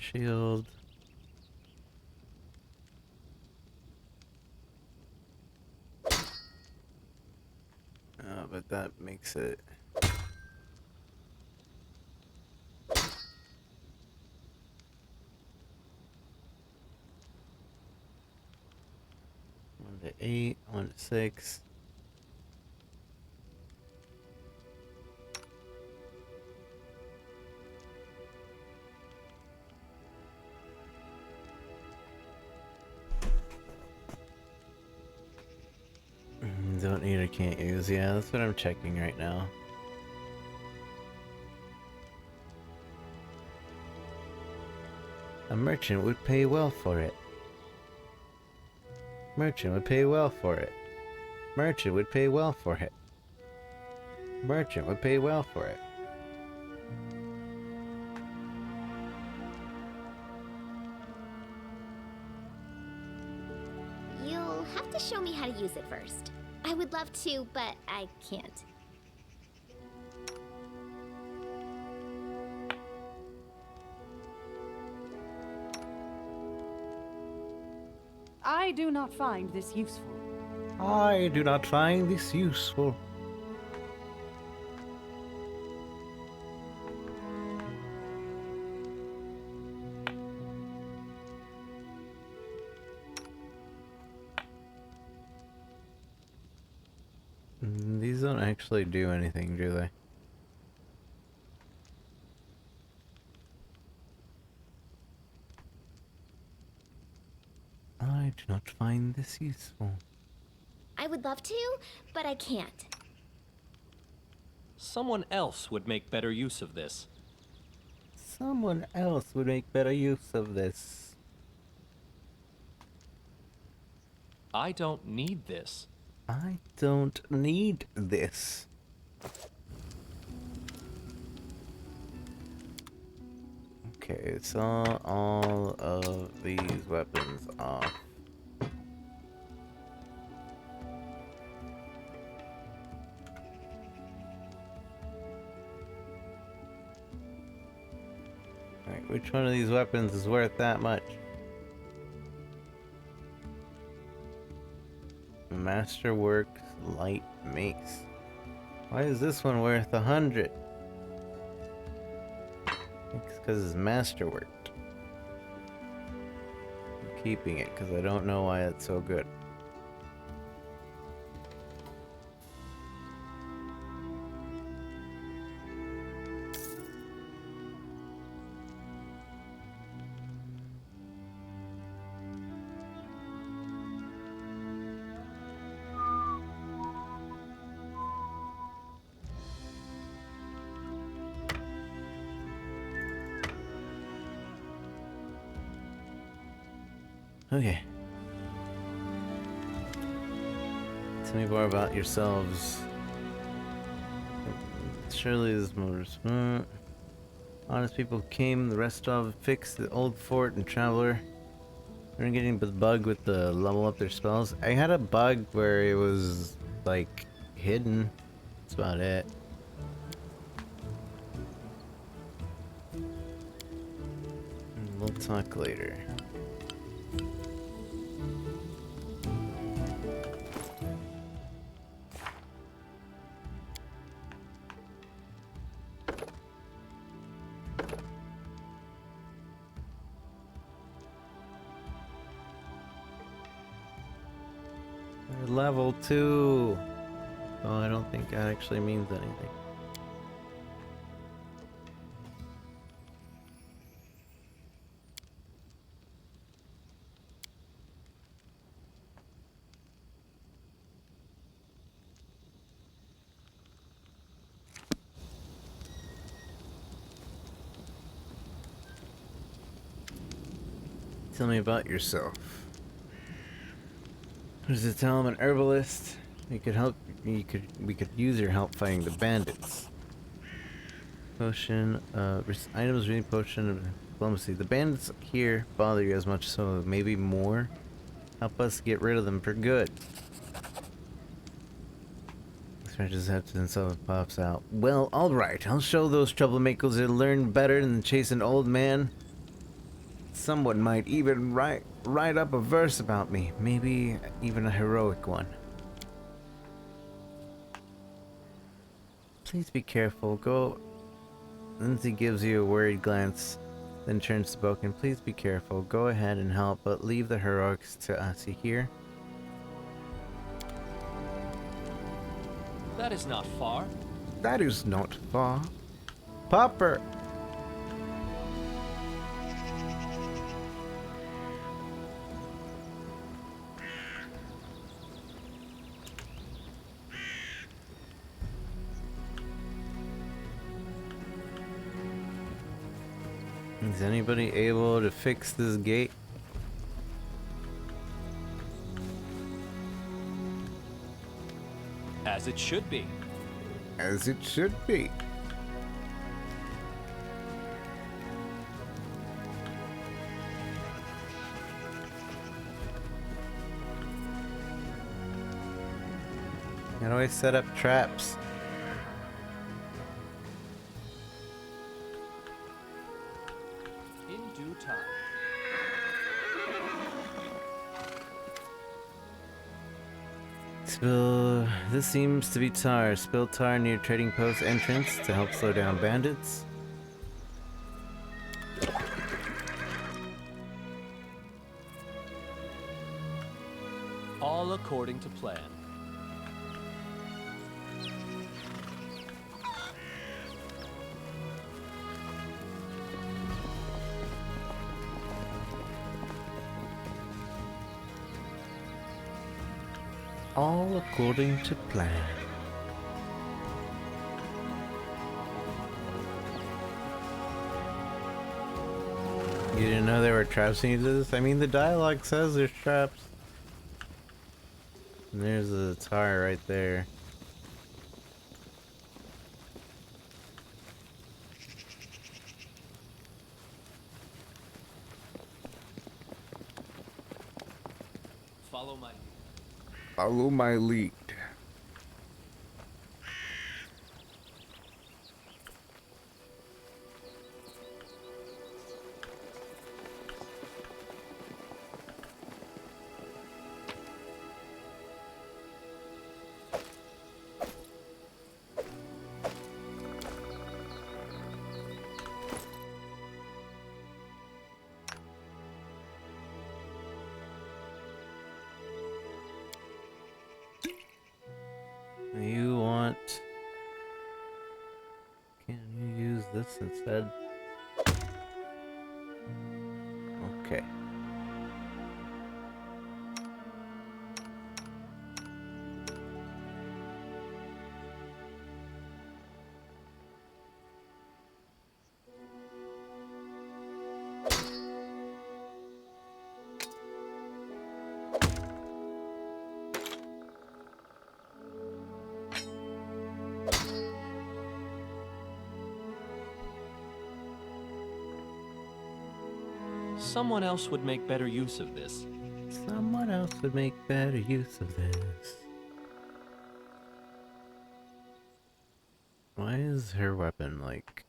A: Shield. But that makes it. One to 8, 1 to 6. Don't need or can't use. Yeah, that's what I'm checking right now. A merchant would pay well for it. Merchant would pay well for it. Merchant would pay well for it. Merchant would pay well for it.
K: You'll have to show me how to use it first. I would love to, but I can't.
S: I do not find this useful.
A: I do not find this useful. These don't actually do anything, do they? I do not find this useful.
K: I would love to, but I can't.
C: Someone else would make better use of this.
A: Someone else would make better use of this.
C: I don't need this.
A: I don't need this. Okay, so all of these weapons off. Alright, which one of these weapons is worth that much? Masterworks light mace. Why is this one worth 100? It's because it's masterworked. I'm keeping it because I don't know why it's so good. Okay. Tell me more about yourselves. Surely this motors. Honest people came, the rest of fixed the old fort and traveler. We're getting the bug with the level up their spells. I had a bug where it was like hidden. That's about it. We'll talk later. Level 2. Oh, I don't think that actually means anything. Tell me about yourself. What does it tell him? An herbalist. We could we could use your help fighting the bandits. Potion, items reading potion of diplomacy. The bandits here bother you as much, so maybe more. Help us get rid of them for good. Scratches head to himself and pops out. Well, alright, I'll show those troublemakers they learn better than to chase an old man. Someone might even write up a verse about me. Maybe even a heroic one. Please be careful. Go. Lindsay gives you a worried glance, then turns to Boken. Please be careful. Go ahead and help, but leave the heroics to us. You hear?
C: That is not far.
A: That is not far. Popper! Is anybody able to fix this gate?
C: As it should be.
A: As it should be. How do I set up traps?
C: In due time.
A: Spill. This seems to be tar. Spill tar near trading post entrance to help slow down bandits.
C: All according to plan.
A: all according to plan. You didn't know there were traps needed to this? I mean, the dialogue says there's traps. And there's a tire right there.
C: Follow my lead.
B: Follow my lead.
A: You want... Can you use this instead? Okay.
C: Someone else would make better use of this.
A: Someone else would make better use of this. Why is her weapon, like,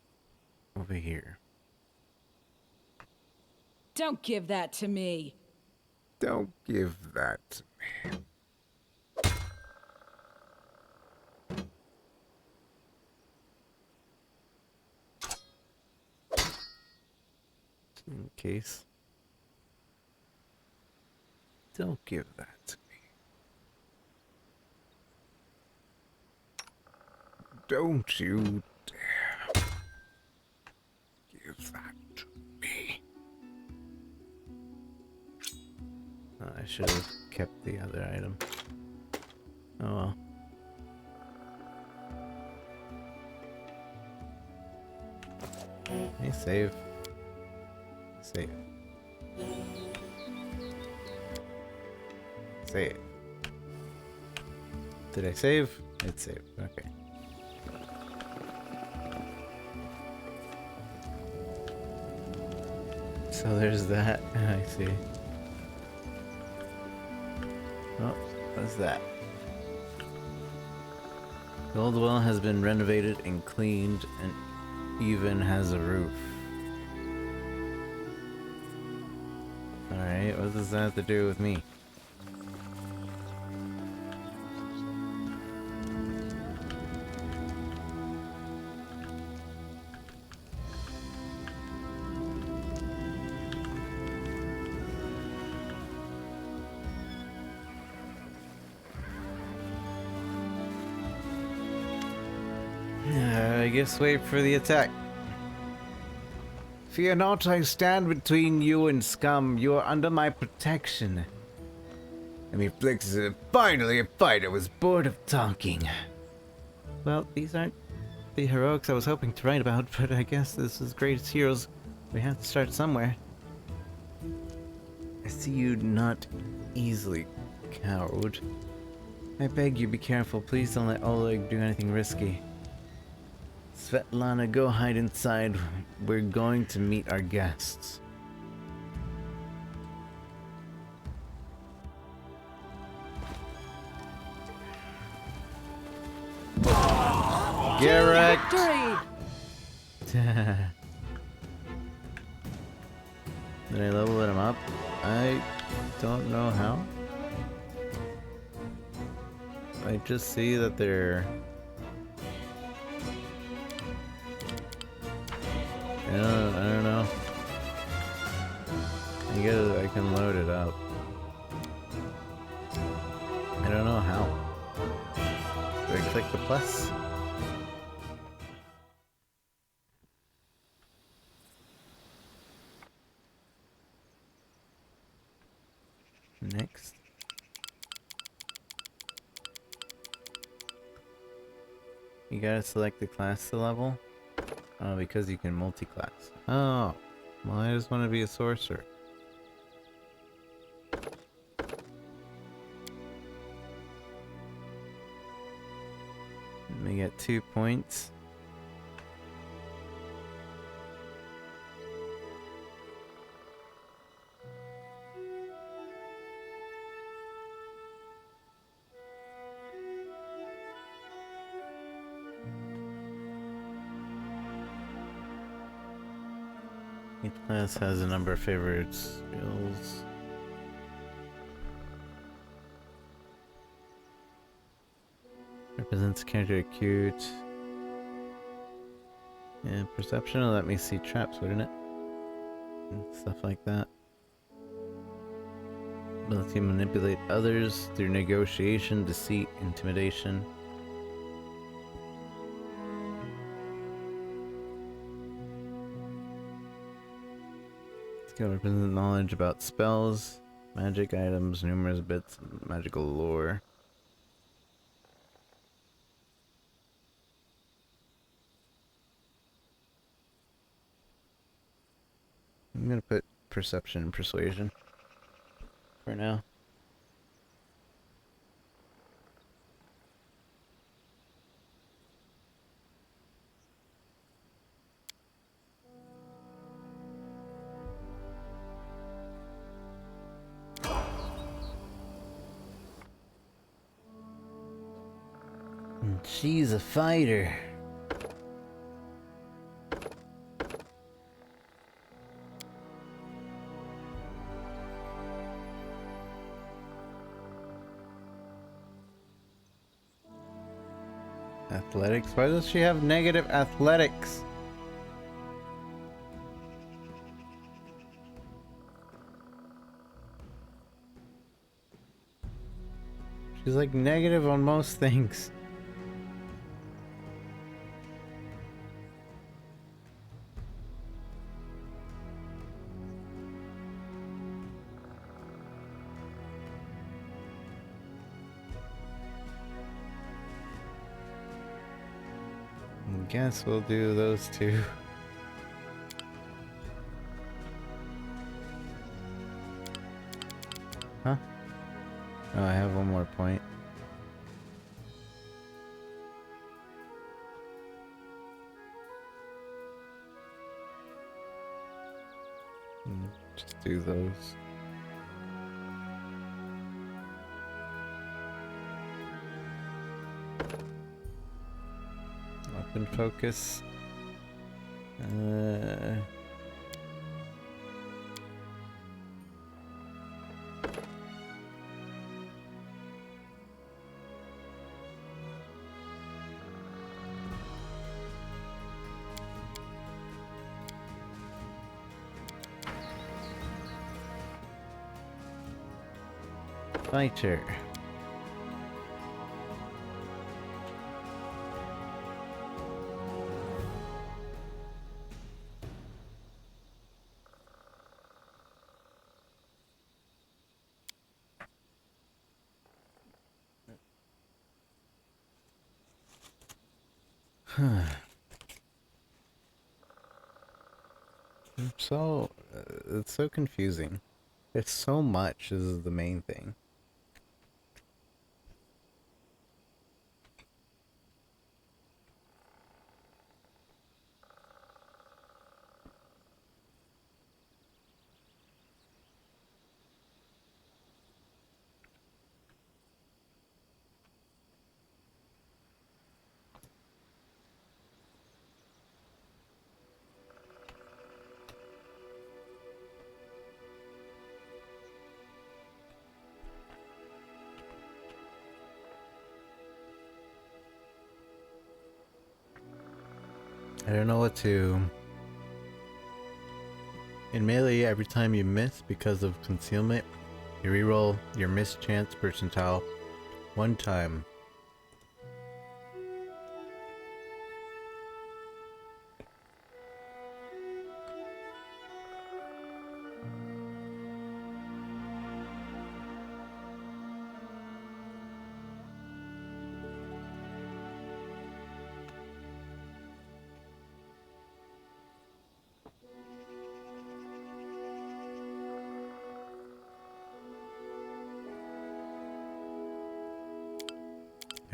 A: over here?
L: Don't give that to me.
B: Don't give that to me.
A: In case. Don't give that to me.
B: Don't you dare give that to me.
A: Oh, I should have kept the other item. Oh well. Hey, save. Save. Save. Did I save? It saved. Okay. So there's that. I see. Oh, what's that? The old well has been renovated and cleaned and even has a roof. Alright, what does that have to do with me? I guess wait for the attack. Fear not, I stand between you and scum. You are under my protection. And he flicks it. Finally, a fighter was bored of talking. Well, these aren't the heroics I was hoping to write about, but I guess this is greatest heroes. We have to start somewhere. I see you not easily cowed. I beg you, be careful. Please don't let Oleg do anything risky. Svetlana, go hide inside. We're going to meet our guests. Garrett! Did I level him up? I don't know how. I just see that they're... I don't know. I guess I can load it up. I don't know how. Do I click the plus? Next. You gotta select the class to level? Oh, because you can multi-class. Oh, well, I just want to be a sorcerer. Let me get 2 points. Each class has a number of favorite skills. Represents character acute. Yeah, perception will let me see traps, wouldn't it? And stuff like that. Ability to manipulate others through negotiation, deceit, intimidation. Skill represents knowledge about spells, magic items, numerous bits of magical lore. I'm gonna put perception and persuasion for now. She's a fighter. Athletics? Why does she have negative athletics? She's like negative on most things. Guess we'll do those two. Huh? Oh, I have one more point. Just do those. Weapon focus. Fighter. So, it's so confusing. It's so much is the main thing. I don't know what to... In melee, every time you miss because of concealment, you reroll your mischance percentile 1 time.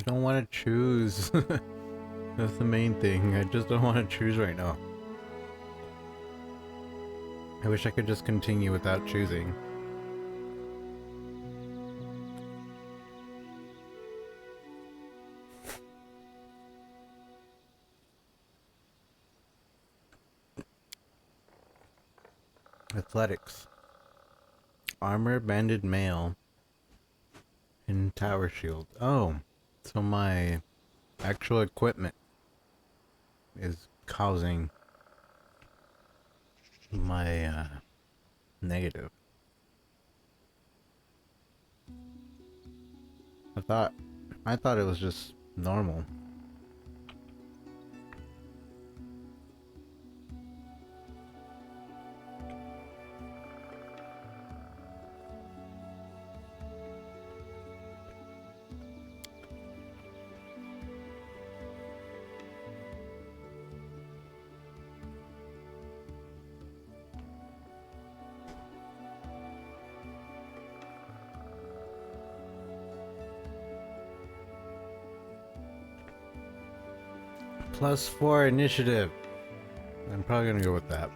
A: I don't want to choose. That's the main thing. I just don't want to choose right now. I wish I could just continue without choosing. Athletics. Armor, banded mail, and tower shield. Oh, so my actual equipment is causing my negative. I thought it was just normal. +4 initiative. I'm probably gonna go with that.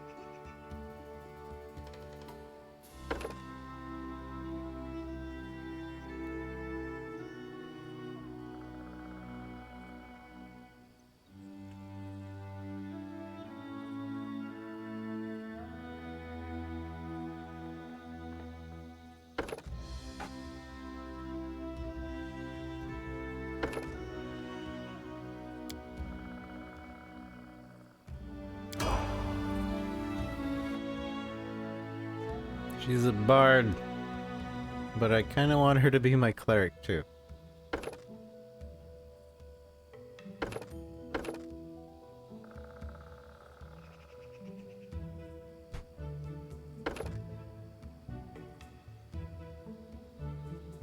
A: She's a bard, but I kind of want her to be my cleric too.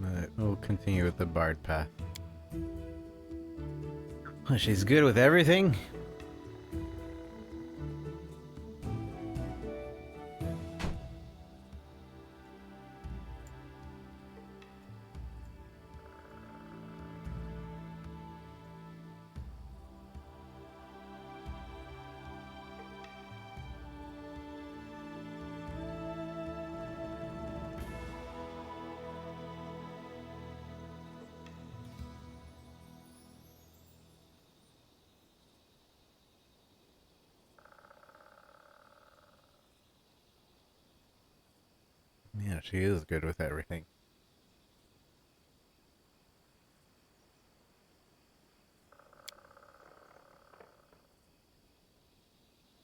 A: But we'll continue with the bard path. Oh, she's good with everything. Yeah, she is good with everything.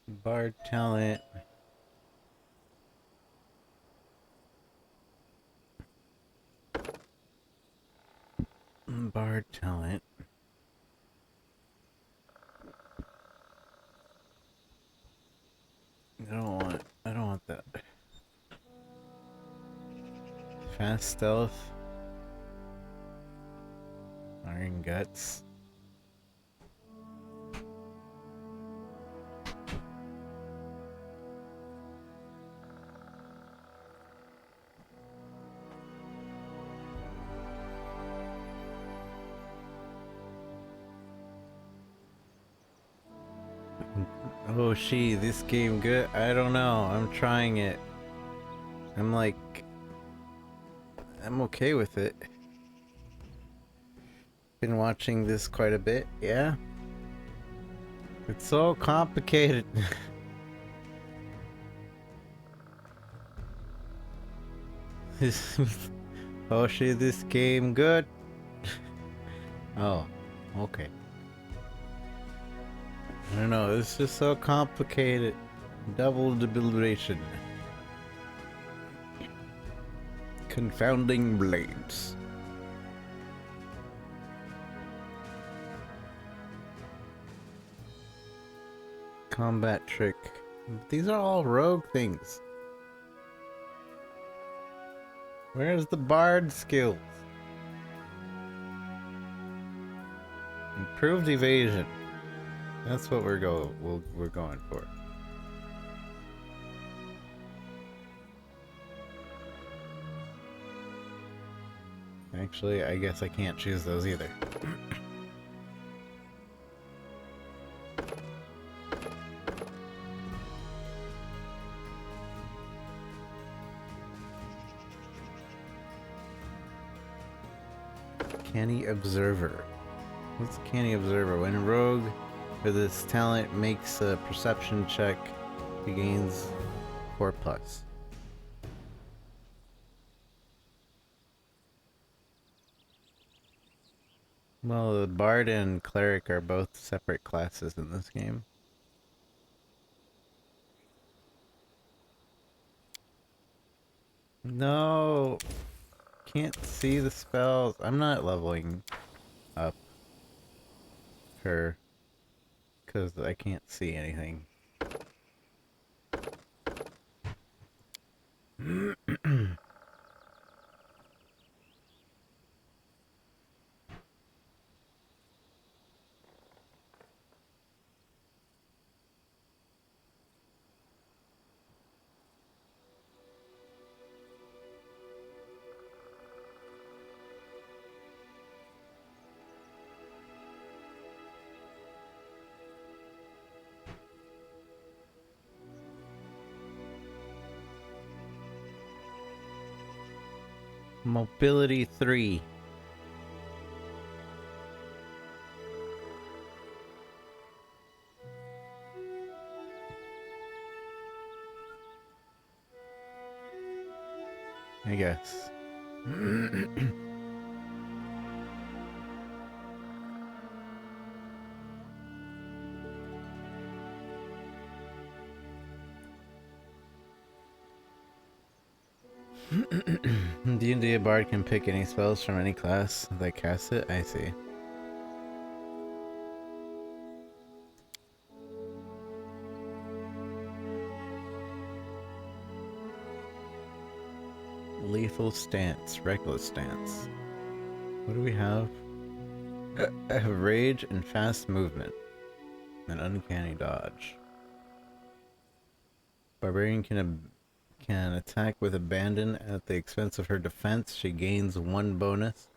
A: Bard talent. Bard talent. I don't want that. Fast stealth. Iron guts. Oh, this game good? I don't know. I'm trying it. I'm okay with it. Been watching this quite a bit, yeah? It's so complicated. Oh, this game good? Oh, okay. I don't know, it's just so complicated. Double debilation. Confounding blades. Combat trick. These are all rogue things. Where's the bard skills? Improved evasion. That's what we're going for. Actually, I guess I can't choose those either. Canny Observer. What's Canny Observer? When a rogue with this talent makes a perception check, he gains 4+. Well, the Bard and Cleric are both separate classes in this game. No! Can't see the spells. I'm not leveling up her because I can't see anything. Mobility 3. I guess. D&D Bard can pick any spells from any class that cast it? I see. Lethal stance, reckless stance. What do we have? I have rage and fast movement. And uncanny dodge. Barbarian can attack with abandon at the expense of her defense. She gains 1 bonus.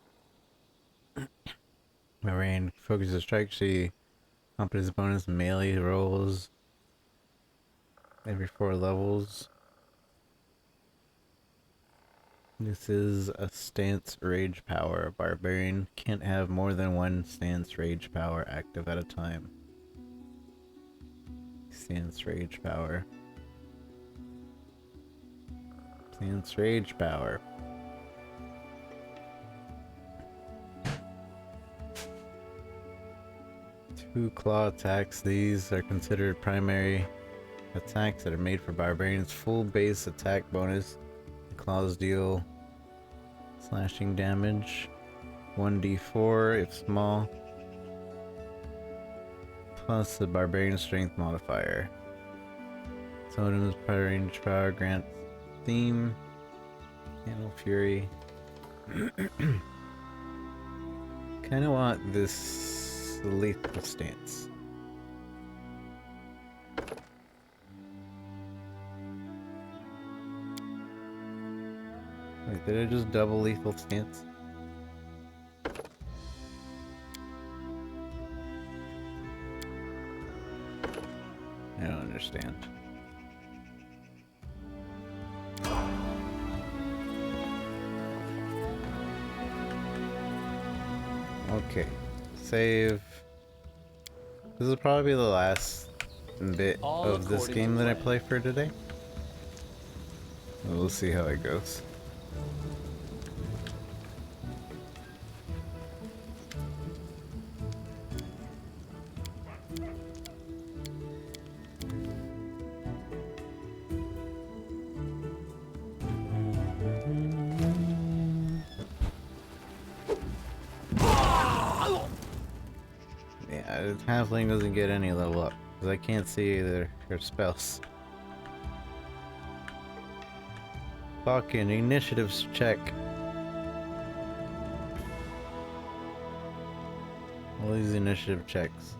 A: Barbarian focuses strike. She competes bonus melee rolls every 4 levels. This is a stance rage power. Barbarian can't have more than 1 stance rage power active at a time. Stance rage power. Stance rage power. Two claw attacks. These are considered primary attacks that are made for barbarians. Full base attack bonus. The claws deal slashing damage. 1d4 if small. Plus the barbarian strength modifier. Totem's range power grants theme. Candle Fury. Kinda want this lethal stance. Wait, did I just double lethal stance? I don't understand. Okay, save. This will probably be the last bit of this game that I play for today. We'll see how it goes. Yeah, the halfling doesn't get any level up because I can't see her spells. Fucking initiatives check. All these initiative checks.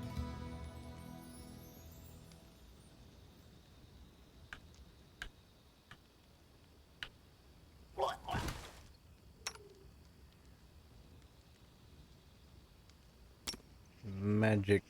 A: Magic.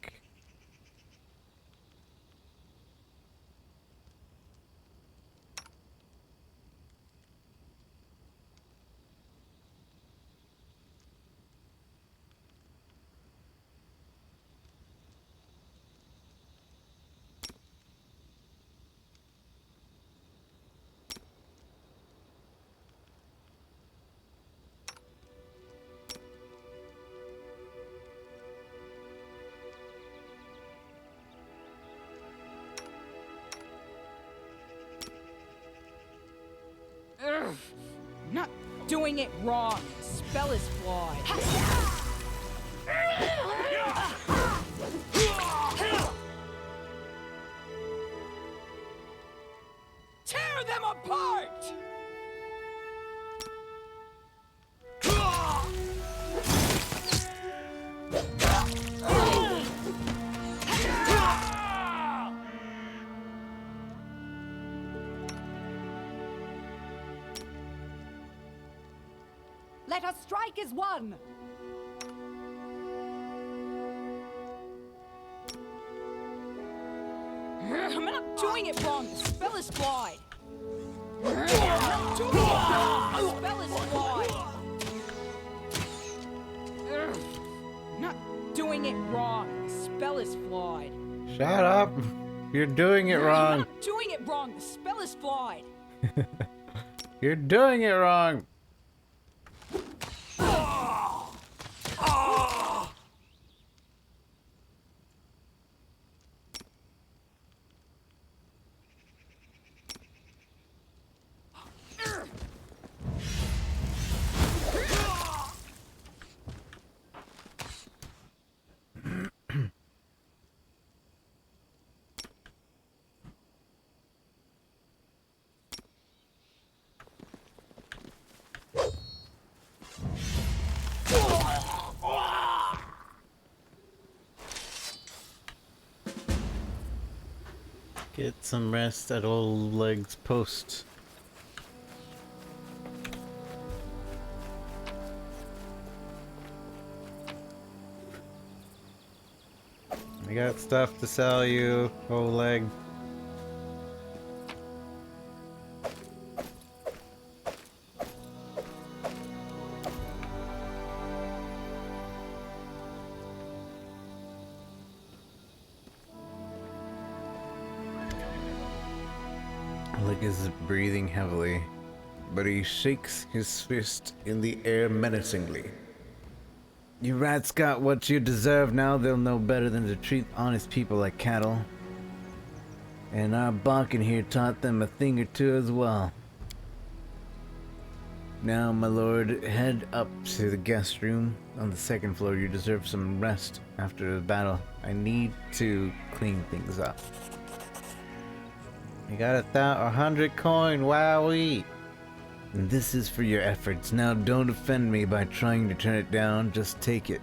L: Not doing it wrong. The spell is flawed. Tear them apart!
S: Let us strike as one!
L: I'm not doing it wrong. The spell is flawed. I'm not doing it wrong. The spell is flawed. I'm not doing it wrong. The spell is flawed.
A: Shut up! You're doing it
L: I'm
A: wrong.
L: not doing it wrong. The spell is flawed.
A: You're doing it wrong. Get some rest at old legs post. I got stuff to sell you, old leg. Oleg is breathing heavily, but he shakes his fist in the air menacingly. You rats got what you deserve. Now they'll know better than to treat honest people like cattle. And our barking here taught them a thing or two as well. Now, my lord, head up to the guest room on the second floor. You deserve some rest after the battle. I need to clean things up. You got 100 coin, wowee! And this is for your efforts. Now don't offend me by trying to turn it down, just take it.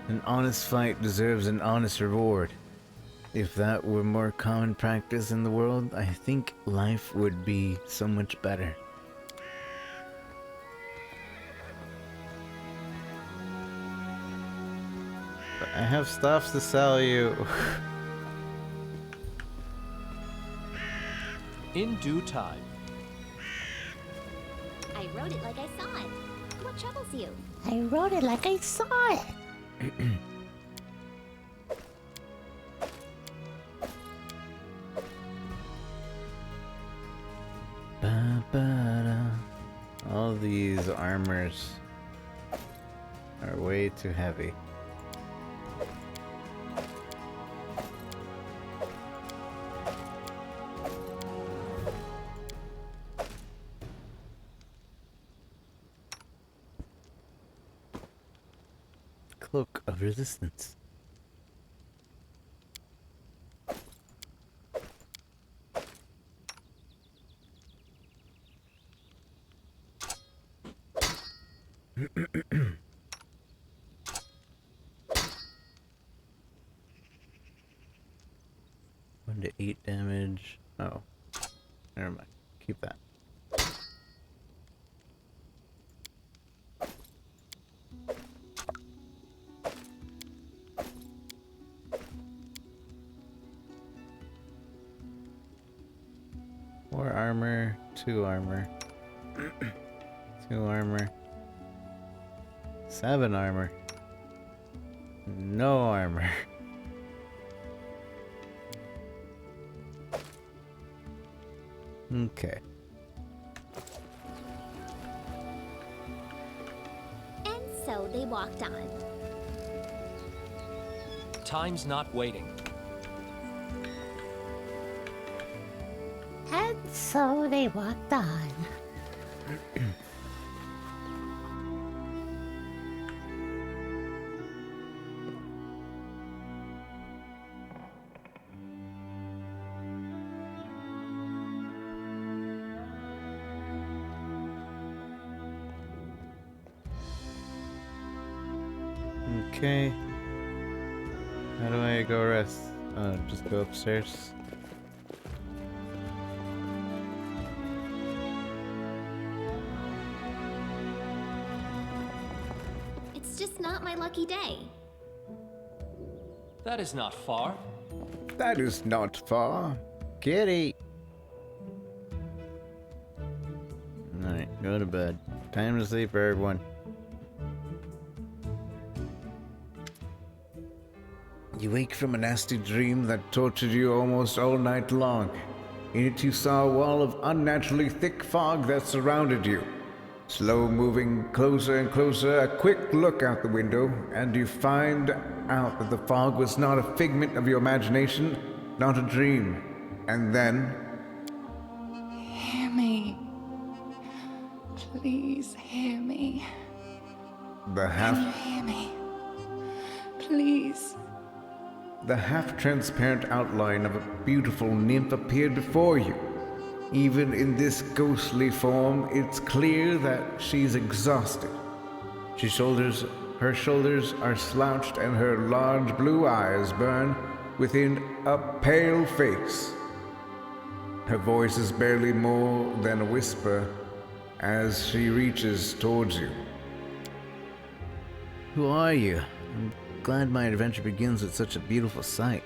A: An honest fight deserves an honest reward. If that were more common practice in the world, I think life would be so much better. But I have stuff to sell you.
C: In due time.
K: I wrote it like I saw it. What troubles you?
J: I wrote it like I saw it.
A: All these armors are way too heavy. Cloak of resistance. One to 8 damage. Oh, never mind. Keep that. More armor, 2 armor, 2 armor, 7 armor, no armor. Okay.
K: And so they walked on.
C: Time's not waiting.
J: And so they walked on.
A: Okay. How do I go rest? Just go upstairs.
K: It's just not my lucky day.
C: That is not far.
B: That is not far.
A: Kitty! Alright, go to bed. Time to sleep for everyone.
B: You wake from a nasty dream that tortured you almost all night long. In it you saw a wall of unnaturally thick fog that surrounded you. Slow moving closer and closer, a quick look out the window, and you find out that the fog was not a figment of your imagination, not a dream. And then...
L: Hear me. Please hear me. Can you hear me? Please.
B: The half-transparent outline of a beautiful nymph appeared before you. Even in this ghostly form, it's clear that she's exhausted. Her shoulders are slouched and her large blue eyes burn within a pale face. Her voice is barely more than a whisper as she reaches towards you.
A: Who are you? I'm glad my adventure begins with such a beautiful sight.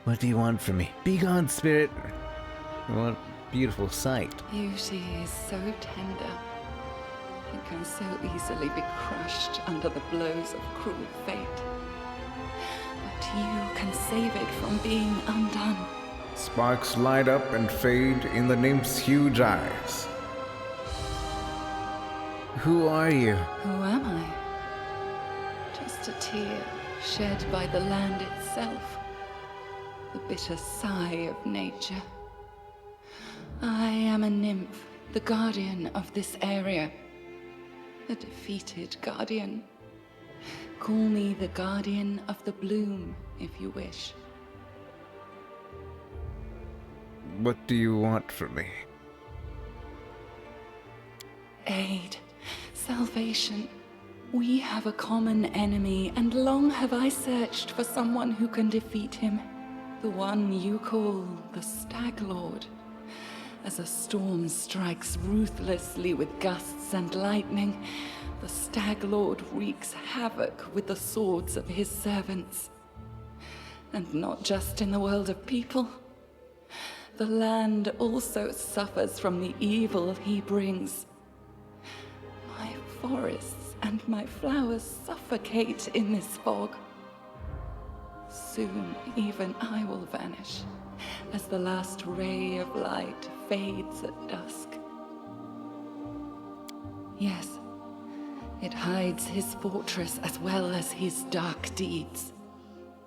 A: What do you want from me? Be gone, spirit! I want beautiful sight.
L: Beauty is so tender. It can so easily be crushed under the blows of cruel fate. But you can save it from being undone.
B: Sparks light up and fade in the nymph's huge eyes.
A: Who are you?
L: Who am I? Just a tear shed by the land itself. The bitter sigh of nature. I am a nymph, the guardian of this area. A defeated guardian. Call me the guardian of the bloom, if you wish.
B: What do you want from me?
L: Aid. Salvation. We have a common enemy, and long have I searched for someone who can defeat him. The one you call the Stag Lord. As a storm strikes ruthlessly with gusts and lightning, the Stag Lord wreaks havoc with the swords of his servants. And not just in the world of people. The land also suffers from the evil he brings. My forests and my flowers suffocate in this fog. Soon, even I will vanish, as the last ray of light fades at dusk. Yes, it hides his fortress as well as his dark deeds.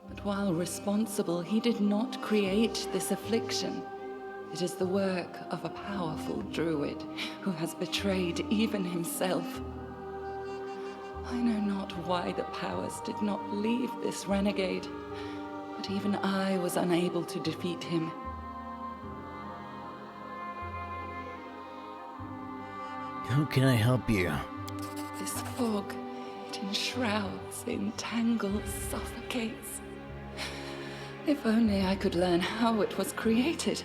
L: But while responsible, he did not create this affliction. It is the work of a powerful druid who has betrayed even himself. I know not why the powers did not leave this renegade, but even I was unable to defeat him.
A: How can I help you?
L: This fog, it enshrouds, entangles, suffocates. If only I could learn how it was created.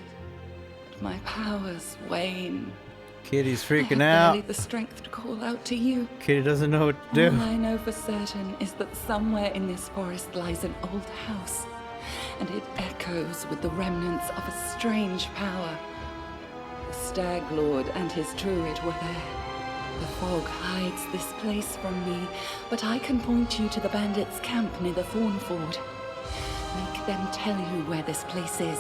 L: But my powers wane.
A: Kitty's
L: I
A: freaking
L: have barely
A: out.
L: the strength to call out to you.
A: Kitty doesn't know what to do.
L: All I know for certain is that somewhere in this forest lies an old house, and it echoes with the remnants of a strange power. The Stag Lord and his druid were there. The fog hides this place from me, but I can point you to the bandits' camp near the Thorn Ford. Make them tell you where this place is.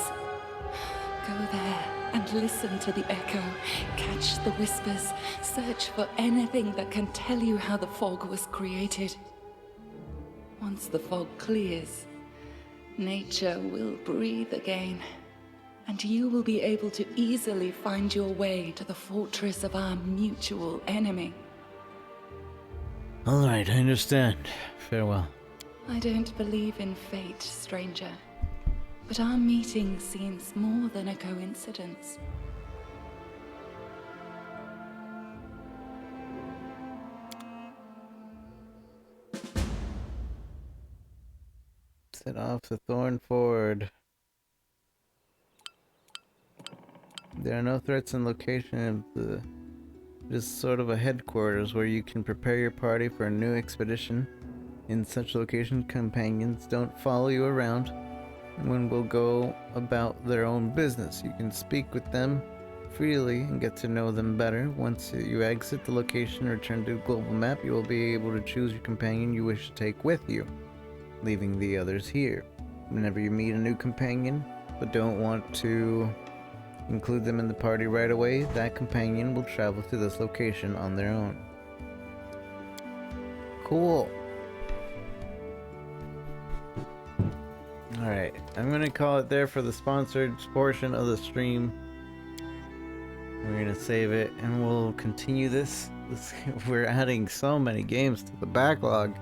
L: Go there and listen to the echo, catch the whispers, search for anything that can tell you how the fog was created. Once the fog clears, nature will breathe again,
T: and you will be able to easily find your way to the fortress of our mutual enemy.
A: Alright, I understand. Farewell.
T: I don't believe in fate, stranger. But our meeting seems more than a coincidence.
A: Set off the Thorn Ford. There are no threats in location of the... It is sort of a headquarters where you can prepare your party for a new expedition. In such location, companions don't follow you around and will go about their own business. You can speak with them freely and get to know them better. Once you exit the location and return to the global map, you will be able to choose your companion you wish to take with you, leaving the others here. Whenever you meet a new companion, but don't want to include them in the party right away, that companion will travel to this location on their own. Cool. Alright, I'm gonna call it there for the sponsored portion of the stream. We're gonna save it and we'll continue this. We're adding so many games to the backlog.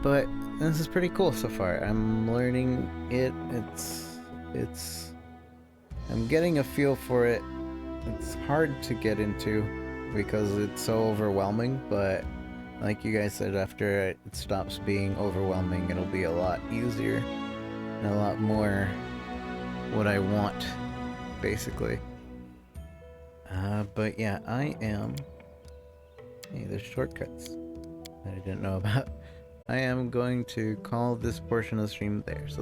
A: But this is pretty cool so far. I'm learning it. I'm getting a feel for it. It's hard to get into because it's so overwhelming, but like you guys said, after it stops being overwhelming, it'll be a lot easier and a lot more what I want, basically. But yeah, I am... Hey, there's shortcuts that I didn't know about. I am going to call this portion of the stream there. So